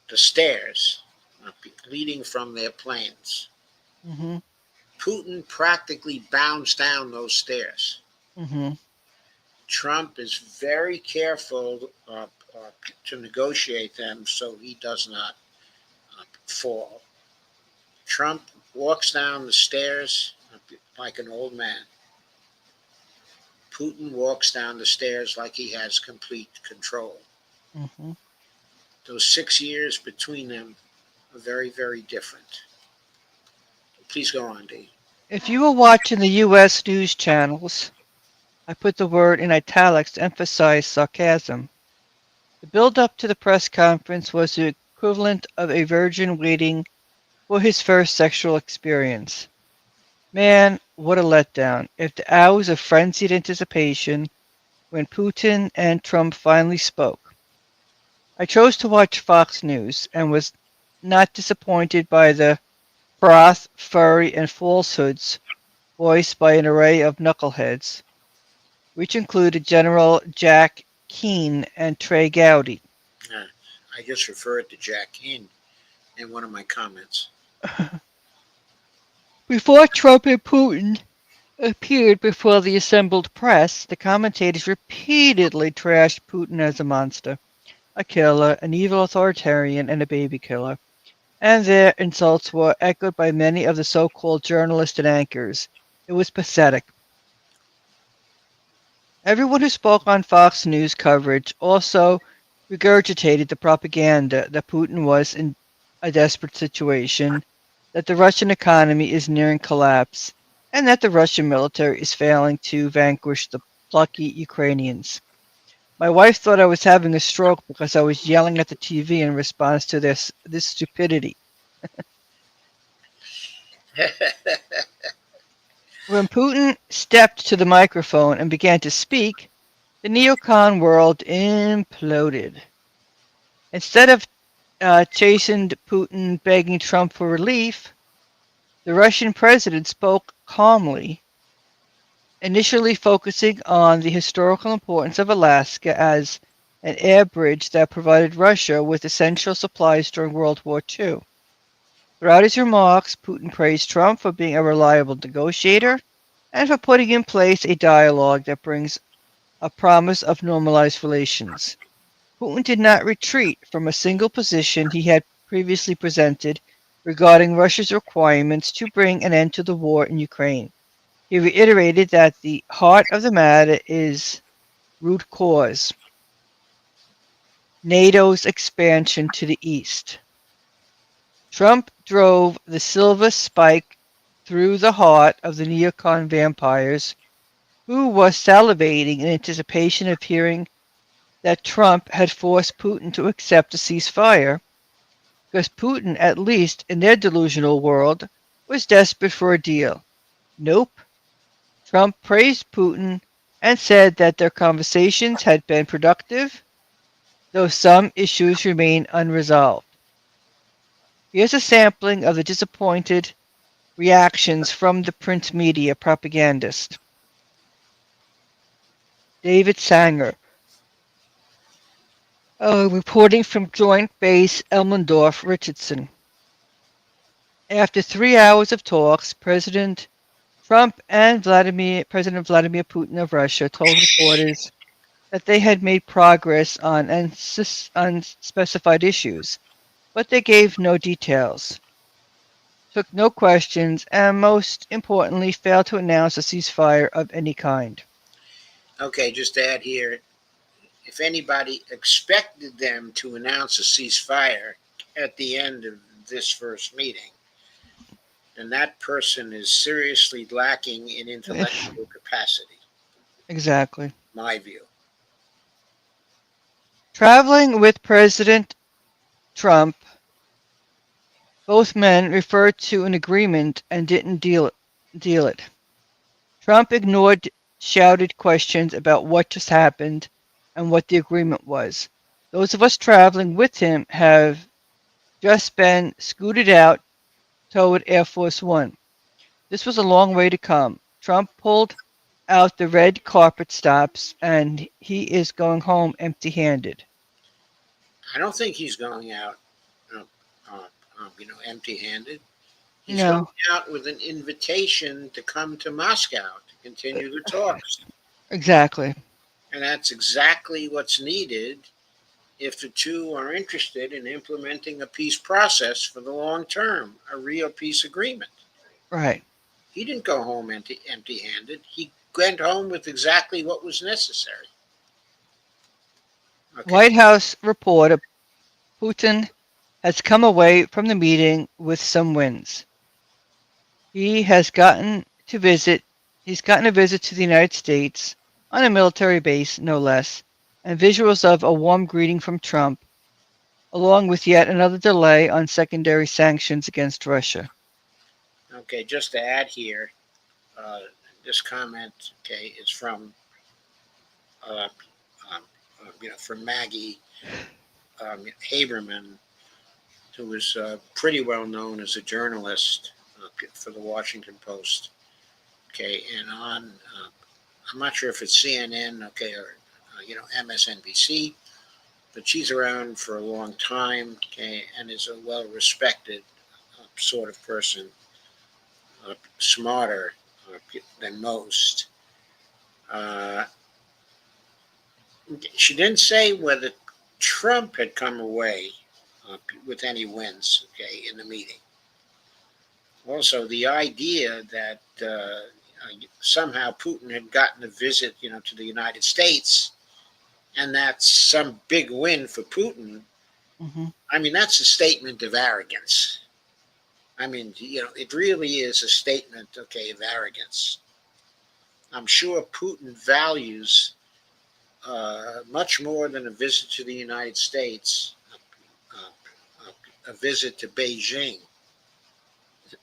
the stairs leading from their planes, Mm-hmm. Putin practically bounds down those stairs. Mm-hmm. Trump is very careful to negotiate them so he does not fall. Trump walks down the stairs like an old man. Putin walks down the stairs like he has complete control. Mm-hmm. Those 6 years between them are very, very different. Please go on, Dee. If you were watching the U.S. news channels, I put the word in italics to emphasize sarcasm. The build-up to the press conference was the equivalent of a virgin waiting for his first sexual experience. Man, what a letdown. After hours of frenzied anticipation, when Putin and Trump finally spoke. I chose to watch Fox News and was not disappointed by the froth, furry, and falsehoods voiced by an array of knuckleheads, which included General Jack Keane and Trey Gowdy. I just referred to Jack Keane in one of my comments. Before Trump and Putin appeared before the assembled press, the commentators repeatedly trashed Putin as a monster, a killer, an evil authoritarian, and a baby killer. And their insults were echoed by many of the so-called journalists and anchors. It was pathetic. Everyone who spoke on Fox News coverage also regurgitated the propaganda that Putin was in a desperate situation, that the Russian economy is nearing collapse, and that the Russian military is failing to vanquish the plucky Ukrainians. My wife thought I was having a stroke because I was yelling at the TV in response to this stupidity. When Putin stepped to the microphone and began to speak, the neocon world imploded. Instead of chastened Putin begging Trump for relief, the Russian president spoke calmly, initially focusing on the historical importance of Alaska as an air bridge that provided Russia with essential supplies during World War II. Throughout his remarks, Putin praised Trump for being a reliable negotiator and for putting in place a dialogue that brings a promise of normalized relations. Putin did not retreat from a single position he had previously presented regarding Russia's requirements to bring an end to the war in Ukraine. He reiterated that the heart of the matter is root cause, NATO's expansion to the east. Trump drove the silver spike through the heart of the neocon vampires, who was salivating in anticipation of hearing that Trump had forced Putin to accept a ceasefire, because Putin, at least in their delusional world, was desperate for a deal. Nope. Trump praised Putin and said that their conversations had been productive, though some issues remain unresolved. Here's a sampling of the disappointed reactions from the print media propagandist. David Sanger, reporting from Joint Base Elmendorf, Richardson. After 3 hours of talks, President Trump and President Vladimir Putin of Russia told reporters that they had made progress on unspecified issues, but they gave no details, took no questions, and most importantly, failed to announce a ceasefire of any kind. Okay, just to add here, if anybody expected them to announce a ceasefire at the end of this first meeting, then that person is seriously lacking in intellectual capacity. Exactly. My view. Traveling with President Trump, both men referred to an agreement and didn't deal it. Trump ignored shouted questions about what just happened and what the agreement was. Those of us traveling with him have just been scooted out toward Air Force One. This was a long way to come. Trump pulled out the red carpet stops, and he is going home empty-handed. I don't think he's going out, empty-handed. He's No. going out with an invitation to come to Moscow to continue the talks. Exactly. And that's exactly what's needed if the two are interested in implementing a peace process for the long term, a real peace agreement. Right. He didn't go home empty-handed. He went home with exactly what was necessary. Okay. White House report: Putin has come away from the meeting with some wins. He's gotten a visit to the United States on a military base, no less, and visuals of a warm greeting from Trump, along with yet another delay on secondary sanctions against Russia. Okay, just to add here, this comment, okay, is from, from Maggie Haberman, who is pretty well known as a journalist for the Washington Post. Okay, and on, I'm not sure if it's CNN, okay, or MSNBC, but she's around for a long time, okay, and is a well-respected sort of person, smarter than most. She didn't say whether Trump had come away with any wins, okay, in the meeting. Also, the idea that somehow Putin had gotten a visit, to the United States, and that's some big win for Putin. Mm-hmm. I mean, that's a statement of arrogance. I mean, it really is a statement, okay, of arrogance. I'm sure Putin values much more than a visit to the United States, a visit to Beijing,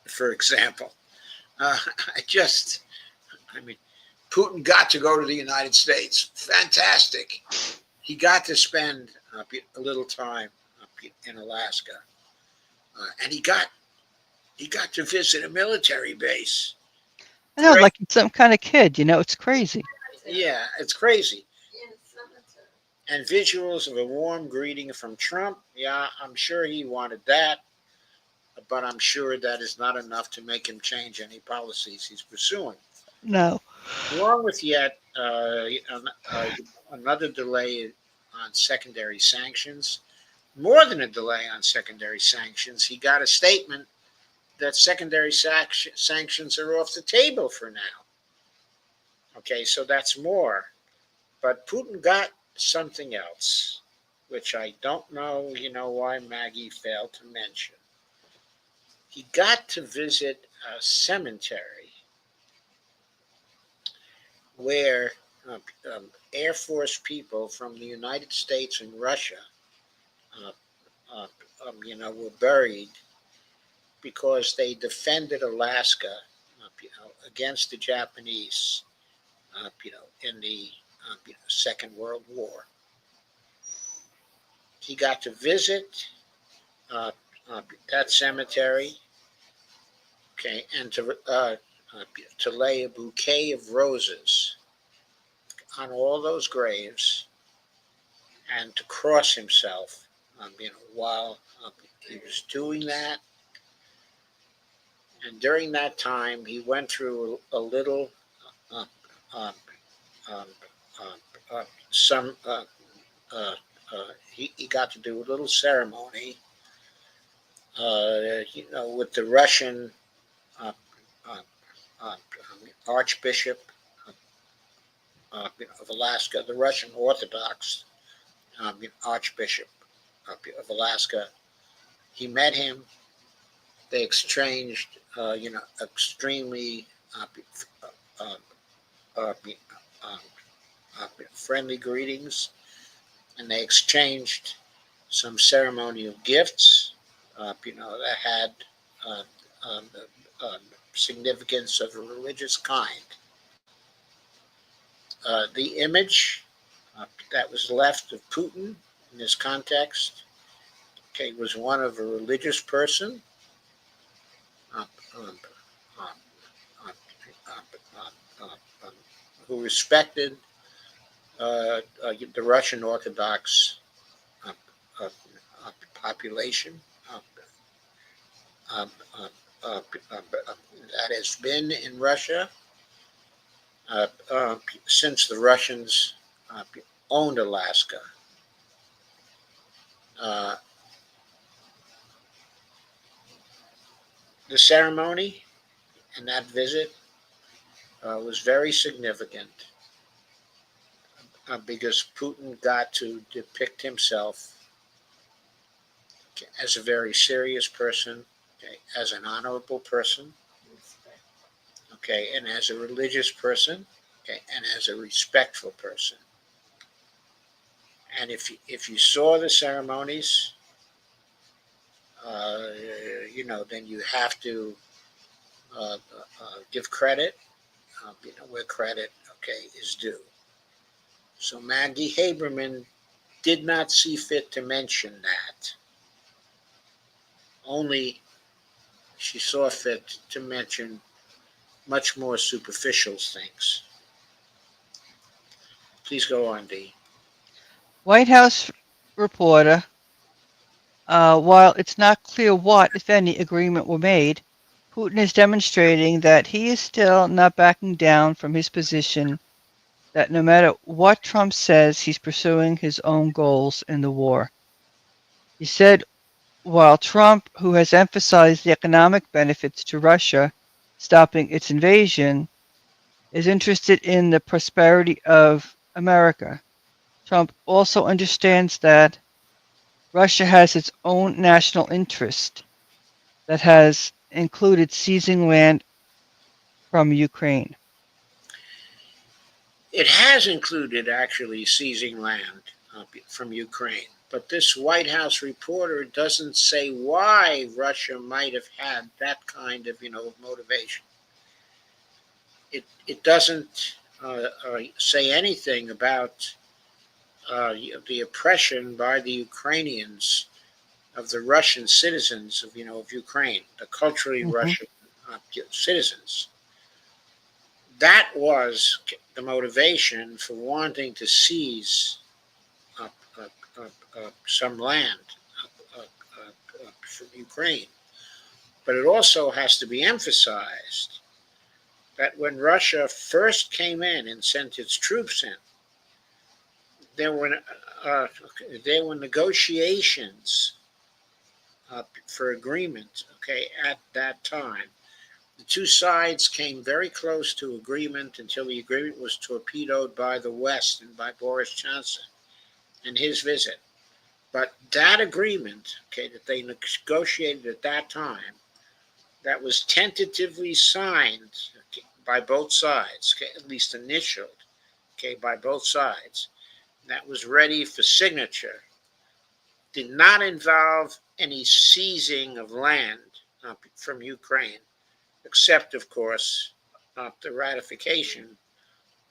for example. I mean, Putin got to go to the United States. Fantastic. He got to spend a little time in Alaska, and he got to visit a military base. I know, Great. like it's some kind of kid, it's crazy. Yeah, it's crazy. And visuals of a warm greeting from Trump. Yeah, I'm sure he wanted that, but I'm sure that is not enough to make him change any policies he's pursuing. No. Along with yet another delay on secondary sanctions, more than a delay on secondary sanctions, he got a statement that secondary sanctions are off the table for now. Okay, so that's more. But Putin got something else, which I don't know, why Maggie failed to mention. He got to visit a cemetery where Air Force people from the United States and Russia, were buried because they defended Alaska, against the Japanese, in the Second World War. He got to visit that cemetery, okay, and to lay a bouquet of roses on all those graves, and to cross himself, while he was doing that. And during that time, he went through a little, he got to do a little ceremony, with the Russian Archbishop of Alaska, the Russian Orthodox Archbishop of Alaska. He met him. They exchanged, extremely friendly greetings, and they exchanged some ceremonial gifts, that had significance of a religious kind. The image that was left of Putin in this context, okay, was one of a religious person who respected the Russian Orthodox population that has been in Russia since the Russians owned Alaska. The ceremony And that visit was very significant because Putin got to depict himself as a very serious person, okay, as an honorable person, okay, and as a religious person, okay, and as a respectful person. And if you saw the ceremonies, then you have to give credit, where credit, okay, is due. So Maggie Haberman did not see fit to mention that. Only she saw fit to mention much more superficial things. Please go on, Dee. White House reporter, while it's not clear what, if any, agreement were made, Putin is demonstrating that he is still not backing down from his position that no matter what Trump says, he's pursuing his own goals in the war. He said, while Trump, who has emphasized the economic benefits to Russia, stopping its invasion, is interested in the prosperity of America. Trump also understands that Russia has its own national interest that has included seizing land from Ukraine. It has included actually seizing land from Ukraine, but this White House reporter doesn't say why Russia might have had that kind of, motivation. It doesn't say anything about the oppression by the Ukrainians of the Russian citizens of Ukraine, the culturally Russian citizens. That was the motivation for wanting to seize some land from Ukraine. But it also has to be emphasized that when Russia first came in and sent its troops in, there were negotiations for agreement. Okay, at that time, the two sides came very close to agreement until the agreement was torpedoed by the West and by Boris Johnson and his visit. But that agreement, okay, that they negotiated at that time, that was tentatively signed, okay, by both sides, okay, at least initialed, okay, by both sides, that was ready for signature, did not involve any seizing of land from Ukraine, except, of course, the ratification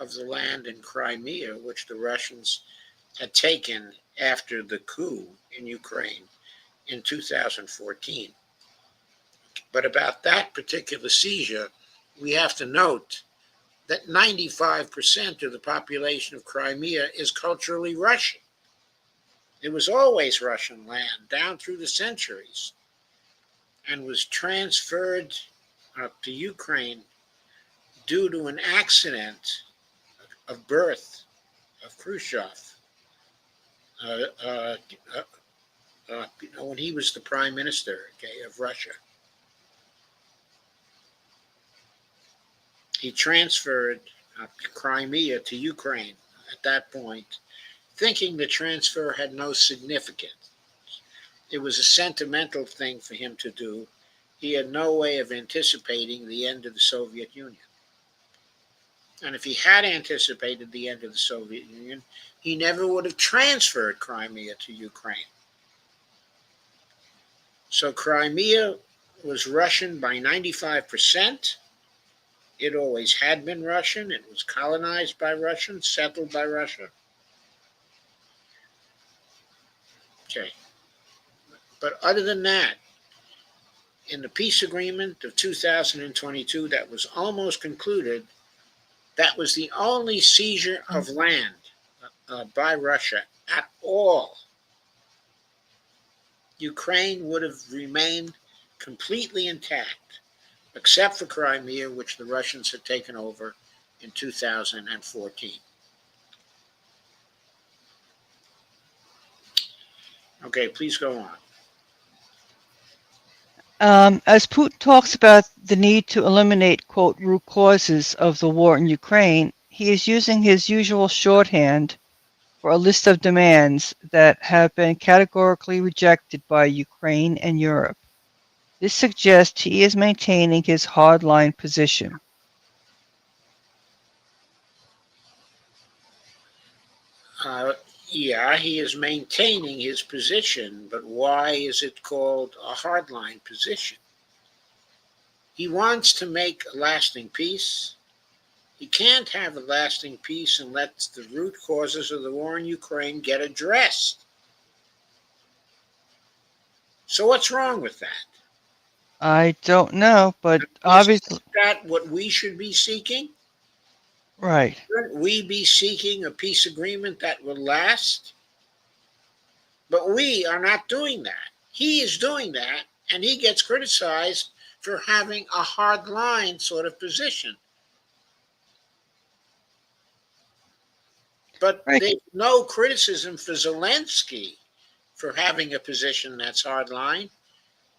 of the land in Crimea, which the Russians had taken after the coup in Ukraine in 2014. But about that particular seizure, we have to note that 95% of the population of Crimea is culturally Russian. It was always Russian land down through the centuries and was transferred to Ukraine due to an accident of birth of Khrushchev when he was the prime minister, okay, of Russia. He transferred Crimea to Ukraine at that point, thinking the transfer had no significance. It was a sentimental thing for him to do. He had no way of anticipating the end of the Soviet Union. And if he had anticipated the end of the Soviet Union, he never would have transferred Crimea to Ukraine. So Crimea was Russian by 95%. It always had been Russian. It was colonized by Russians, settled by Russia. Okay. But other than that, in the peace agreement of 2022 that was almost concluded, that was the only seizure of land by Russia at all. Ukraine would have remained completely intact, except for Crimea, which the Russians had taken over in 2014. Okay, please go on. As Putin talks about the need to eliminate, quote, root causes of the war in Ukraine, he is using his usual shorthand for a list of demands that have been categorically rejected by Ukraine and Europe. This suggests he is maintaining his hardline position. Yeah, he is maintaining his position, but why is it called a hardline position? He wants to make a lasting peace. He can't have a lasting peace unless the root causes of the war in Ukraine get addressed. So what's wrong with that? I don't know, but obviously, is that what we should be seeking? right. Shouldn't we be seeking a peace agreement that will last? But we are not doing that. He is doing that, and he gets criticized for having a hard line sort of position. But Right. there's no criticism for Zelensky for having a position that's hard line.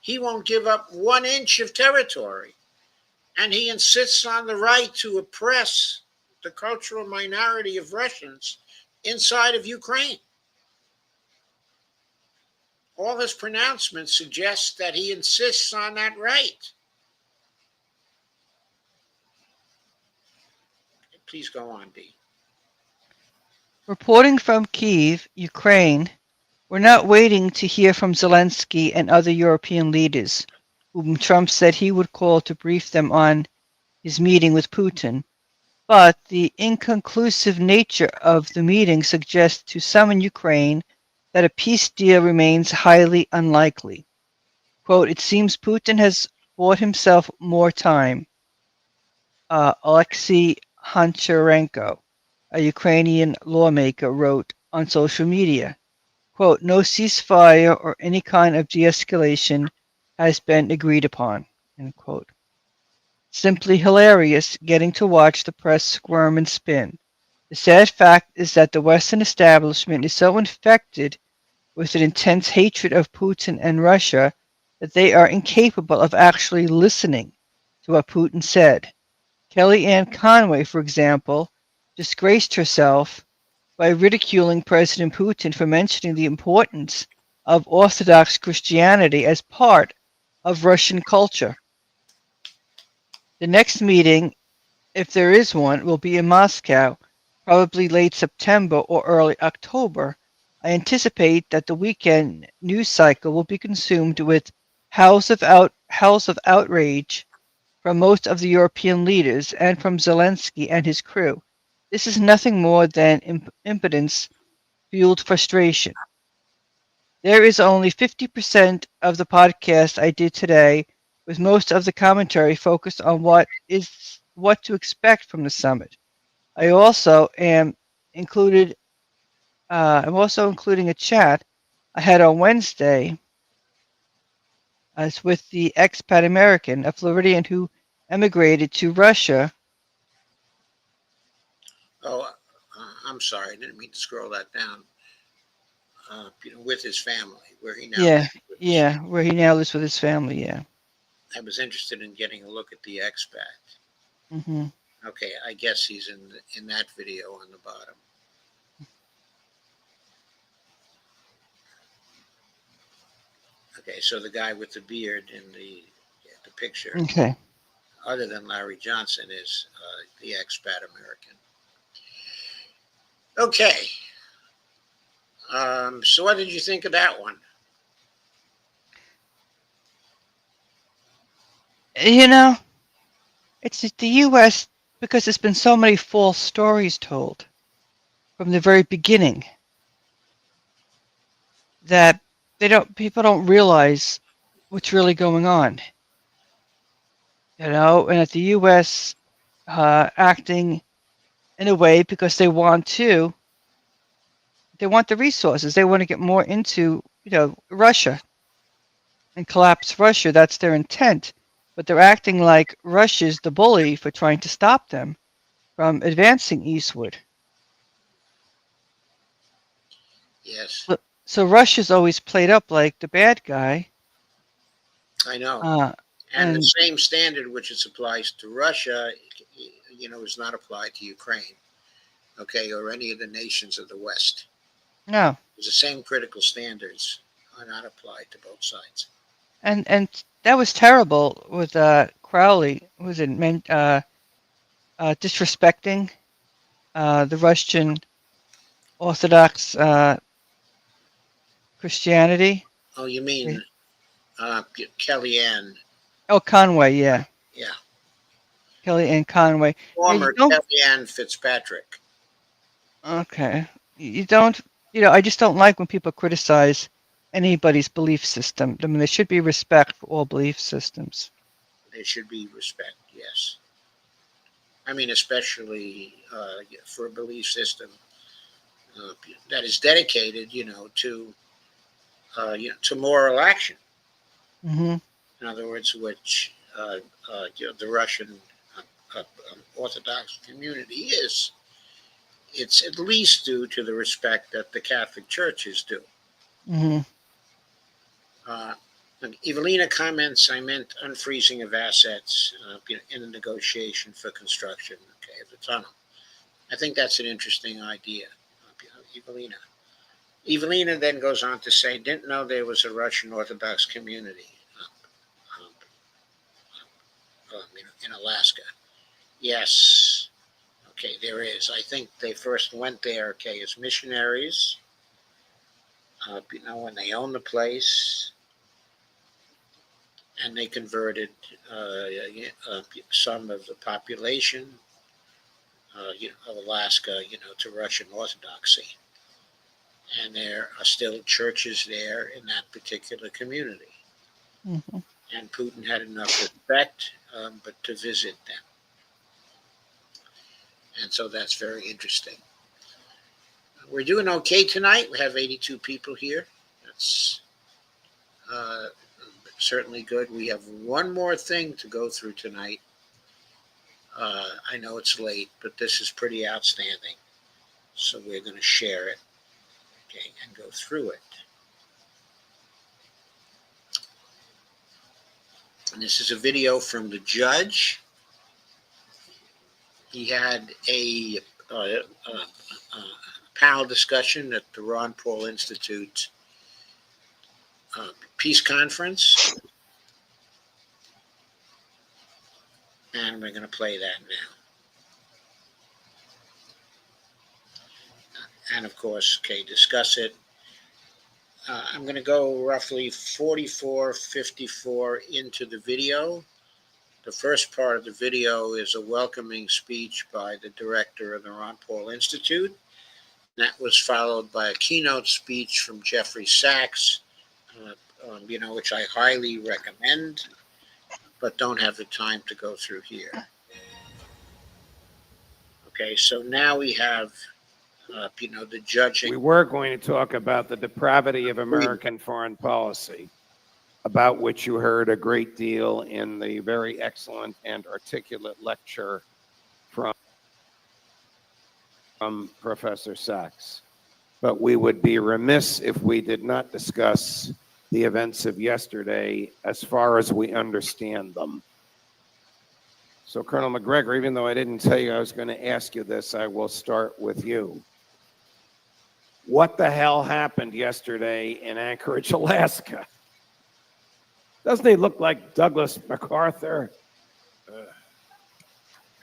He won't give up 1 inch of territory. And he insists on the right to oppress the cultural minority of Russians inside of Ukraine. All his pronouncements suggest that he insists on that right. Please go on, Dee. Reporting from Kyiv, Ukraine, we're not waiting to hear from Zelensky and other European leaders, whom Trump said he would call to brief them on his meeting with Putin. But the inconclusive nature of the meeting suggests to some in Ukraine that a peace deal remains highly unlikely. Quote, it seems Putin has bought himself more time. Alexei Honcharenko, a Ukrainian lawmaker, wrote on social media, quote, no ceasefire or any kind of de-escalation has been agreed upon, end quote. Simply hilarious getting to watch the press squirm and spin. The sad fact is that the Western establishment is so infected with an intense hatred of Putin and Russia that they are incapable of actually listening to what Putin said. Kellyanne Conway, for example, disgraced herself by ridiculing President Putin for mentioning the importance of Orthodox Christianity as part of Russian culture. The next meeting, if there is one, will be in Moscow, probably late September or early October. I anticipate that the weekend news cycle will be consumed with howls of outrage from most of the European leaders and from Zelensky and his crew. This is nothing more than impotence-fueled frustration. There is only 50% of the podcast I did today, with most of the commentary focused on what to expect from the summit. I also am including a chat I had on Wednesday as with the expat American, a Floridian who emigrated to Russia. Oh, I'm sorry. I didn't mean to scroll that down. With his family, where he now lives. Where he now lives with his family, yeah. I was interested in getting a look at the expat. Mm-hmm. Okay, I guess he's in that video on the bottom. Okay, so the guy with the beard in the picture, okay, other than Larry Johnson, is the expat American. Okay. So what did you think of that one? You know, it's the U.S. because there's been so many false stories told from the very beginning that people don't realize what's really going on. You know, and at the U.S. Acting in a way because they want the resources. They want to get more into, Russia and collapse Russia. That's their intent. But they're acting like Russia's the bully for trying to stop them from advancing eastward. Yes. So Russia's always played up like the bad guy. I know. And the And same standard which it applies to Russia, is not applied to Ukraine, okay, or any of the nations of the West. no, The same critical standards are not applied to both sides. and that was terrible with Crowley. Was it meant disrespecting the Russian Orthodox Christianity? Oh, you mean Kellyanne? Oh, Conway, yeah, Yeah, Kellyanne Conway. Yeah, you former don't. Kellyanne Fitzpatrick. Okay, you don't. I just don't like when people criticize anybody's belief system. I mean, there should be respect for all belief systems. There should be respect. Yes, I mean especially for a belief system that is dedicated, to moral action. Hmm. In other words, which the Russian Orthodox community is. It's at least due to the respect that the Catholic Church is due. Hmm. Evelina comments, I meant unfreezing of assets in the negotiation for construction of the tunnel. I think that's an interesting idea, Evelina. Evelina then goes on to say, didn't know there was a Russian Orthodox community in Alaska. Yes, okay, there is. I think they first went there, as missionaries, when they owned the place, and they converted some of the population, of Alaska, to Russian Orthodoxy. And there are still churches there in that particular community. Hmm. And Putin had enough respect, but to visit them. And so that's very interesting. We're doing okay tonight. We have 82 people here. That's certainly good. We have one more thing to go through tonight. I know it's late, but this is pretty outstanding. So we're going to share it, and go through it. And this is a video from the judge. He had a panel discussion at the Ron Paul Institute Peace Conference. And we're going to play that now. And of course, discuss it. I'm going to go roughly 44:54 into the video. The first part of the video is a welcoming speech by the director of the Ron Paul Institute. That was followed by a keynote speech from Jeffrey Sachs, which I highly recommend, but don't have the time to go through here. Okay, so now we have, the judging. We were going to talk about the depravity of American foreign policy, about which you heard a great deal in the very excellent and articulate lecture from Professor Sachs. But we would be remiss if we did not discuss the events of yesterday as far as we understand them. So, Colonel Mcgregor, even though I didn't tell you I was going to ask you this, I will start with you. What the hell happened yesterday in Anchorage, Alaska? Doesn't he look like Douglas MacArthur?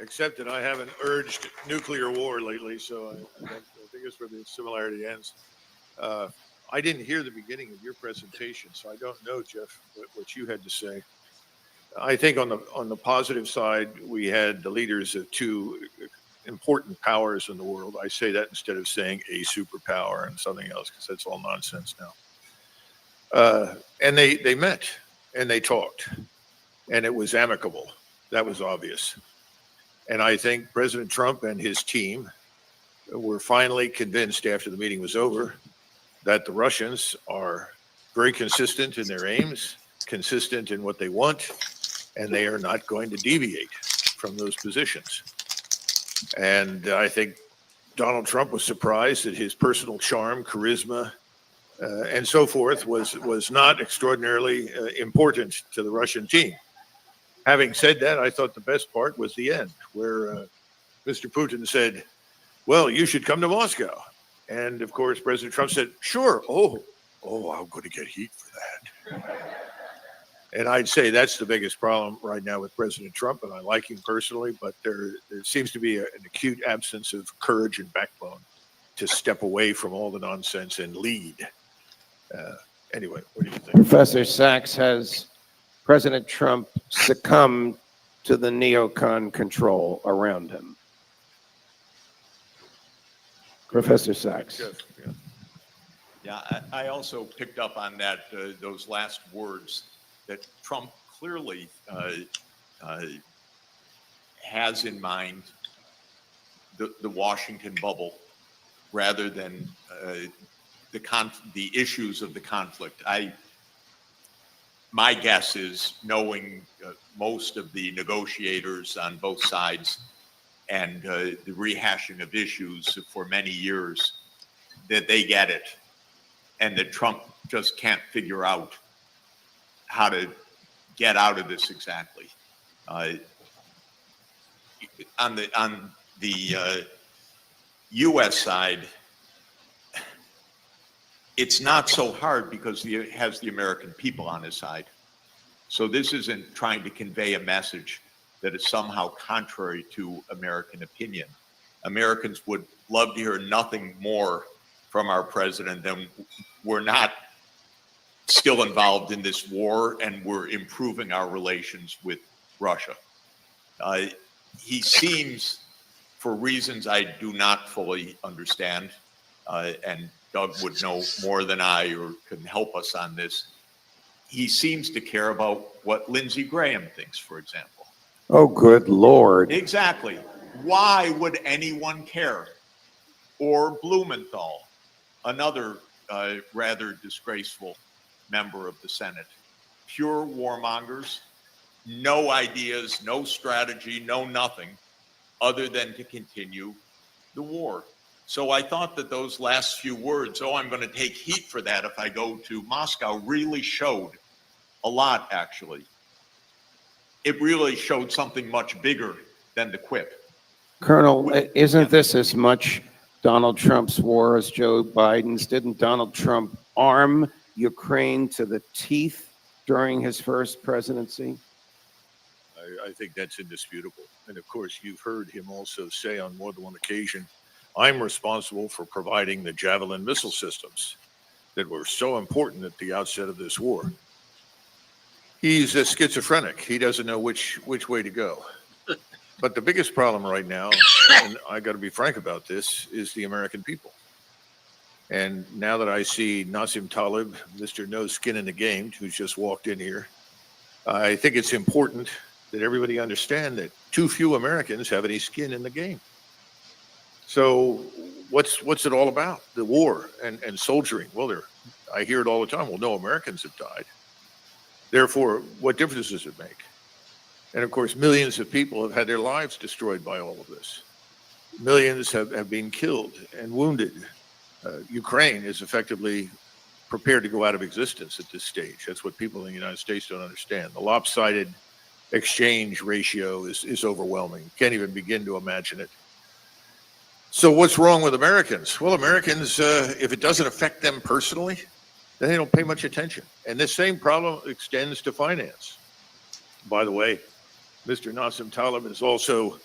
Except that I haven't urged nuclear war lately, so I think it's where the similarity ends. I didn't hear the beginning of your presentation, so I don't know, Jeff, what you had to say. I think on the positive side, we had the leaders of two important powers in the world. I say that instead of saying a superpower and something else, because that's all nonsense now. And they met and they talked, and it was amicable. That was obvious. And I think President Trump and his team were finally convinced after the meeting was over that the Russians are very consistent in their aims, consistent in what they want, and they are not going to deviate from those positions. And I think Donald Trump was surprised at his personal charm, charisma, and so forth was not extraordinarily important to the Russian team. Having said that, I thought the best part was the end, where Mr. Putin said, well, you should come to Moscow. And of course, President Trump said, sure. Oh, I'm going to get heat for that. And I'd say that's the biggest problem right now with President Trump. And I like him personally, but there seems to be an acute absence of courage and backbone to step away from all the nonsense and lead. Anyway, what do you think? Professor Sachs, has President Trump succumbed to the neocon control around him? Professor Sachs. Yeah, I also picked up on that, those last words, that Trump clearly has in mind the Washington bubble rather than the issues of the conflict. My guess is, knowing most of the negotiators on both sides and the rehashing of issues for many years, that they get it, and that Trump just can't figure out how to get out of this exactly. On the U.S. side, it's not so hard because he has the American people on his side. So this isn't trying to convey a message that is somehow contrary to American opinion. Americans would love to hear nothing more from our president than we're not still involved in this war and we're improving our relations with Russia. He seems, for reasons I do not fully understand, and Doug would know more than I or can help us on this, he seems to care about what Lindsey Graham thinks, for example. Oh, good Lord. Exactly. Why would anyone care? Or Blumenthal, another rather disgraceful member of the Senate. Pure warmongers, no ideas, no strategy, no nothing other than to continue the war. So I thought that those last few words, I'm going to take heat for that if I go to Moscow, really showed a lot, actually. It really showed something much bigger than the quip. Colonel, isn't this as much Donald Trump's war as Joe Biden's? Didn't Donald Trump arm Ukraine to the teeth during his first presidency? I think that's indisputable. And of course, you've heard him also say on more than one occasion, I'm responsible for providing the Javelin missile systems that were so important at the outset of this war. He's a schizophrenic. He doesn't know which way to go. But the biggest problem right now, and I got to be frank about this, is the American people. And now that I see Nassim Taleb, Mr. No Skin in the Game, who's just walked in here, I think it's important that everybody understand that too few Americans have any skin in the game. So what's it all about? The war and soldiering. Well, I hear it all the time. Well, no Americans have died. Therefore, what difference does it make? And of course, millions of people have had their lives destroyed by all of this. Millions have been killed and wounded. Ukraine is effectively prepared to go out of existence at this stage. That's what people in the United States don't understand. The lopsided exchange ratio is overwhelming. Can't even begin to imagine it. So what's wrong with Americans? Well, Americans, if it doesn't affect them personally, then they don't pay much attention. And this same problem extends to finance. By the way, Mr. Nassim Taleb is also,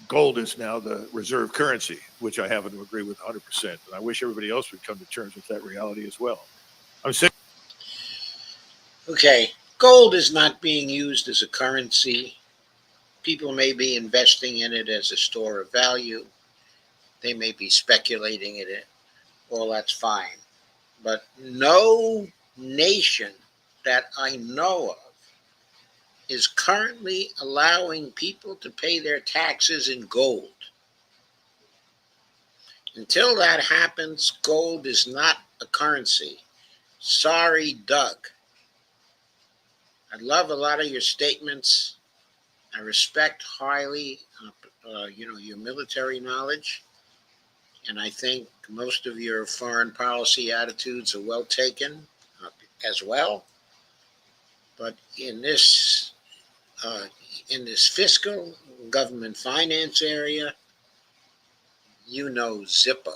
gold is now the reserve currency, which I happen to agree with 100%. And I wish everybody else would come to terms with that reality as well. I'm saying. Okay, gold is not being used as a currency. People may be investing in it as a store of value. They may be speculating in it. All that's fine. But no nation that I know of is currently allowing people to pay their taxes in gold. Until that happens, gold is not a currency. Sorry, Doug. I love a lot of your statements. I respect highly, your military knowledge. And I think most of your foreign policy attitudes are well taken as well. But in this fiscal government finance area, you know Zippo.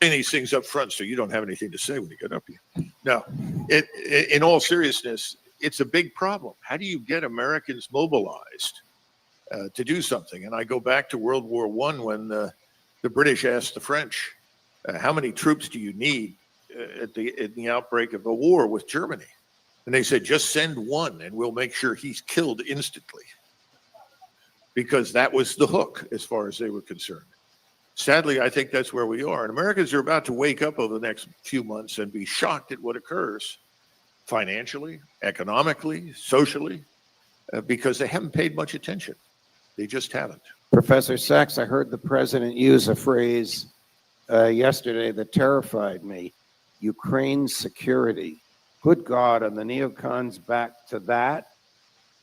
These things up front so you don't have anything to say when you get up here. No, in all seriousness, it's a big problem. How do you get Americans mobilized to do something? And I go back to World War I when the British asked the French, how many troops do you need in the outbreak of a war with Germany? And they said, just send one and we'll make sure he's killed instantly. Because that was the hook as far as they were concerned. Sadly, I think that's where we are. And Americans are about to wake up over the next few months and be shocked at what occurs financially, economically, socially, because they haven't paid much attention. They just haven't. Professor Sachs, I heard the president use a phrase yesterday that terrified me. Ukraine security. Good God, are the neocons back to that,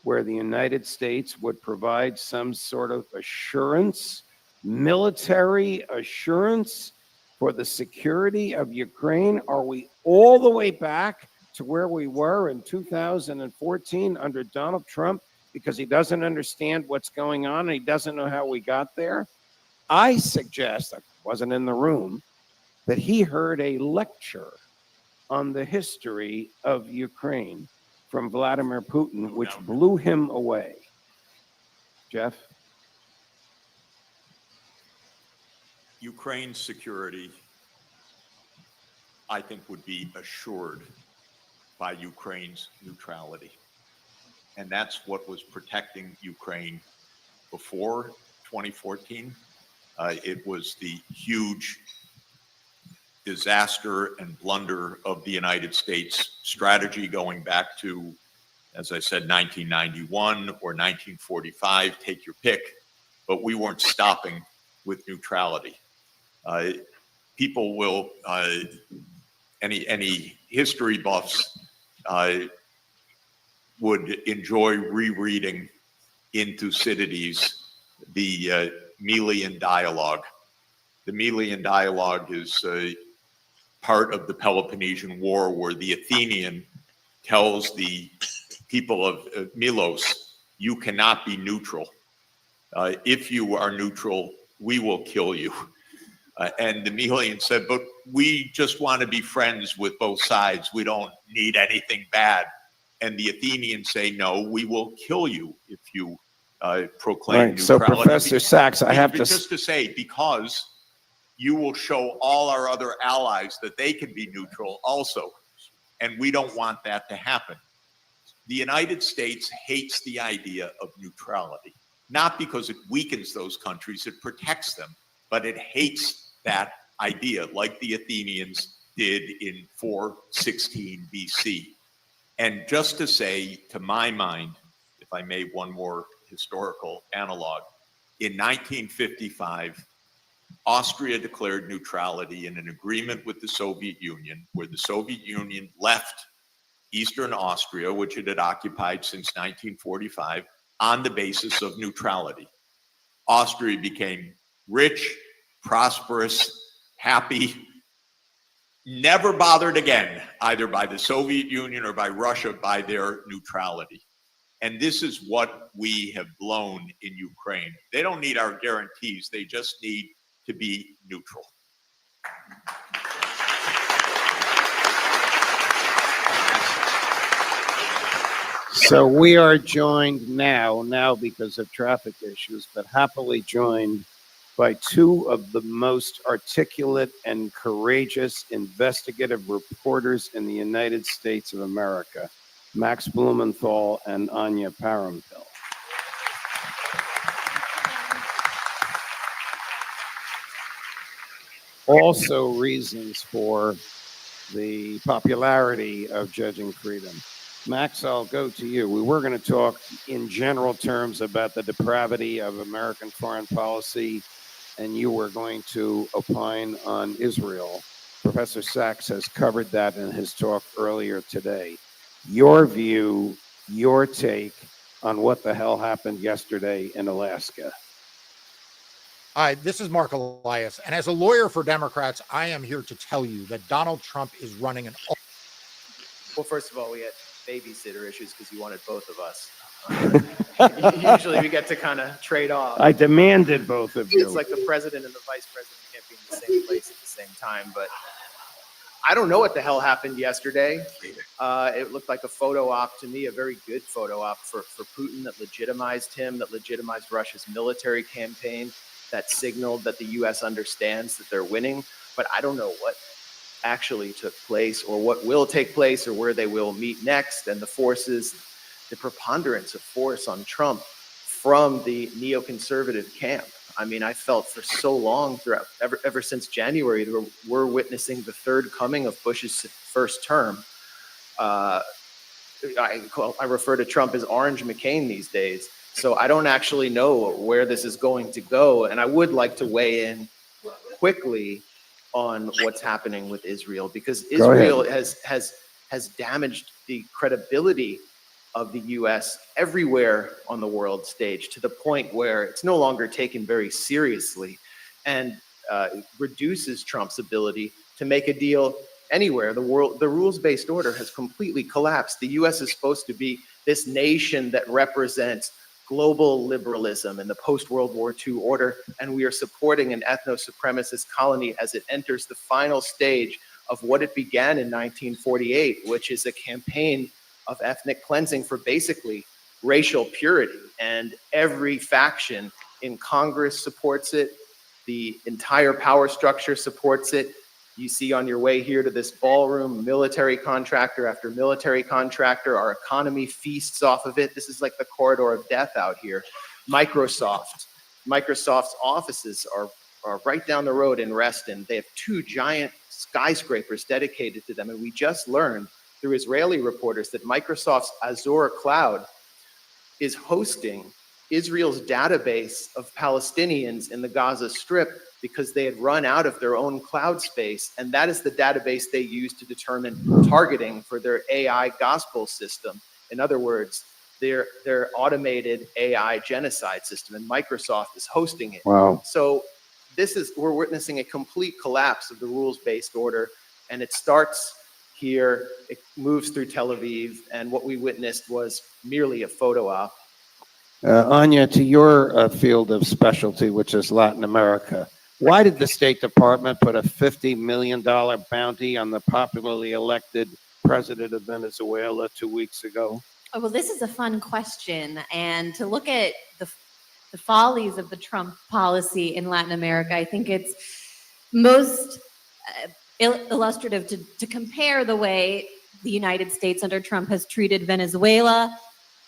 where the United States would provide some sort of assurance, military assurance for the security of Ukraine? Are we all the way back to where we were in 2014 under Donald Trump because he doesn't understand what's going on and he doesn't know how we got there? I suggest, I wasn't in the room, that he heard a lecture on the history of Ukraine from Vladimir Putin, which blew him away. Jeff? Ukraine's security, I think, would be assured by Ukraine's neutrality. And that's what was protecting Ukraine before 2014. It was the huge disaster and blunder of the United States strategy going back to, as I said, 1991 or 1945, take your pick, but we weren't stopping with neutrality. People will, any history buffs would enjoy rereading in Thucydides the Melian dialogue. The Melian dialogue is part of the Peloponnesian War, where the Athenian tells the people of Milos, you cannot be neutral. If you are neutral, we will kill you. And the Melian said, but we just want to be friends with both sides. We don't need anything bad. And the Athenians say, no, we will kill you if you proclaim neutrality. So Professor Sachs, I have to... Just to say, because you will show all our other allies that they can be neutral also. And we don't want that to happen. The United States hates the idea of neutrality, not because it weakens those countries, it protects them, but it hates that idea, like the Athenians did in 416 BC. And just to say, to my mind, if I may, one more historical analog, in 1955, Austria declared neutrality in an agreement with the Soviet Union, where the Soviet Union left Eastern Austria, which it had occupied since 1945, on the basis of neutrality. Austria became rich, prosperous, happy, never bothered again, either by the Soviet Union or by Russia, by their neutrality. And this is what we have blown in Ukraine. They don't need our guarantees. They just need to be neutral. So we are joined now because of traffic issues, but happily joined by two of the most articulate and courageous investigative reporters in the United States of America, Max Blumenthal and Anya Parampil. Also reasons for the popularity of Judging Freedom. Max, I'll go to you. We were going to talk in general terms about the depravity of American foreign policy, and you were going to opine on Israel. Professor Sachs has covered that in his talk earlier today. Your view, your take on what the hell happened yesterday in Alaska. This is Mark Elias. And as a lawyer for Democrats, I am here to tell you that Donald Trump is running an. Well, first of all, we had babysitter issues because you wanted both of us. Usually we get to kind of trade off. I demanded both of you. It's like the president and the vice president can't be in the same place at the same time. But I don't know what the hell happened yesterday. It looked like a photo op to me, a very good photo op for Putin that legitimized him, that legitimized Russia's military campaign, that signaled that the U.S. understands that they're winning. But I don't know what actually took place or what will take place or where they will meet next. And the forces, the preponderance of force on Trump from the neoconservative camp. I mean, I felt for so long throughout, ever since January, we're witnessing the third coming of Bush's first term. I refer to Trump as Orange McCain these days. So I don't actually know where this is going to go. And I would like to weigh in quickly on what's happening with Israel, because Israel has damaged the credibility of the U.S. everywhere on the world stage, to the point where it's no longer taken very seriously, and reduces Trump's ability to make a deal anywhere. The rules-based order has completely collapsed. The U.S. is supposed to be this nation that represents global liberalism in the post-World War II order, and we are supporting an ethno-supremacist colony as it enters the final stage of what it began in 1948, which is a campaign of ethnic cleansing for basically racial purity. And every faction in Congress supports it. The entire power structure supports it. You see on your way here to this ballroom, military contractor after military contractor. Our economy feasts off of it. This is like the corridor of death out here. Microsoft's offices are right down the road in Reston. They have 2 giant skyscrapers dedicated to them. And we just learned through Israeli reporters that Microsoft's Azure cloud is hosting Israel's database of Palestinians in the Gaza Strip because they had run out of their own cloud space. And that is the database they use to determine targeting for their AI gospel system. In other words, their automated AI genocide system, and Microsoft is hosting it. Wow. So we're witnessing a complete collapse of the rules-based order, and it starts here, it moves through Tel Aviv, and what we witnessed was merely a photo op. Anya, to your field of specialty, which is Latin America, why did the State Department put a $50 million bounty on the popularly elected president of Venezuela 2 weeks ago? Oh, well, this is a fun question. And to look at the follies of the Trump policy in Latin America, I think it's most illustrative to compare the way the United States under Trump has treated Venezuela,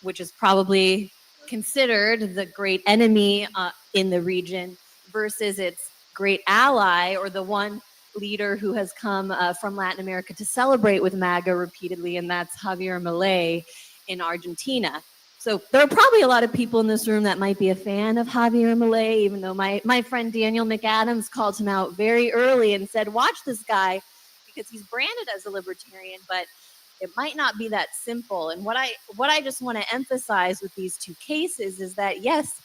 which is probably considered the great enemy in the region, versus its great ally, or the one leader who has come from Latin America to celebrate with MAGA repeatedly, and that's Javier Milei in Argentina. So there are probably a lot of people in this room that might be a fan of Javier Milei, even though my friend Daniel McAdams called him out very early and said, watch this guy, because he's branded as a libertarian, but it might not be that simple. And what I just want to emphasize with these 2 cases is that, yes,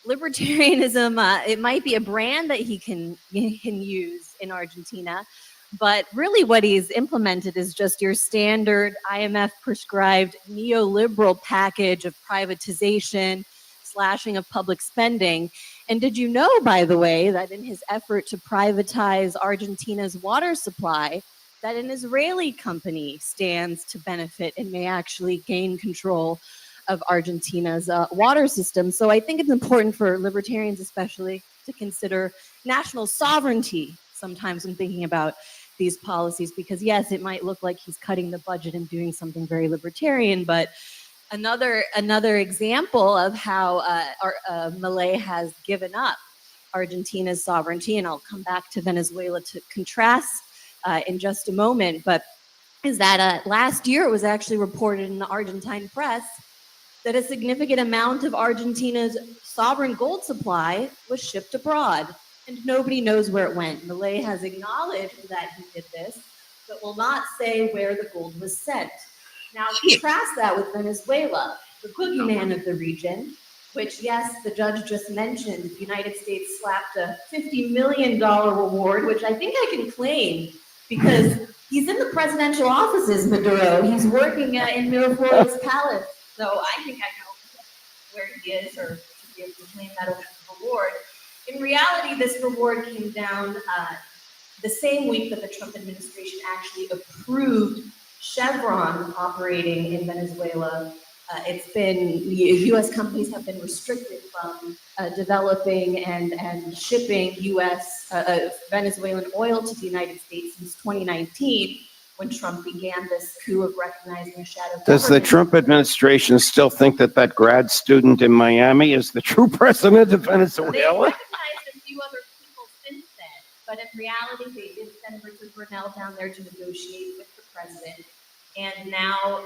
libertarianism, it might be a brand that he can use in Argentina, but really what he's implemented is just your standard IMF prescribed neoliberal package of privatization, slashing of public spending. And did you know, by the way, that in his effort to privatize Argentina's water supply, that an Israeli company stands to benefit and may actually gain control of Argentina's water system? So I think it's important for libertarians especially to consider national sovereignty sometimes when thinking about these policies, because yes, it might look like he's cutting the budget and doing something very libertarian, but another example of how Milei has given up Argentina's sovereignty, and I'll come back to Venezuela to contrast in just a moment, but is that last year it was actually reported in the Argentine press that a significant amount of Argentina's sovereign gold supply was shipped abroad, and nobody knows where it went. Milei has acknowledged that he did this, but will not say where the gold was sent. Now contrast that with Venezuela, the boogeyman of the region, which, yes, the judge just mentioned, the United States slapped a $50 million reward, which I think I can claim because he's in the presidential offices, Maduro. He's working in Miraflores Palace. So I think I know where he is or should be able to claim that reward. In reality, this reward came down the same week that the Trump administration actually approved Chevron operating in Venezuela. It's been, U.S. companies have been restricted from developing and shipping U.S. Venezuelan oil to the United States since 2019, when Trump began this coup of recognizing a shadow government. Does the Trump administration still think that that grad student in Miami is the true president of They've Venezuela? recognized a few other people since then, but in reality, they did send Richard Brunel down there to negotiate with the president. And now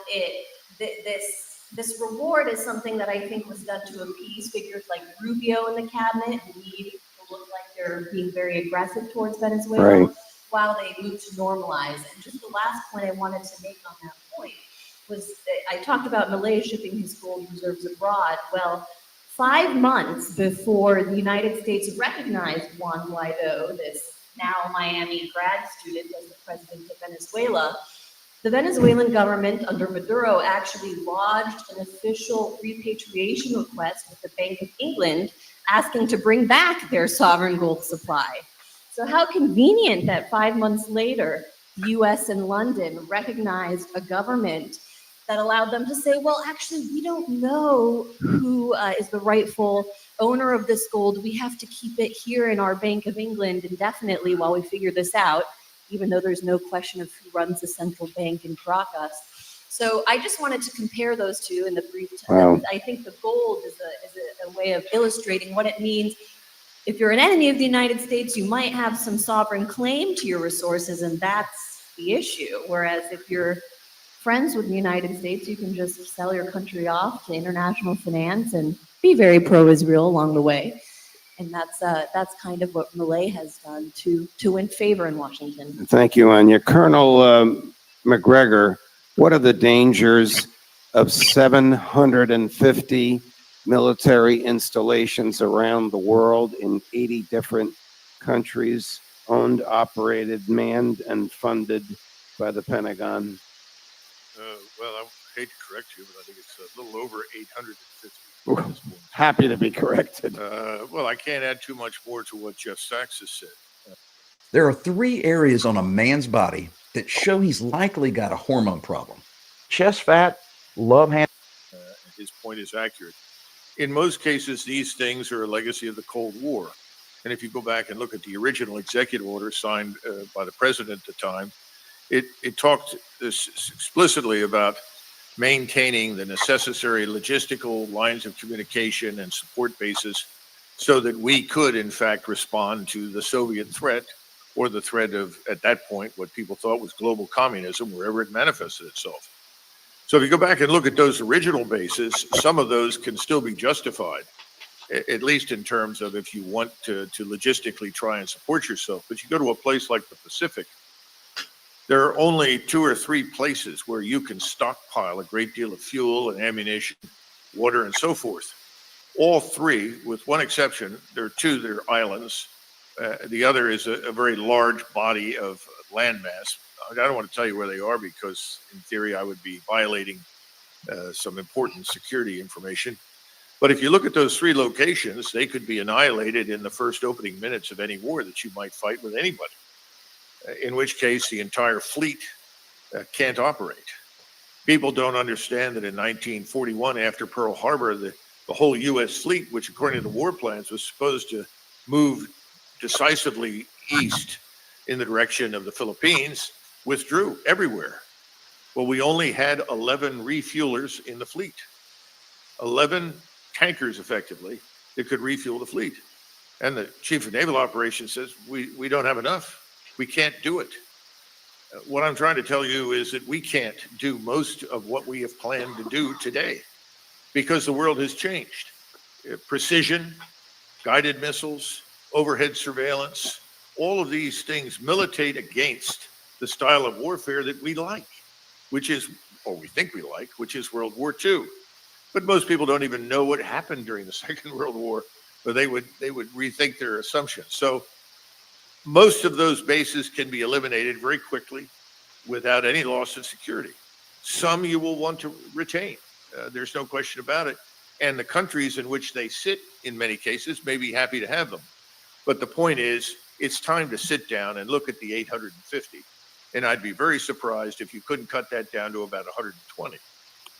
this reward is something that I think was done to appease figures like Rubio in the cabinet, who need to look like they're being very aggressive towards Venezuela, Right. while they move to normalize. And just the last point I wanted to make on that point was that I talked about Malay shipping his gold reserves abroad. Well, 5 months before the United States recognized Juan Guaido, this now Miami grad student, as the president of Venezuela, the Venezuelan government under Maduro actually lodged an official repatriation request with the Bank of England asking to bring back their sovereign gold supply. So how convenient that 5 months later, the US and London recognized a government that allowed them to say, well, actually, we don't know who is the rightful owner of this gold. We have to keep it here in our Bank of England indefinitely while we figure this out, even though there's no question of who runs the central bank in Caracas. So I just wanted to compare those two in the brief time. Wow. I think the gold is a way of illustrating what it means. If you're an enemy of the United States, you might have some sovereign claim to your resources, and that's the issue. Whereas if you're friends with the United States, you can just sell your country off to international finance and be very pro-Israel along the way. And that's kind of what Malay has done to win favor in Washington. Thank you, Anya. Colonel Mcgregor, what are the dangers of 750 military installations around the world in 80 different countries, owned, operated, manned, and funded by the Pentagon? Well, I hate to correct you, but I think it's a little over 850. At this point. Happy to be corrected. Well, I can't add too much more to what Jeff Sachs has said. There are 3 areas on a man's body that show he's likely got a hormone problem: chest fat, love handle. His point is accurate. In most cases, these things are a legacy of the Cold War. And if you go back and look at the original executive order signed by the president at the time, it talked explicitly about maintaining the necessary logistical lines of communication and support bases so that we could, in fact, respond to the Soviet threat or the threat of, at that point, what people thought was global communism, wherever it manifested itself. So if you go back and look at those original bases, some of those can still be justified, at least in terms of if you want to logistically try and support yourself. But you go to a place like the Pacific, there are only 2 or 3 places where you can stockpile a great deal of fuel and ammunition, water, and so forth. All 3, with one exception, there are 2 that are islands. The other is a very large body of landmass. I don't want to tell you where they are because, in theory, I would be violating some important security information. But if you look at those 3 locations, they could be annihilated in the first opening minutes of any war that you might fight with anybody. In which case the entire fleet can't operate. People don't understand that in 1941, after Pearl Harbor, the whole U.S. fleet, which according to the war plans was supposed to move decisively east in the direction of the Philippines, withdrew everywhere. Well, we only had 11 refuelers in the fleet, 11 tankers effectively that could refuel the fleet. And the chief of naval operations says, we don't have enough. We can't do it. What I'm trying to tell you is that we can't do most of what we have planned to do today because the world has changed. Precision, guided missiles, overhead surveillance, all of these things militate against the style of warfare that we like, which is, or we think we like, which is World War II. But most people don't even know what happened during the Second World War, or they would rethink their assumptions. So most of those bases can be eliminated very quickly without any loss of security. Some you will want to retain. There's no question about it. And the countries in which they sit, in many cases, may be happy to have them. But the point is, it's time to sit down and look at the 850. And I'd be very surprised if you couldn't cut that down to about 120,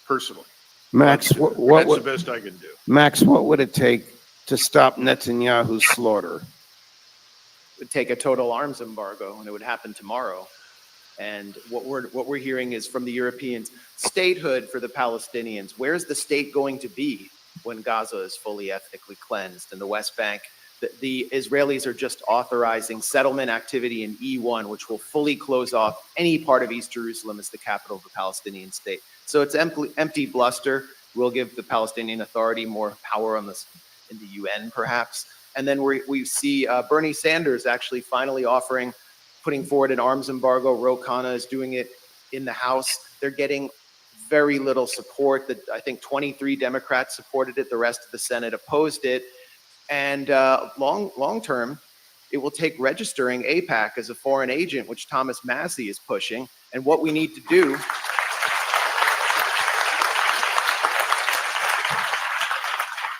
personally. Max, That's the best I can do. Max, what would it take to stop Netanyahu's slaughter? It would take a total arms embargo, and it would happen tomorrow. And what we're hearing is from the Europeans, statehood for the Palestinians. Where's the state going to be when Gaza is fully ethnically cleansed? And the West Bank, the Israelis are just authorizing settlement activity in E1, which will fully close off any part of East Jerusalem as the capital of the Palestinian state. So it's empty bluster. We'll give the Palestinian Authority more power on this in the UN, perhaps. And then we see Bernie Sanders actually finally putting forward an arms embargo. Ro Khanna is doing it in the House. They're getting very little support. I think 23 Democrats supported it. The rest of the Senate opposed it. And long term, it will take registering AIPAC as a foreign agent, which Thomas Massie is pushing. And what we need to do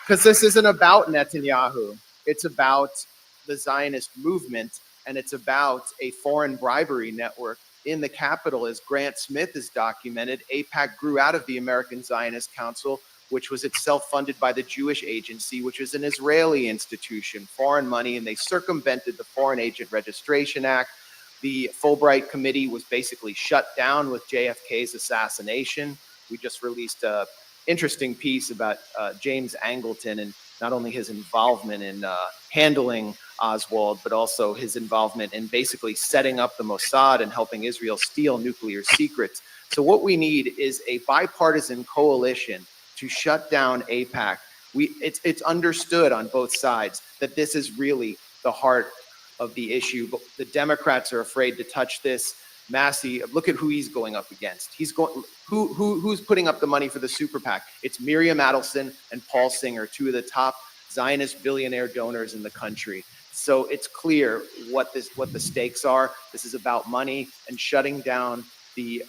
because this isn't about Netanyahu. It's about the Zionist movement, and it's about a foreign bribery network in the capital. As Grant Smith has documented, AIPAC grew out of the American Zionist Council, which was itself funded by the Jewish Agency, which is an Israeli institution, foreign money, and they circumvented the Foreign Agent Registration Act. The Fulbright Committee was basically shut down with JFK's assassination. We just released a interesting piece about James Angleton and not only his involvement in handling Oswald, but also his involvement in basically setting up the Mossad and helping Israel steal nuclear secrets. So what we need is a bipartisan coalition to shut down AIPAC. It's understood on both sides that this is really the heart of the issue, but the Democrats are afraid to touch this. Massie, look at who he's going up against. Who's putting up the money for the super PAC? It's Miriam Adelson and Paul Singer, two of the top Zionist billionaire donors in the country. So it's clear what the stakes are. This is about money and shutting down the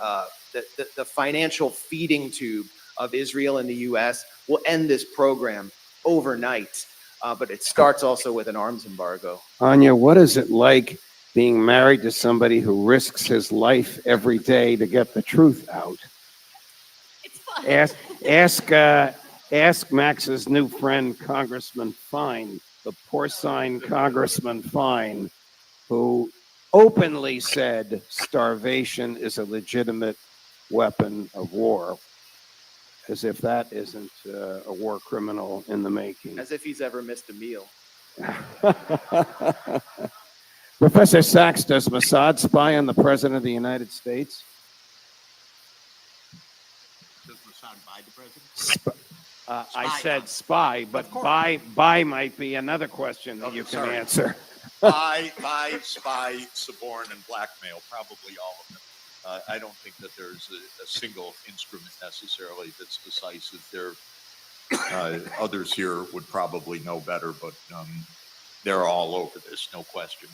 financial feeding tube of Israel and the U.S. will end this program overnight. But it starts also with an arms embargo. Anya, what is it like being married to somebody who risks his life every day to get the truth out? It's fun. Ask Max's new friend, Congressman Fine, the porcine Congressman Fine, who openly said starvation is a legitimate weapon of war, as if that isn't a war criminal in the making. As if he's ever missed a meal. Professor Sachs, does Mossad spy on the President of the United States? Does Mossad buy the president? I said spy, but buy might be another question that you can answer. Buy, spy, suborn, and blackmail, probably all of them. I don't think that there's a single instrument necessarily that's decisive. There, others here would probably know better, but they're all over this, no question.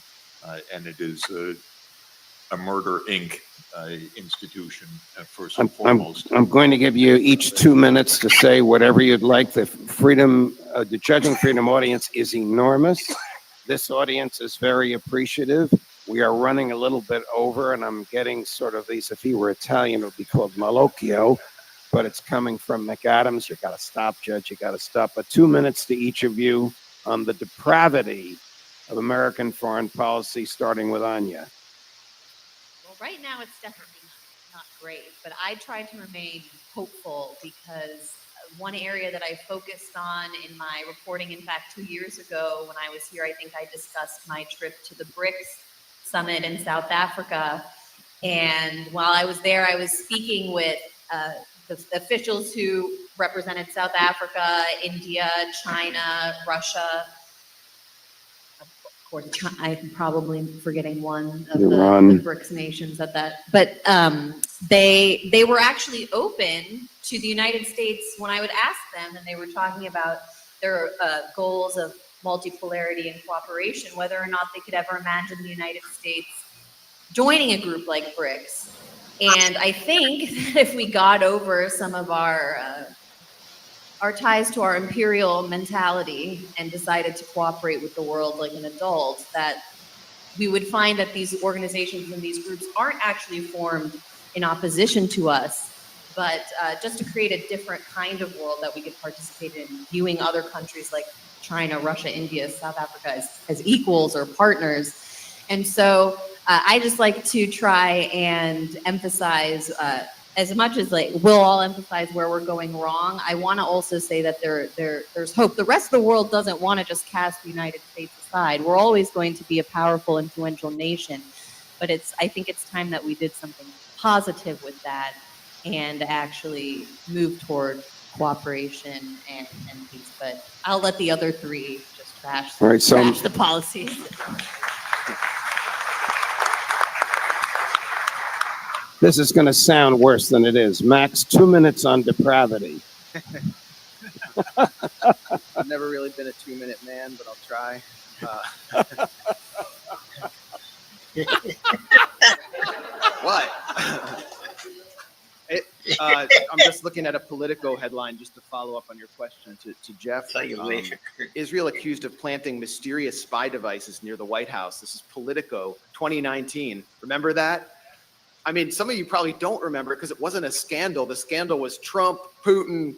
And it is a Murder Inc. Institution first and foremost. I'm going to give you each 2 minutes to say whatever you'd like. The Judging Freedom audience is enormous. This audience is very appreciative. We are running a little bit over, and I'm getting sort of these, if he were Italian, it would be called malocchio, but it's coming from McAdams. You got to stop, Judge. You got to stop. But 2 minutes to each of you on the depravity of American foreign policy, starting with Anya. Well, right now it's definitely not great, but I try to remain hopeful because one area that I focused on in my reporting, in fact, 2 years ago when I was here, I think I discussed my trip to the BRICS summit in South Africa. And while I was there, I was speaking with the officials who represented South Africa, India, China, Russia. Of course, I'm probably forgetting one of the BRICS nations at that, but they were actually open to the United States, when I would ask them, and they were talking about their goals of multipolarity and cooperation, whether or not they could ever imagine the United States joining a group like BRICS. And I think that if we got over some of our ties to our imperial mentality and decided to cooperate with the world like an adult, that we would find that these organizations and these groups aren't actually formed in opposition to us, but just to create a different kind of world that we could participate in, viewing other countries like China, Russia, India, South Africa as equals or partners. And so I just like to try and emphasize, as much as like we'll all emphasize where we're going wrong, I want to also say that there's hope. The rest of the world doesn't want to just cast the United States aside. We're always going to be a powerful, influential nation, but I think it's time that we did something positive with that and actually move toward cooperation and peace. But I'll let the other three just trash the policies. This is going to sound worse than it is. Max, 2 minutes on depravity. I've never really been a 2-minute man, but I'll try. What? I'm just looking at a Politico headline just to follow up on your question to Jeff. Israel accused of planting mysterious spy devices near the White House. This is Politico 2019. Remember that? I mean, some of you probably don't remember because it wasn't a scandal. The scandal was Trump, Putin,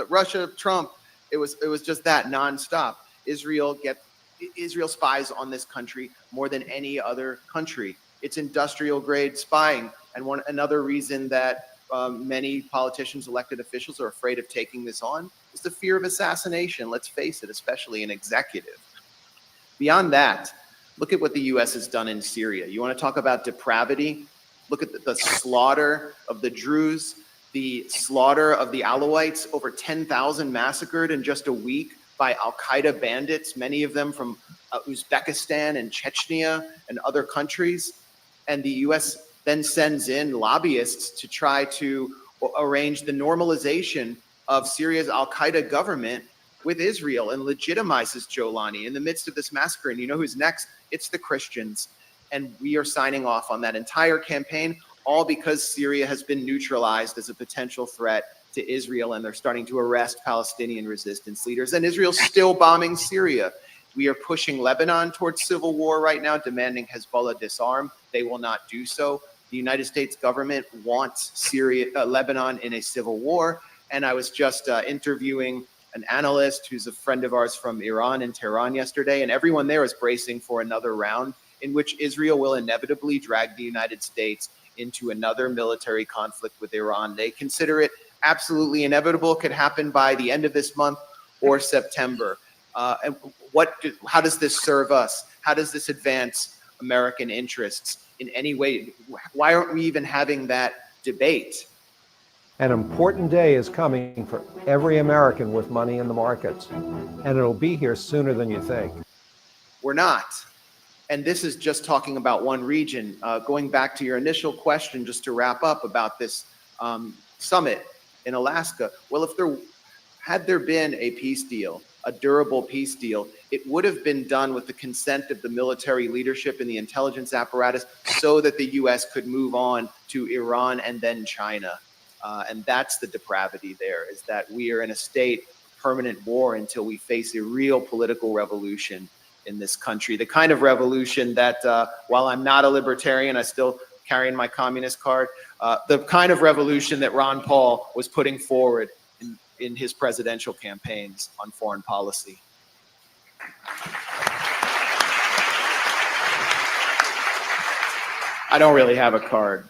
Russia, Trump. It was just that nonstop. Israel spies on this country more than any other country. It's industrial grade spying. And another reason that many politicians, elected officials are afraid of taking this on is the fear of assassination. Let's face it, especially an executive. Beyond that, look at what the U.S. has done in Syria. You want to talk about depravity? Look at the slaughter of the Druze, the slaughter of the Alawites, over 10,000 massacred in just a week by Al-Qaeda bandits, many of them from Uzbekistan and Chechnya and other countries. And the U.S. then sends in lobbyists to try to arrange the normalization of Syria's Al-Qaeda government with Israel and legitimizes Jolani in the midst of this massacre. And you know who's next? It's the Christians. And we are signing off on that entire campaign, all because Syria has been neutralized as a potential threat to Israel, and they're starting to arrest Palestinian resistance leaders. And Israel's still bombing Syria. We are pushing Lebanon towards civil war right now, demanding Hezbollah disarm. They will not do so. The United States government wants Lebanon in a civil war. And I was just interviewing an analyst who's a friend of ours from Iran in Tehran yesterday, and everyone there is bracing for another round in which Israel will inevitably drag the United States into another military conflict with Iran. They consider it absolutely inevitable. It could happen by the end of this month or September. And how does this serve us? How does this advance American interests in any way? Why aren't we even having that debate? An important day is coming for every American with money in the markets, and it'll be here sooner than you think. We're not. And this is just talking about one region. Going back to your initial question, just to wrap up about this summit in Alaska. Well, if had there been a peace deal, a durable peace deal, it would have been done with the consent of the military leadership and the intelligence apparatus so that the U.S. could move on to Iran and then China. And that's the depravity there, is that we are in a state of permanent war until we face a real political revolution in this country. The kind of revolution that, while I'm not a libertarian, I still carrying my communist card, the kind of revolution that Ron Paul was putting forward in his presidential campaigns on foreign policy. I don't really have a card.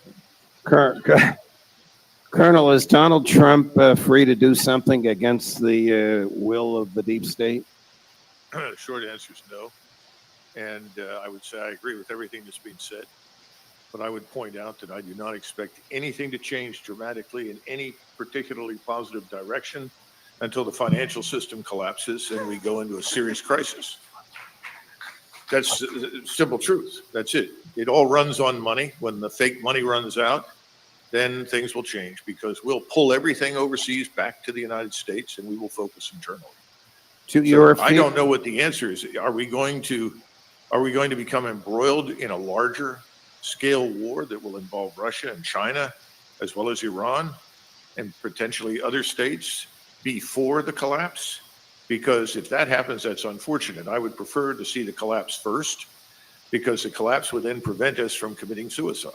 Colonel, is Donald Trump free to do something against the will of the deep state? Short answer is no. And I would say I agree with everything that's been said. But I would point out that I do not expect anything to change dramatically in any particularly positive direction until the financial system collapses and we go into a serious crisis. That's simple truth. That's it. It all runs on money. When the fake money runs out, then things will change because we'll pull everything overseas back to the United States and we will focus internally. To your I don't know what the answer is. Are we going to become embroiled in a larger scale war that will involve Russia and China, as well as Iran and potentially other states before the collapse? Because if that happens, that's unfortunate. I would prefer to see the collapse first, because the collapse would then prevent us from committing suicide.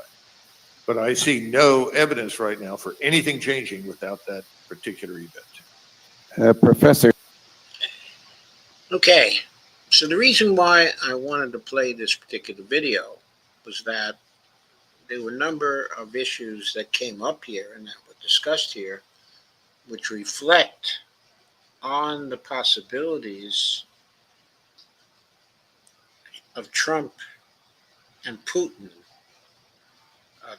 But I see no evidence right now for anything changing without that particular event. Professor. Okay, so the reason why I wanted to play this particular video was that there were a number of issues that came up here and that were discussed here, which reflect on the possibilities of Trump and Putin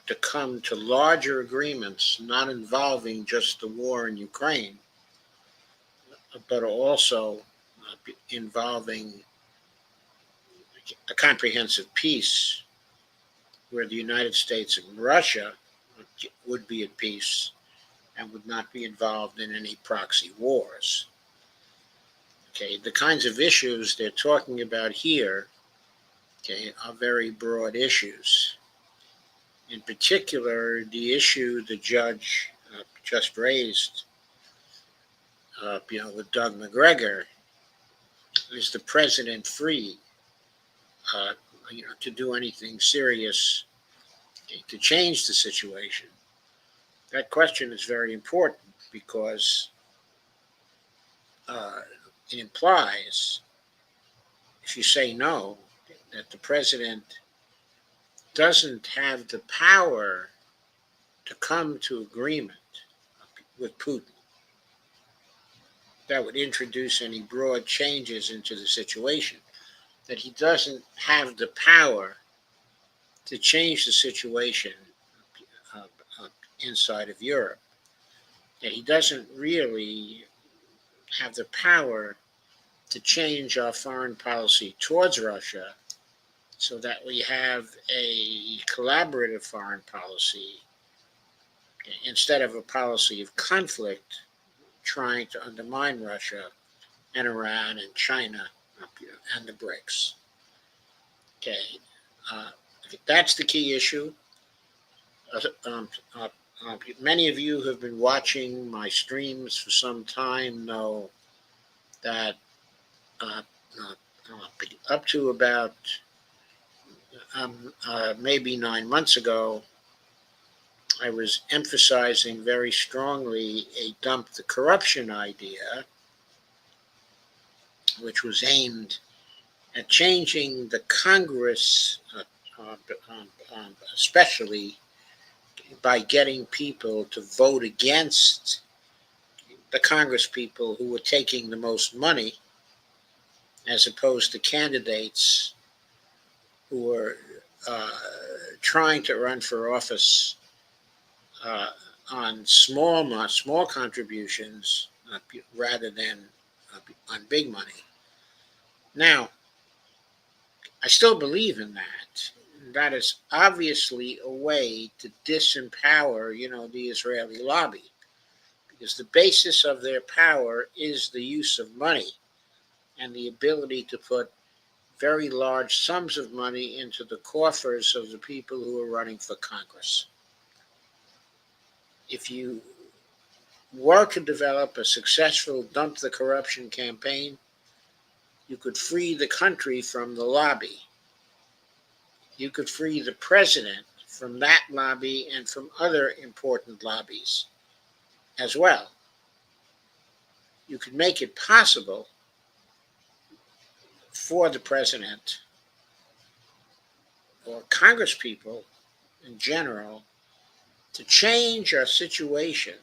to come to larger agreements, not involving just the war in Ukraine, but also involving a comprehensive peace where the United States and Russia would be at peace and would not be involved in any proxy wars. Okay, the kinds of issues they're talking about here, okay, are very broad issues. In particular, the issue the judge just raised, with Doug Mcgregor, is the president free, to do anything serious to change the situation? That question is very important because it implies, if you say no, that the president doesn't have the power to come to agreement with Putin that would introduce any broad changes into the situation, that he doesn't have the power to change the situation inside of Europe, that he doesn't really have the power to change our foreign policy towards Russia so that we have a collaborative foreign policy instead of a policy of conflict trying to undermine Russia and Iran and China and the BRICS. Okay, I think that's the key issue. Many of you who have been watching my streams for some time know that up to about maybe 9 months ago, I was emphasizing very strongly a dump the corruption idea, which was aimed at changing the Congress, especially by getting people to vote against the Congress people who were taking the most money, as opposed to candidates who were trying to run for office on small contributions rather than on big money. Now, I still believe in that. That is obviously a way to disempower, the Israeli lobby, because the basis of their power is the use of money and the ability to put very large sums of money into the coffers of the people who are running for Congress. If you were to develop a successful dump the corruption campaign, you could free the country from the lobby. You could free the president from that lobby and from other important lobbies as well. You could make it possible for the president or Congress people in general to change our situation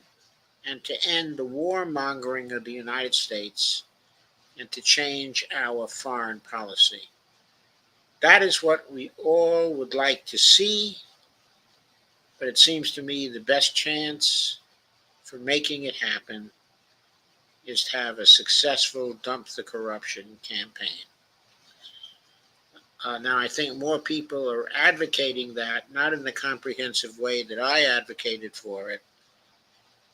and to end the warmongering of the United States and to change our foreign policy. That is what we all would like to see, but it seems to me the best chance for making it happen is to have a successful dump the corruption campaign. Now, I think more people are advocating that, not in the comprehensive way that I advocated for it,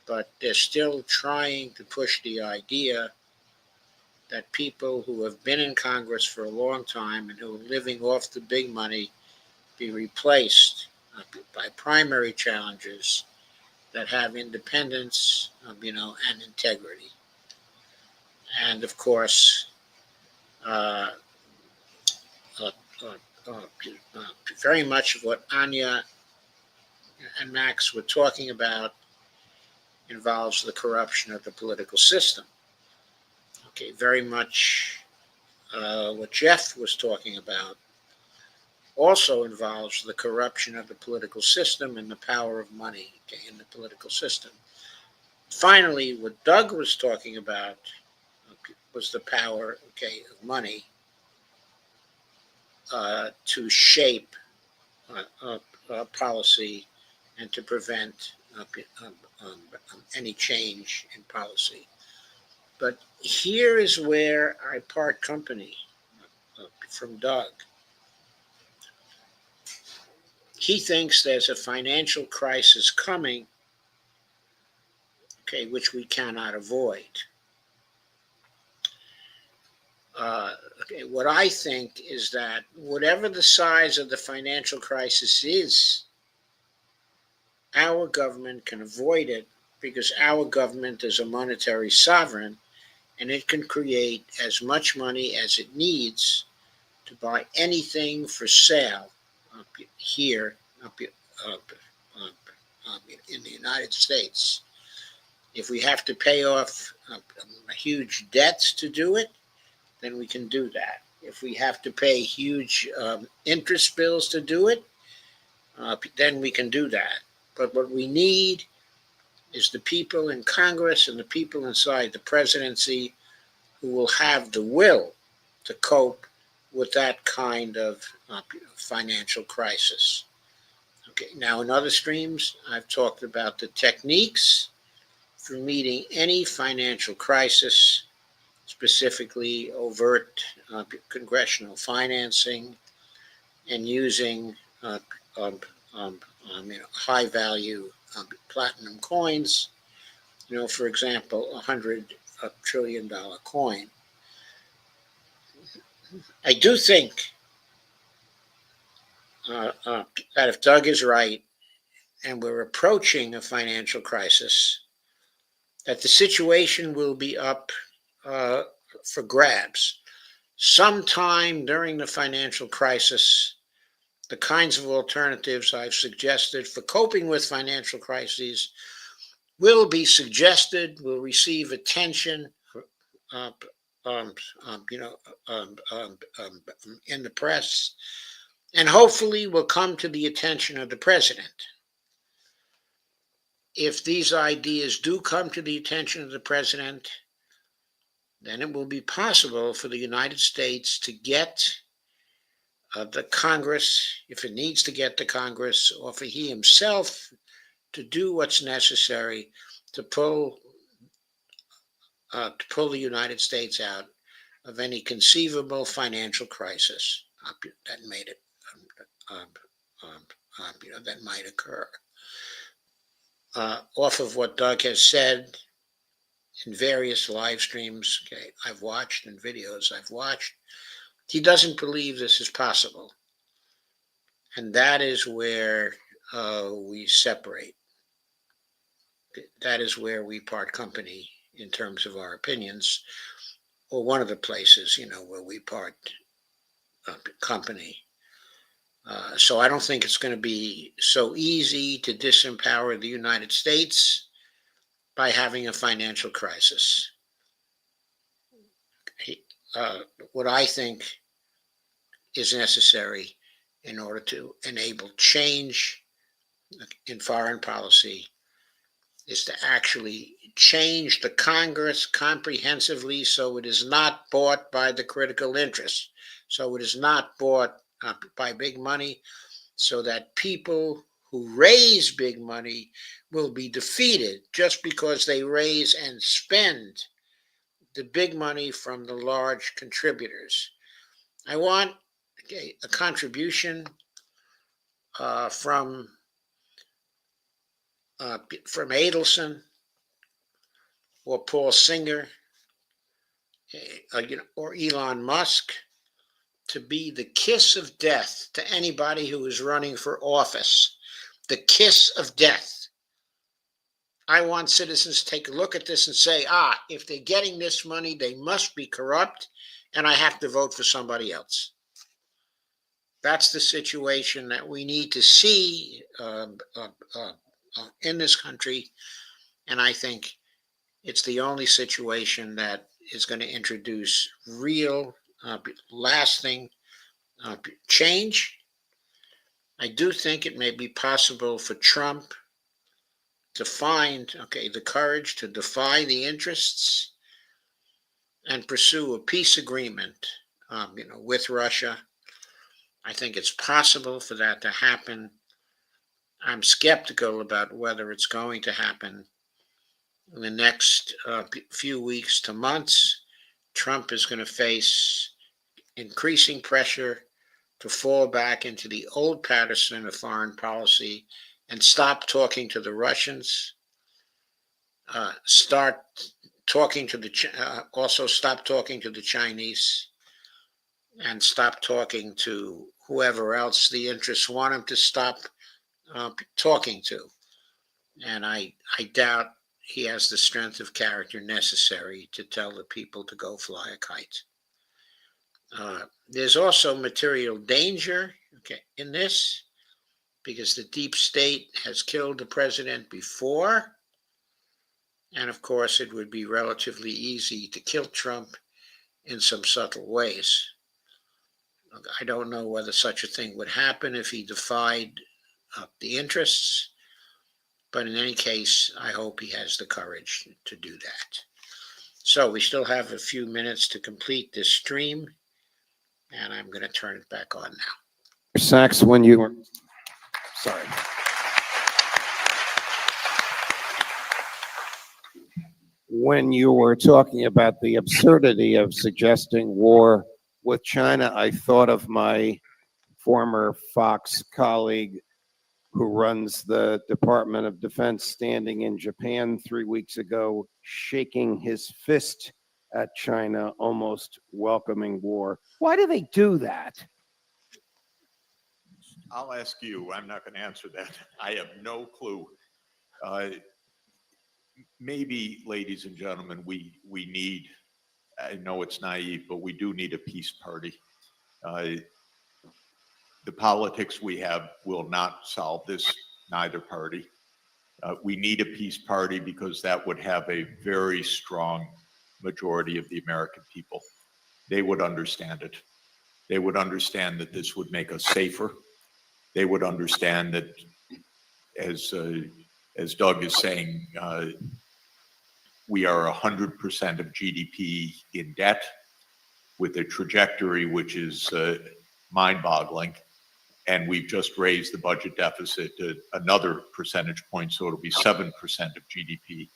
but they're still trying to push the idea that people who have been in Congress for a long time and who are living off the big money be replaced by primary challengers that have independence, and integrity. And of course, uh, uh, very much of what Anya and Max were talking about involves the corruption of the political system. Okay, very much what Jeff was talking about also involves the corruption of the political system and the power of money in the political system. Finally, what Doug was talking about was the power, of money to shape policy and to prevent any change in policy. But here is where I part company from Doug. He thinks there's a financial crisis coming, which we cannot avoid. What I think is that whatever the size of the financial crisis is, our government can avoid it because our government is a monetary sovereign and it can create as much money as it needs to buy anything for sale here in the United States. If we have to pay off huge debts to do it, then we can do that. If we have to pay huge interest bills to do it, then we can do that. But what we need is the people in Congress and the people inside the presidency who will have the will to cope with that kind of financial crisis. Now in other streams, I've talked about the techniques for meeting any financial crisis, specifically overt congressional financing and using high value platinum coins. For example, $100 trillion coin. I do think that if Doug is right and we're approaching a financial crisis, that the situation will be up for grabs. Sometime during the financial crisis, the kinds of alternatives I've suggested for coping with financial crises will be suggested, will receive attention in the press, and hopefully will come to the attention of the president. If these ideas do come to the attention of the president, then it will be possible for the United States to get the Congress, if it needs to get the Congress, or for he himself to do what's necessary to pull the United States out of any conceivable financial crisis that made it that might occur. Off of what Doug has said in various live streams I've watched and videos I've watched, he doesn't believe this is possible. And that is where we separate. That is where we part company in terms of our opinions, or one of the places, where we part company. So I don't think it's going to be so easy to disempower the United States by having a financial crisis. What I think is necessary in order to enable change in foreign policy is to actually change the Congress comprehensively so it is not bought by the critical interests, so it is not bought by big money, so that people who raise big money will be defeated just because they raise and spend the big money from the large contributors. I want a contribution from Adelson or Paul Singer, or Elon Musk, to be the kiss of death to anybody who is running for office. The kiss of death. I want citizens to take a look at this and say, if they're getting this money, they must be corrupt, and I have to vote for somebody else. That's the situation that we need to see in this country, and I think it's the only situation that is going to introduce real, lasting change. I do think it may be possible for Trump to find, the courage to defy the interests and pursue a peace agreement, with Russia. I think it's possible for that to happen. I'm skeptical about whether it's going to happen in the next few weeks to months. Trump is going to face increasing pressure to fall back into the old pattern of foreign policy and stop talking to the Russians, stop talking to the Chinese, and stop talking to whoever else the interests want him to stop talking to. And I doubt he has the strength of character necessary to tell the people to go fly a kite. There's also material danger in this, because the deep state has killed the president before. And of course, it would be relatively easy to kill Trump in some subtle ways. I don't know whether such a thing would happen if he defied the interests. But in any case, I hope he has the courage to do that. So we still have a few minutes to complete this stream, and I'm going to turn it back on now. Sachs, when you were, sorry. When you were talking about the absurdity of suggesting war with China, I thought of my former Fox colleague who runs the Department of Defense standing in Japan 3 weeks ago, shaking his fist at China, almost welcoming war. Why do they do that? I'll ask you. I'm not going to answer that. I have no clue. Maybe, ladies and gentlemen, we need, I know it's naive, but we do need a peace party. The politics we have will not solve this, neither party. We need a peace party because that would have a very strong majority of the American people. They would understand it. They would understand that this would make us safer. They would understand that, as Doug is saying, we are 100% of GDP in debt, with a trajectory which is mind-boggling. And we've just raised the budget deficit to another percentage point, so it'll be 7% of GDP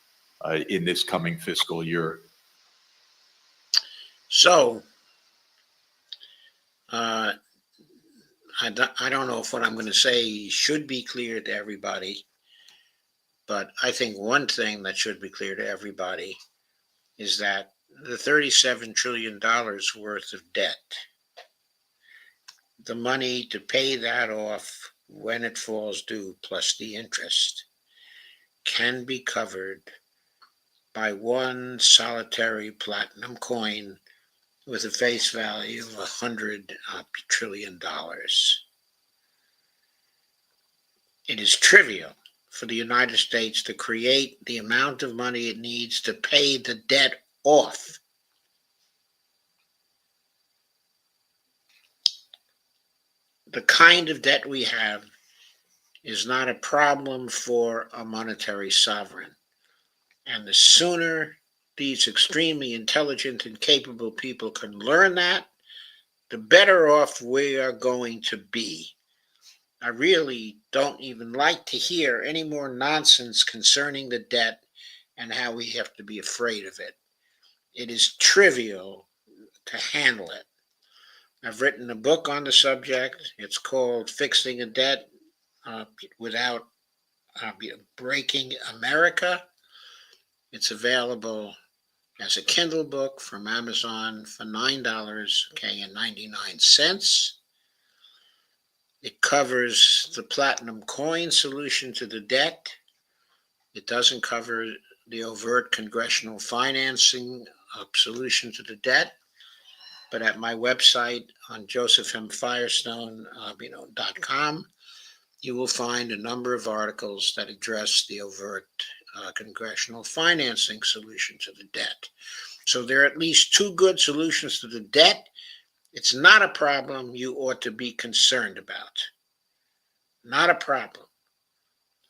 in this coming fiscal year. So, I don't know if what I'm going to say should be clear to everybody, but I think one thing that should be clear to everybody is that the $37 trillion worth of debt, the money to pay that off when it falls due, plus the interest, can be covered by one solitary platinum coin with a face value of $100 trillion. It is trivial for the United States to create the amount of money it needs to pay the debt off. The kind of debt we have is not a problem for a monetary sovereign. And the sooner these extremely intelligent and capable people can learn that, the better off we are going to be. I really don't even like to hear any more nonsense concerning the debt and how we have to be afraid of it. It is trivial to handle it. I've written a book on the subject. It's called Fixing a Debt Without Breaking America. It's available as a Kindle book from Amazon for $9.99. It covers the platinum coin solution to the debt. It doesn't cover the overt congressional financing solution to the debt. But at my website on josephmfirestone.com, you will find a number of articles that address the overt congressional financing solution to the debt. So there are at least two good solutions to the debt. It's not a problem you ought to be concerned about. Not a problem.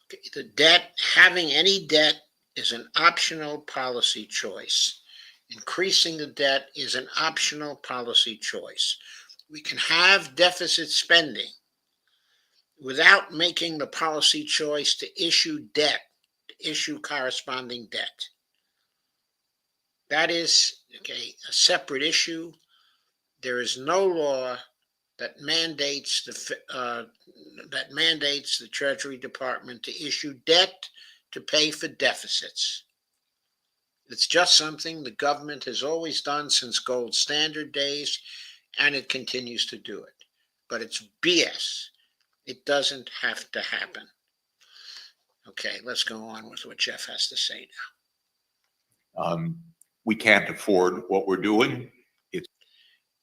Okay, the debt, having any debt, is an optional policy choice. Increasing the debt is an optional policy choice. We can have deficit spending without making the policy choice to issue debt, to issue corresponding debt. That is a separate issue. There is no law that mandates the Treasury Department to issue debt to pay for deficits. It's just something the government has always done since gold standard days, and it continues to do it. But it's BS. It doesn't have to happen. Okay, let's go on with what Jeff has to say now. We can't afford what we're doing.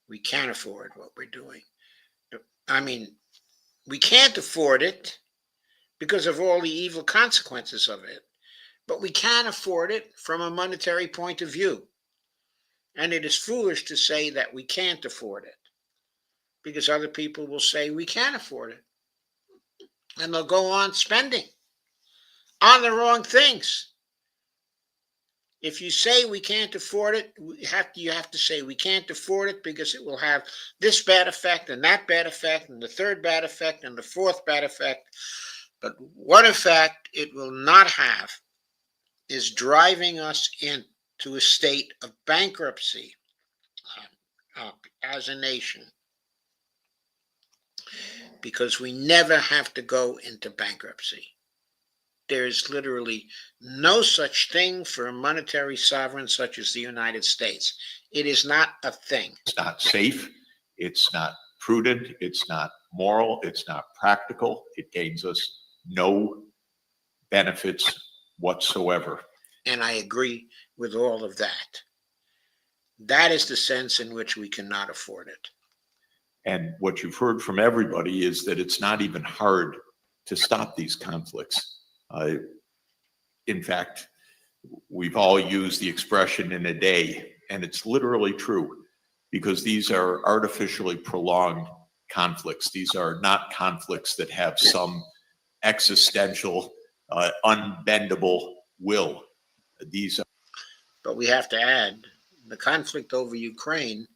We can't afford what we're doing. I mean, we can't afford it because of all the evil consequences of it. But we can afford it from a monetary point of view. And it is foolish to say that we can't afford it, because other people will say we can afford it. And they'll go on spending on the wrong things. If you say we can't afford it, you have to say we can't afford it because it will have this bad effect and that bad effect and the third bad effect and the fourth bad effect. But what effect it will not have is driving us into a state of bankruptcy as a nation, because we never have to go into bankruptcy. There is literally no such thing for a monetary sovereign such as the United States. It is not a thing. It's not safe. It's not prudent. It's not moral. It's not practical. It gains us no benefits whatsoever. And I agree with all of that. That is the sense in which we cannot afford it. And what you've heard from everybody is that it's not even hard to stop these conflicts. In fact, we've all used the expression in a day, and it's literally true, because these are artificially prolonged conflicts. These are not conflicts that have some existential, unbendable will. But we have to add, the conflict over Ukraine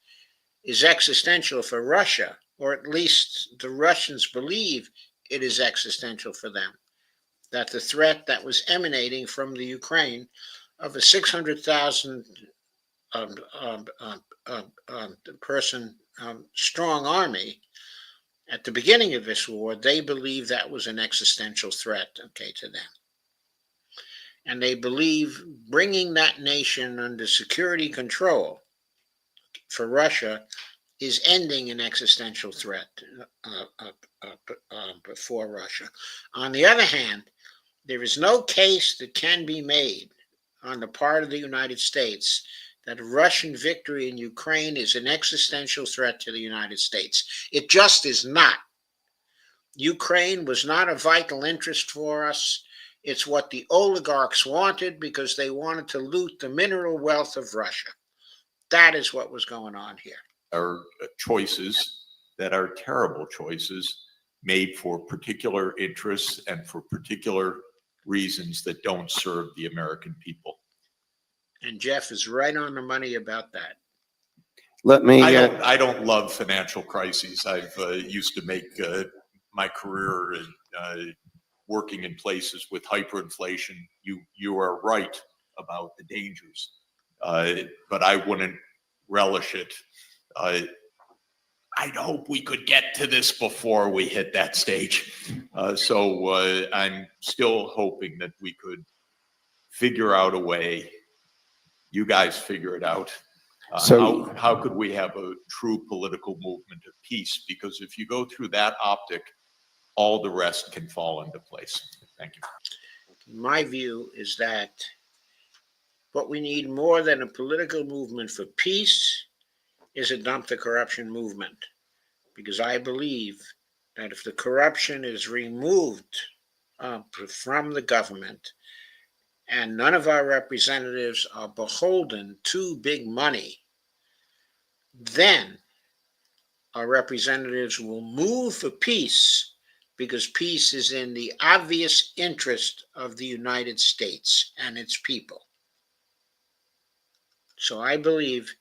is existential for Russia, or at least the Russians believe it is existential for them. That the threat that was emanating from the Ukraine of a 600,000 person strong army at the beginning of this war, they believe that was an existential threat, to them. And they believe bringing that nation under security control for Russia is ending an existential threat for Russia. On the other hand, there is no case that can be made on the part of the United States that Russian victory in Ukraine is an existential threat to the United States. It just is not. Ukraine was not a vital interest for us. It's what the oligarchs wanted because they wanted to loot the mineral wealth of Russia. That is what was going on here. Are choices that are terrible choices made for particular interests and for particular reasons that don't serve the American people. And Jeff is right on the money about that. I don't love financial crises. I've used to make my career working in places with hyperinflation. You are right about the dangers, but I wouldn't relish it. I'd hope we could get to this before we hit that stage. So I'm still hoping that we could figure out a way. You guys figure it out. How could we have a true political movement of peace? Because if you go through that optic, all the rest can fall into place. Thank you. My view is that what we need more than a political movement for peace is a dump the corruption movement. Because I believe that if the corruption is removed from the government and none of our representatives are beholden to big money, then our representatives will move for peace because peace is in the obvious interest of the United States and its people. So I believe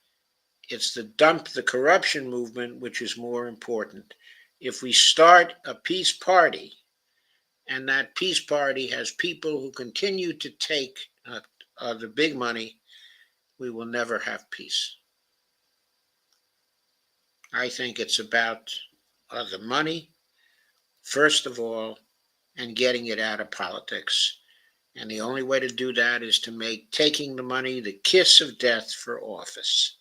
it's the dump the corruption movement which is more important. If we start a peace party and that peace party has people who continue to take the big money, we will never have peace. I think it's about the money, first of all, and getting it out of politics. And the only way to do that is to make taking the money the kiss of death for office.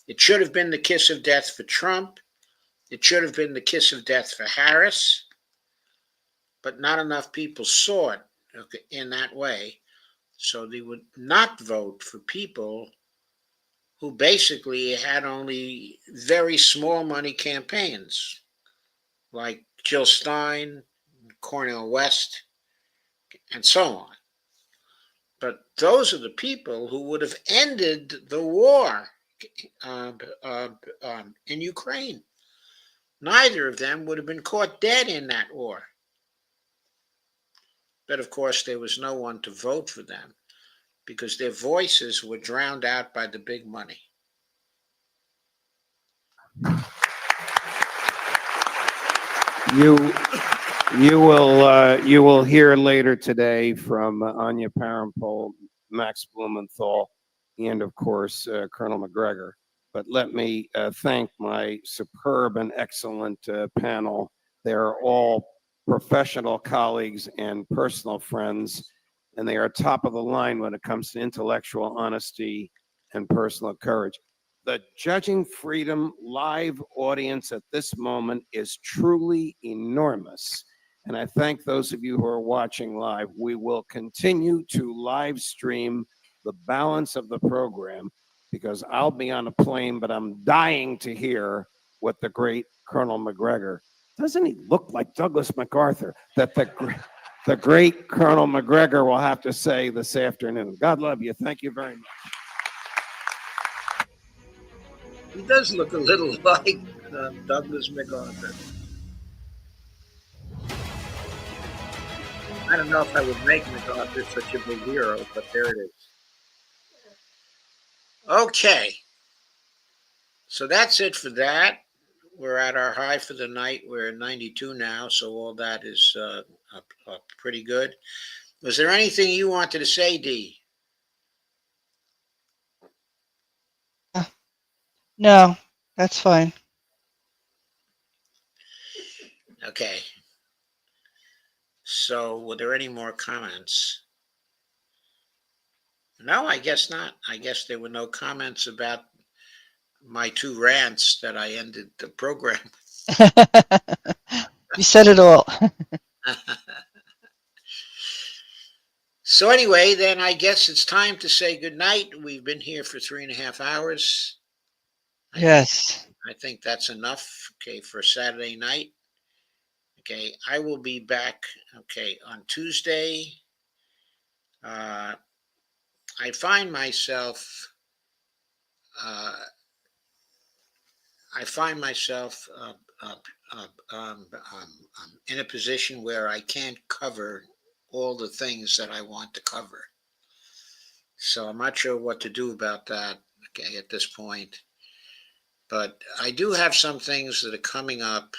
It should have been the kiss of death for Trump. It should have been the kiss of death for Harris. But not enough people saw it in that way. So they would not vote for people who basically had only very small money campaigns, like Jill Stein, Cornel West, and so on. But those are the people who would have ended the war in Ukraine. Neither of them would have been caught dead in that war. But of course, there was no one to vote for them because their voices were drowned out by the big money. You will hear later today from Anya Parampil, Max Blumenthal, and of course Colonel Mcgregor. But let me thank my superb and excellent panel. They are all professional colleagues and personal friends, and they are top of the line when it comes to intellectual honesty and personal courage. The Judging Freedom live audience at this moment is truly enormous. And I thank those of you who are watching live. We will continue to live stream the balance of the program because I'll be on a plane, but I'm dying to hear what the great Colonel Mcgregor, doesn't he look like Douglas MacArthur, that the great Colonel Mcgregor will have to say this afternoon. God love you. Thank you very much. He does look a little like Douglas MacArthur. I don't know if I would make MacArthur such a big hero, but there it is. Okay. So that's it for that. We're at our high for the night. We're at 92 now, so all that is pretty good. Was there anything you wanted to say, Dee? No, that's fine. Okay. So were there any more comments? No, I guess not. I guess there were no comments about my two rants that I ended the program. You said it all. So anyway, then I guess it's time to say goodnight. We've been here for 3.5 hours. Yes. I think that's enough, okay, for Saturday night. Okay, I will be back, okay, on Tuesday. I find myself in a position where I can't cover all the things that I want to cover. So I'm not sure what to do about that, okay, at this point. But I do have some things that are coming up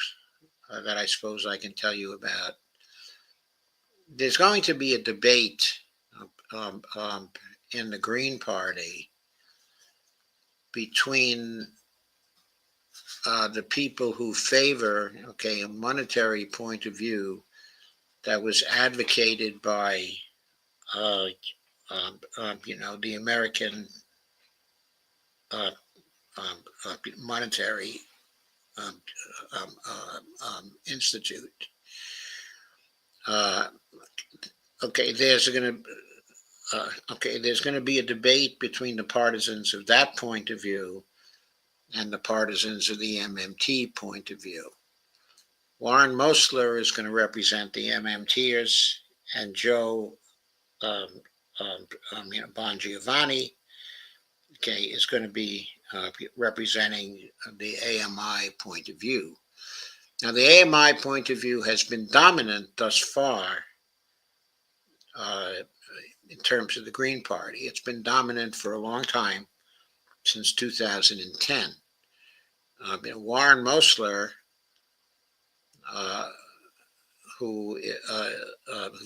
that I suppose I can tell you about. There's going to be a debate in the Green Party between the people who favor, okay, a monetary point of view that was advocated by, the American Monetary Institute. Okay, there's going to be a debate between the partisans of that point of view and the partisans of the MMT point of view. Warren Mosler is going to represent the MMTers, and Joe Bongiovanni, okay, is going to be representing the AMI point of view. Now, the AMI point of view has been dominant thus far in terms of the Green Party. It's been dominant for a long time, since 2010. Warren Mosler, who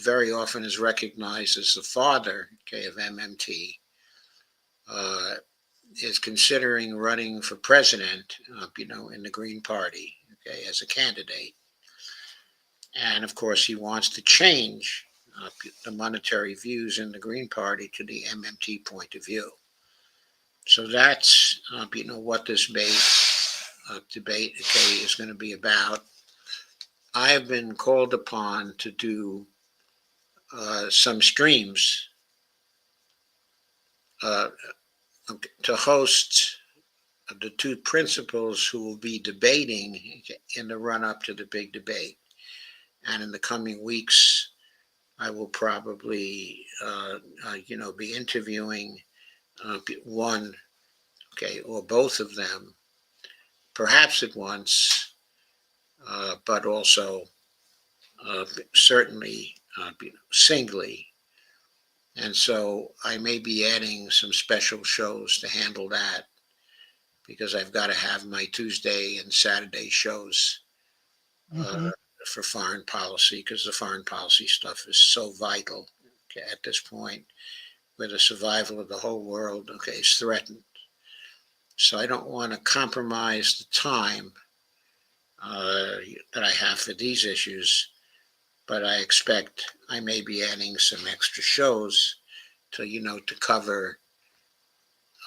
very often is recognized as the father, okay, of MMT, is considering running for president, in the Green Party, okay, as a candidate. And of course, he wants to change the monetary views in the Green Party to the MMT point of view. So that's, what this debate, okay, is going to be about. I have been called upon to do some streams to host the two principals who will be debating in the run-up to the big debate. And in the coming weeks, I will probably, be interviewing one, okay, or both of them, perhaps at once, but also certainly singly. And so I may be adding some special shows to handle that, because I've got to have my Tuesday and Saturday shows for foreign policy, because the foreign policy stuff is so vital, okay, at this point, where the survival of the whole world, okay, is threatened. So I don't want to compromise the time that I have for these issues, but I expect I may be adding some extra shows to, to cover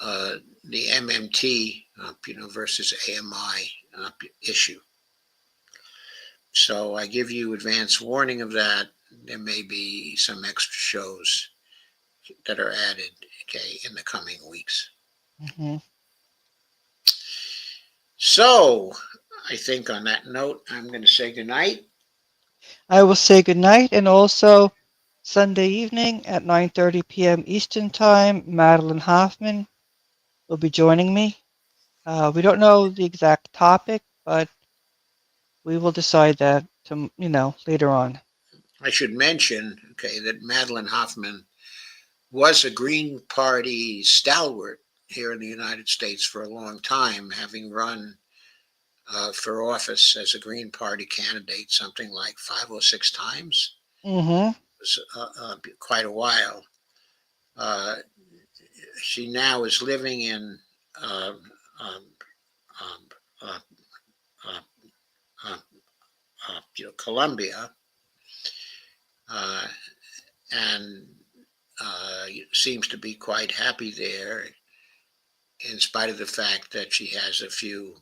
the MMT, versus AMI issue. So I give you advance warning of that. There may be some extra shows that are added, okay, in the coming weeks. So I think on that note, I'm going to say goodnight. I will say goodnight, and also Sunday evening at 9:30 p.m. Eastern Time, Madeline Hoffman will be joining me. We don't know the exact topic, but we will decide that later on. I should mention, okay, that Madeline Hoffman was a Green Party stalwart here in the United States for a long time, having run for office as a Green Party candidate something like 5 or 6 times. It was quite a while. She now is living in Colombia, and seems to be quite happy there, in spite of the fact that she has a few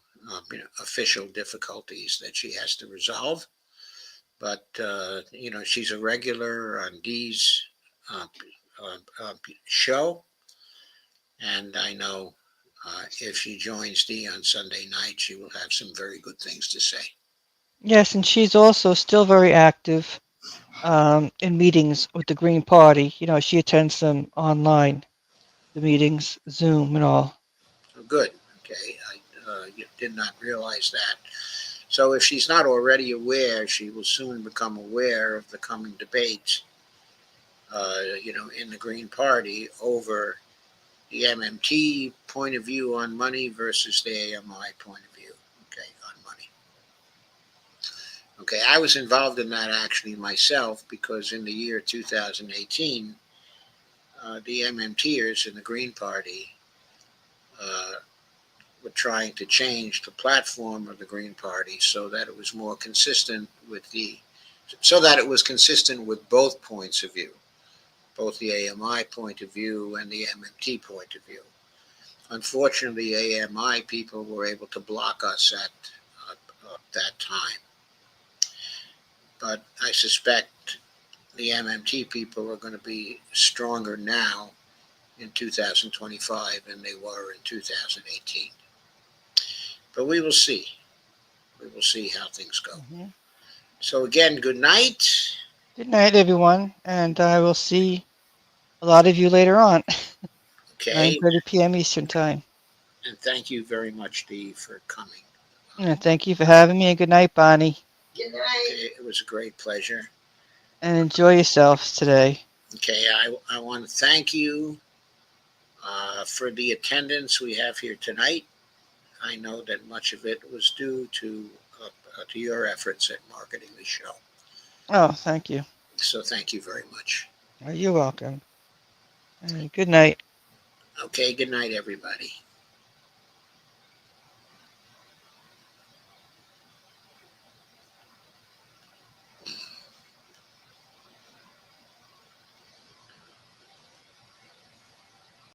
official difficulties that she has to resolve. But she's a regular on Dee's show, and I know if she joins Dee on Sunday night, she will have some very good things to say. Yes, and she's also still very active in meetings with the Green Party. She attends them online, the meetings, Zoom and all. Good. Okay. I did not realize that. So if she's not already aware, she will soon become aware of the coming debates, in the Green Party over the MMT point of view on money versus the AMI point of view, okay, on money. Okay, I was involved in that actually myself, because in the year 2018, the MMTers in the Green Party were trying to change the platform of the Green Party so that it was more consistent with both points of view, both the AMI point of view and the MMT point of view. Unfortunately, AMI people were able to block us at that time. But I suspect the MMT people are going to be stronger now in 2025 than they were in 2018. But we will see. We will see how things go. Mm-hmm. So again, good night. Good night, everyone, and I will see a lot of you later on. Okay. 9:30 p.m. Eastern Time. And thank you very much, Dee, for coming. And thank you for having me, and good night, Bonnie. Good night. Okay, it was a great pleasure. And enjoy yourselves today. Okay, I want to thank you for the attendance we have here tonight. I know that much of it was due to your efforts at marketing the show. Oh, thank you. So thank you very much. You're welcome. And good night. Okay, good night, everybody.